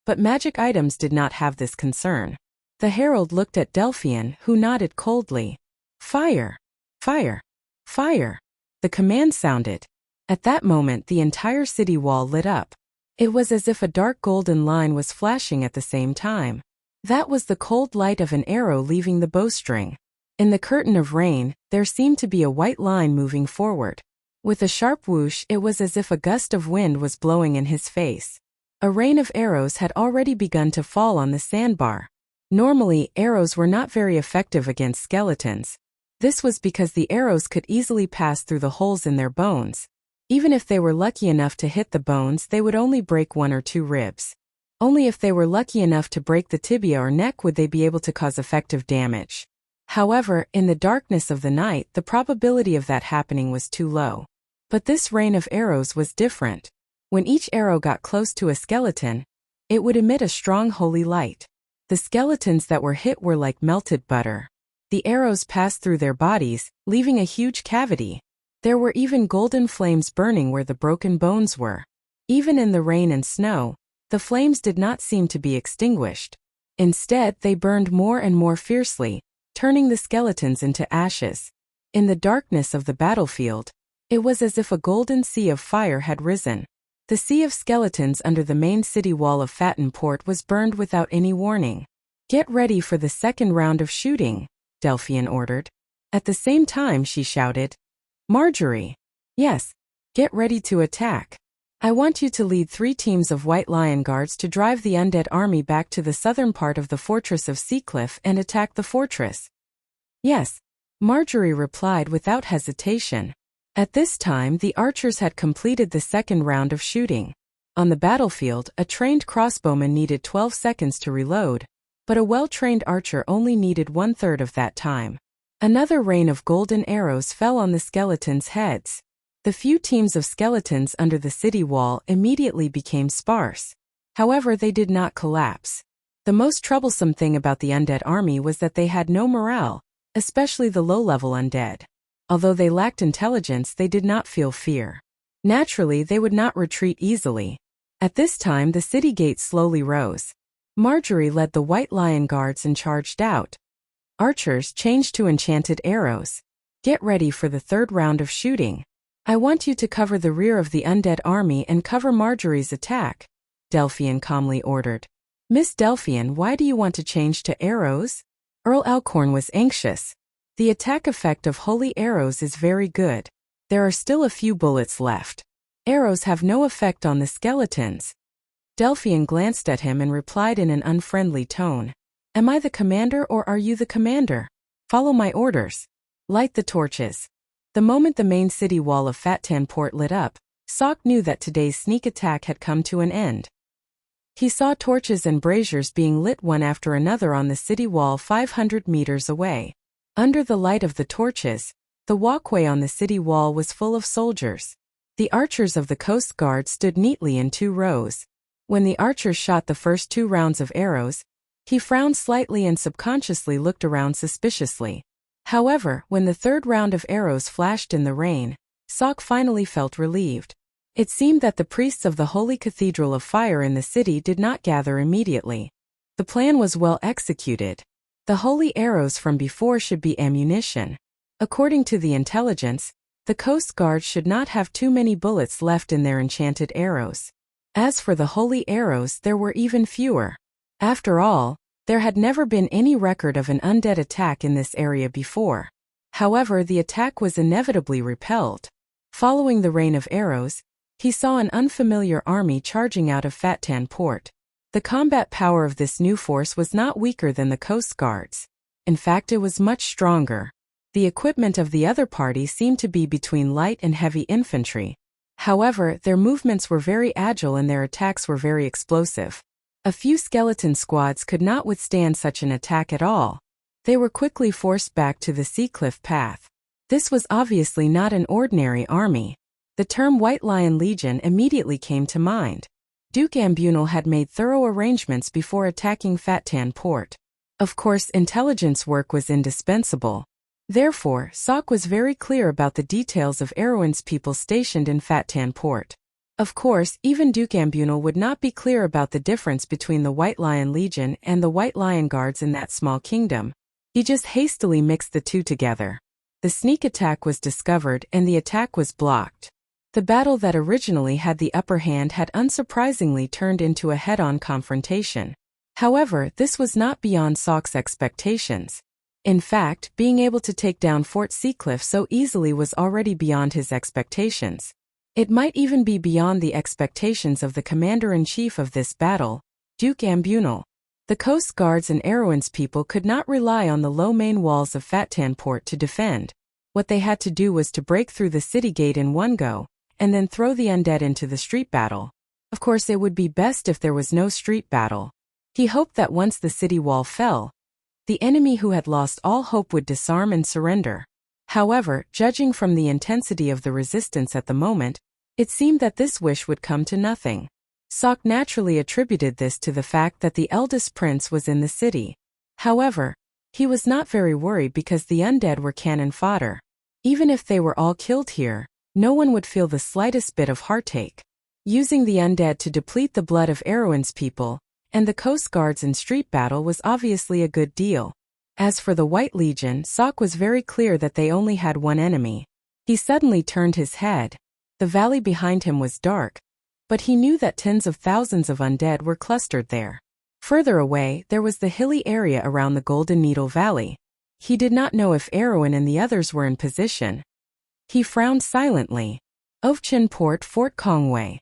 Speaker 1: but magic items did not have this concern. The herald looked at Delphian, who nodded coldly. Fire! Fire! Fire! The command sounded. At that moment the entire city wall lit up. It was as if a dark golden line was flashing at the same time. That was the cold light of an arrow leaving the bowstring. In the curtain of rain, there seemed to be a white line moving forward. With a sharp whoosh, it was as if a gust of wind was blowing in his face. A rain of arrows had already begun to fall on the sandbar. Normally, arrows were not very effective against skeletons. This was because the arrows could easily pass through the holes in their bones. Even if they were lucky enough to hit the bones, they would only break 1 or 2 ribs. Only if they were lucky enough to break the tibia or neck would they be able to cause effective damage. However, in the darkness of the night, the probability of that happening was too low. But this rain of arrows was different. When each arrow got close to a skeleton, it would emit a strong holy light. The skeletons that were hit were like melted butter. The arrows passed through their bodies, leaving a huge cavity. There were even golden flames burning where the broken bones were. Even in the rain and snow, the flames did not seem to be extinguished. Instead, they burned more and more fiercely, turning the skeletons into ashes. In the darkness of the battlefield, it was as if a golden sea of fire had risen. The sea of skeletons under the main city wall of Fatten Port was burned without any warning. "Get ready for the second round of shooting," Delphian ordered. At the same time she shouted, "Marjorie! Yes, get ready to attack. I want you to lead 3 teams of White Lion Guards to drive the undead army back to the southern part of the fortress of Seacliff and attack the fortress." "Yes," Marjorie replied without hesitation. At this time the archers had completed the second round of shooting. On the battlefield, a trained crossbowman needed 12 seconds to reload, but a well-trained archer only needed 1/3 of that time. Another rain of golden arrows fell on the skeletons' heads. The few teams of skeletons under the city wall immediately became sparse. However, they did not collapse. The most troublesome thing about the undead army was that they had no morale, especially the low-level undead. Although they lacked intelligence, they did not feel fear. Naturally, they would not retreat easily. At this time, the city gate slowly rose. Marjorie led the White Lion Guards and charged out. Archers changed to enchanted arrows. "Get ready for the third round of shooting. I want you to cover the rear of the undead army and cover Marjorie's attack," Delphian calmly ordered. "Miss Delphian, why do you want to change to arrows?" Earl Alcorn was anxious. "The attack effect of holy arrows is very good. There are still a few bullets left. Arrows have no effect on the skeletons." Delphian glanced at him and replied in an unfriendly tone. "Am I the commander or are you the commander? Follow my orders. Light the torches." The moment the main city wall of Fatten Port lit up, Sock knew that today's sneak attack had come to an end. He saw torches and braziers being lit one after another on the city wall 500 meters away. Under the light of the torches, the walkway on the city wall was full of soldiers. The archers of the Coast Guard stood neatly in 2 rows. When the archers shot the first 2 rounds of arrows, he frowned slightly and subconsciously looked around suspiciously. However, when the third round of arrows flashed in the rain, Sock finally felt relieved. It seemed that the priests of the Holy Cathedral of Fire in the city did not gather immediately. The plan was well executed. The holy arrows from before should be ammunition. According to the intelligence, the Coast Guard should not have too many bullets left in their enchanted arrows. As for the holy arrows, there were even fewer. After all, there had never been any record of an undead attack in this area before. However, the attack was inevitably repelled. Following the rain of arrows, he saw an unfamiliar army charging out of Fatten Port. The combat power of this new force was not weaker than the Coast Guard's. In fact, it was much stronger. The equipment of the other party seemed to be between light and heavy infantry. However, their movements were very agile and their attacks were very explosive. A few skeleton squads could not withstand such an attack at all. They were quickly forced back to the sea cliff path. This was obviously not an ordinary army. The term White Lion Legion immediately came to mind. Duke Ambunal had made thorough arrangements before attacking Fatan Port. Of course, intelligence work was indispensable. Therefore, Sok was very clear about the details of Erewhon's people stationed in Fatan Port. Of course, even Duke Ambunal would not be clear about the difference between the White Lion Legion and the White Lion Guards in that small kingdom. He just hastily mixed the two together. The sneak attack was discovered and the attack was blocked. The battle that originally had the upper hand had unsurprisingly turned into a head-on confrontation. However, this was not beyond Sok's expectations. In fact, being able to take down Fort Seacliff so easily was already beyond his expectations. It might even be beyond the expectations of the commander-in-chief of this battle, Duke Ambunal. The Coast Guards and Erewhon's people could not rely on the low main walls of Fatan Port to defend. What they had to do was to break through the city gate in one go, and then throw the undead into the street battle. Of course, it would be best if there was no street battle. He hoped that once the city wall fell, the enemy who had lost all hope would disarm and surrender. However, judging from the intensity of the resistance at the moment, it seemed that this wish would come to nothing. Sok naturally attributed this to the fact that the eldest prince was in the city. However, he was not very worried because the undead were cannon fodder. Even if they were all killed here, no one would feel the slightest bit of heartache. Using the undead to deplete the blood of Erewhon's people, and the Coast Guards in street battle was obviously a good deal. As for the White Legion, Sok was very clear that they only had one enemy. He suddenly turned his head. The valley behind him was dark, but he knew that tens of thousands of undead were clustered there. Further away, there was the hilly area around the Golden Needle Valley. He did not know if Erewhon and the others were in position. He frowned silently. Ovchin Port, Fort Kongwei.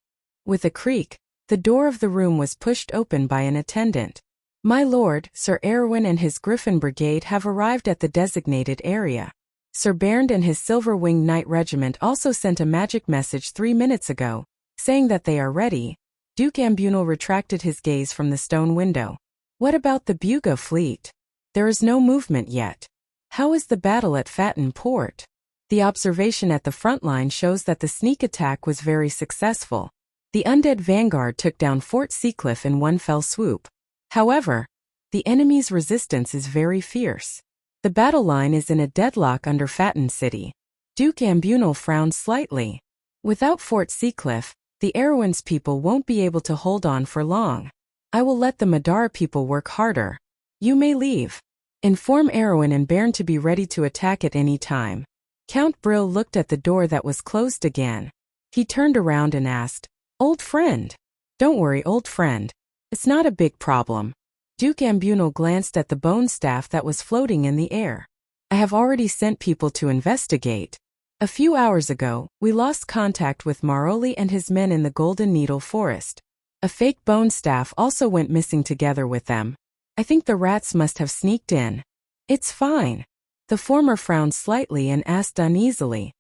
Speaker 1: With a creak, the door of the room was pushed open by an attendant. My lord, Sir Erewhon and his Griffin Brigade have arrived at the designated area. Sir Bernd and his Silver-Winged Knight Regiment also sent a magic message 3 minutes ago, saying that they are ready. Duke Ambunal retracted his gaze from the stone window. What about the Buga fleet? There is no movement yet. How is the battle at Fatan Port? The observation at the front line shows that the sneak attack was very successful. The undead vanguard took down Fort Seacliff in one fell swoop. However, the enemy's resistance is very fierce. The battle line is in a deadlock under Fatan City. Duke Ambunal frowned slightly. Without Fort Seacliff, the Erewhon's people won't be able to hold on for long. I will let the Madara people work harder. You may leave. Inform Erewhon and Bairn to be ready to attack at any time. Count Brill looked at the door that was closed again. He turned around and asked, Old friend. Don't worry, old friend. It's not a big problem. Duke Ambunal glanced at the bone staff that was floating in the air. I have already sent people to investigate. A few hours ago, we lost contact with Maroli and his men in the Golden Needle Forest. A fake bone staff also went missing together with them. I think the rats must have sneaked in. It's fine. The former frowned slightly and asked uneasily.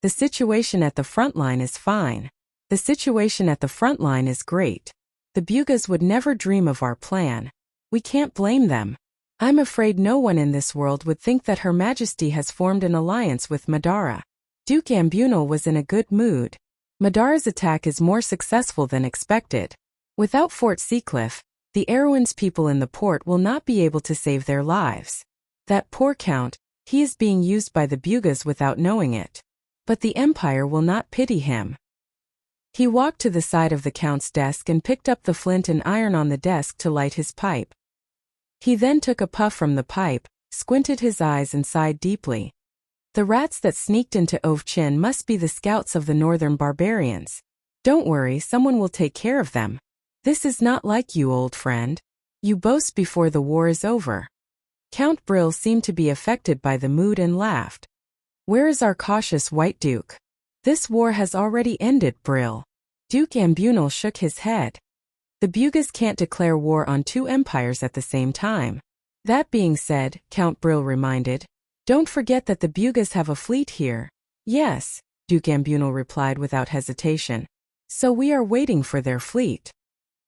Speaker 1: The situation at the front line is fine. The situation at the front line is great. The Bugas would never dream of our plan. We can't blame them. I'm afraid no one in this world would think that Her Majesty has formed an alliance with Madara. Duke Ambunal was in a good mood. Madara's attack is more successful than expected. Without Fort Seacliff, the Erewhon's people in the port will not be able to save their lives. That poor count, he is being used by the Bugas without knowing it. But the Empire will not pity him. He walked to the side of the count's desk and picked up the flint and iron on the desk to light his pipe. He then took a puff from the pipe, squinted his eyes and sighed deeply. The rats that sneaked into Ovchin must be the scouts of the northern barbarians. Don't worry, someone will take care of them. This is not like you, old friend. You boast before the war is over. Count Brill seemed to be affected by the mood and laughed. Where is our cautious White Duke? This war has already ended, Brill. Duke Ambunal shook his head. The Bugas can't declare war on two empires at the same time. That being said, Count Brill reminded, don't forget that the Bugas have a fleet here. Yes, Duke Ambunal replied without hesitation. So we are waiting for their fleet.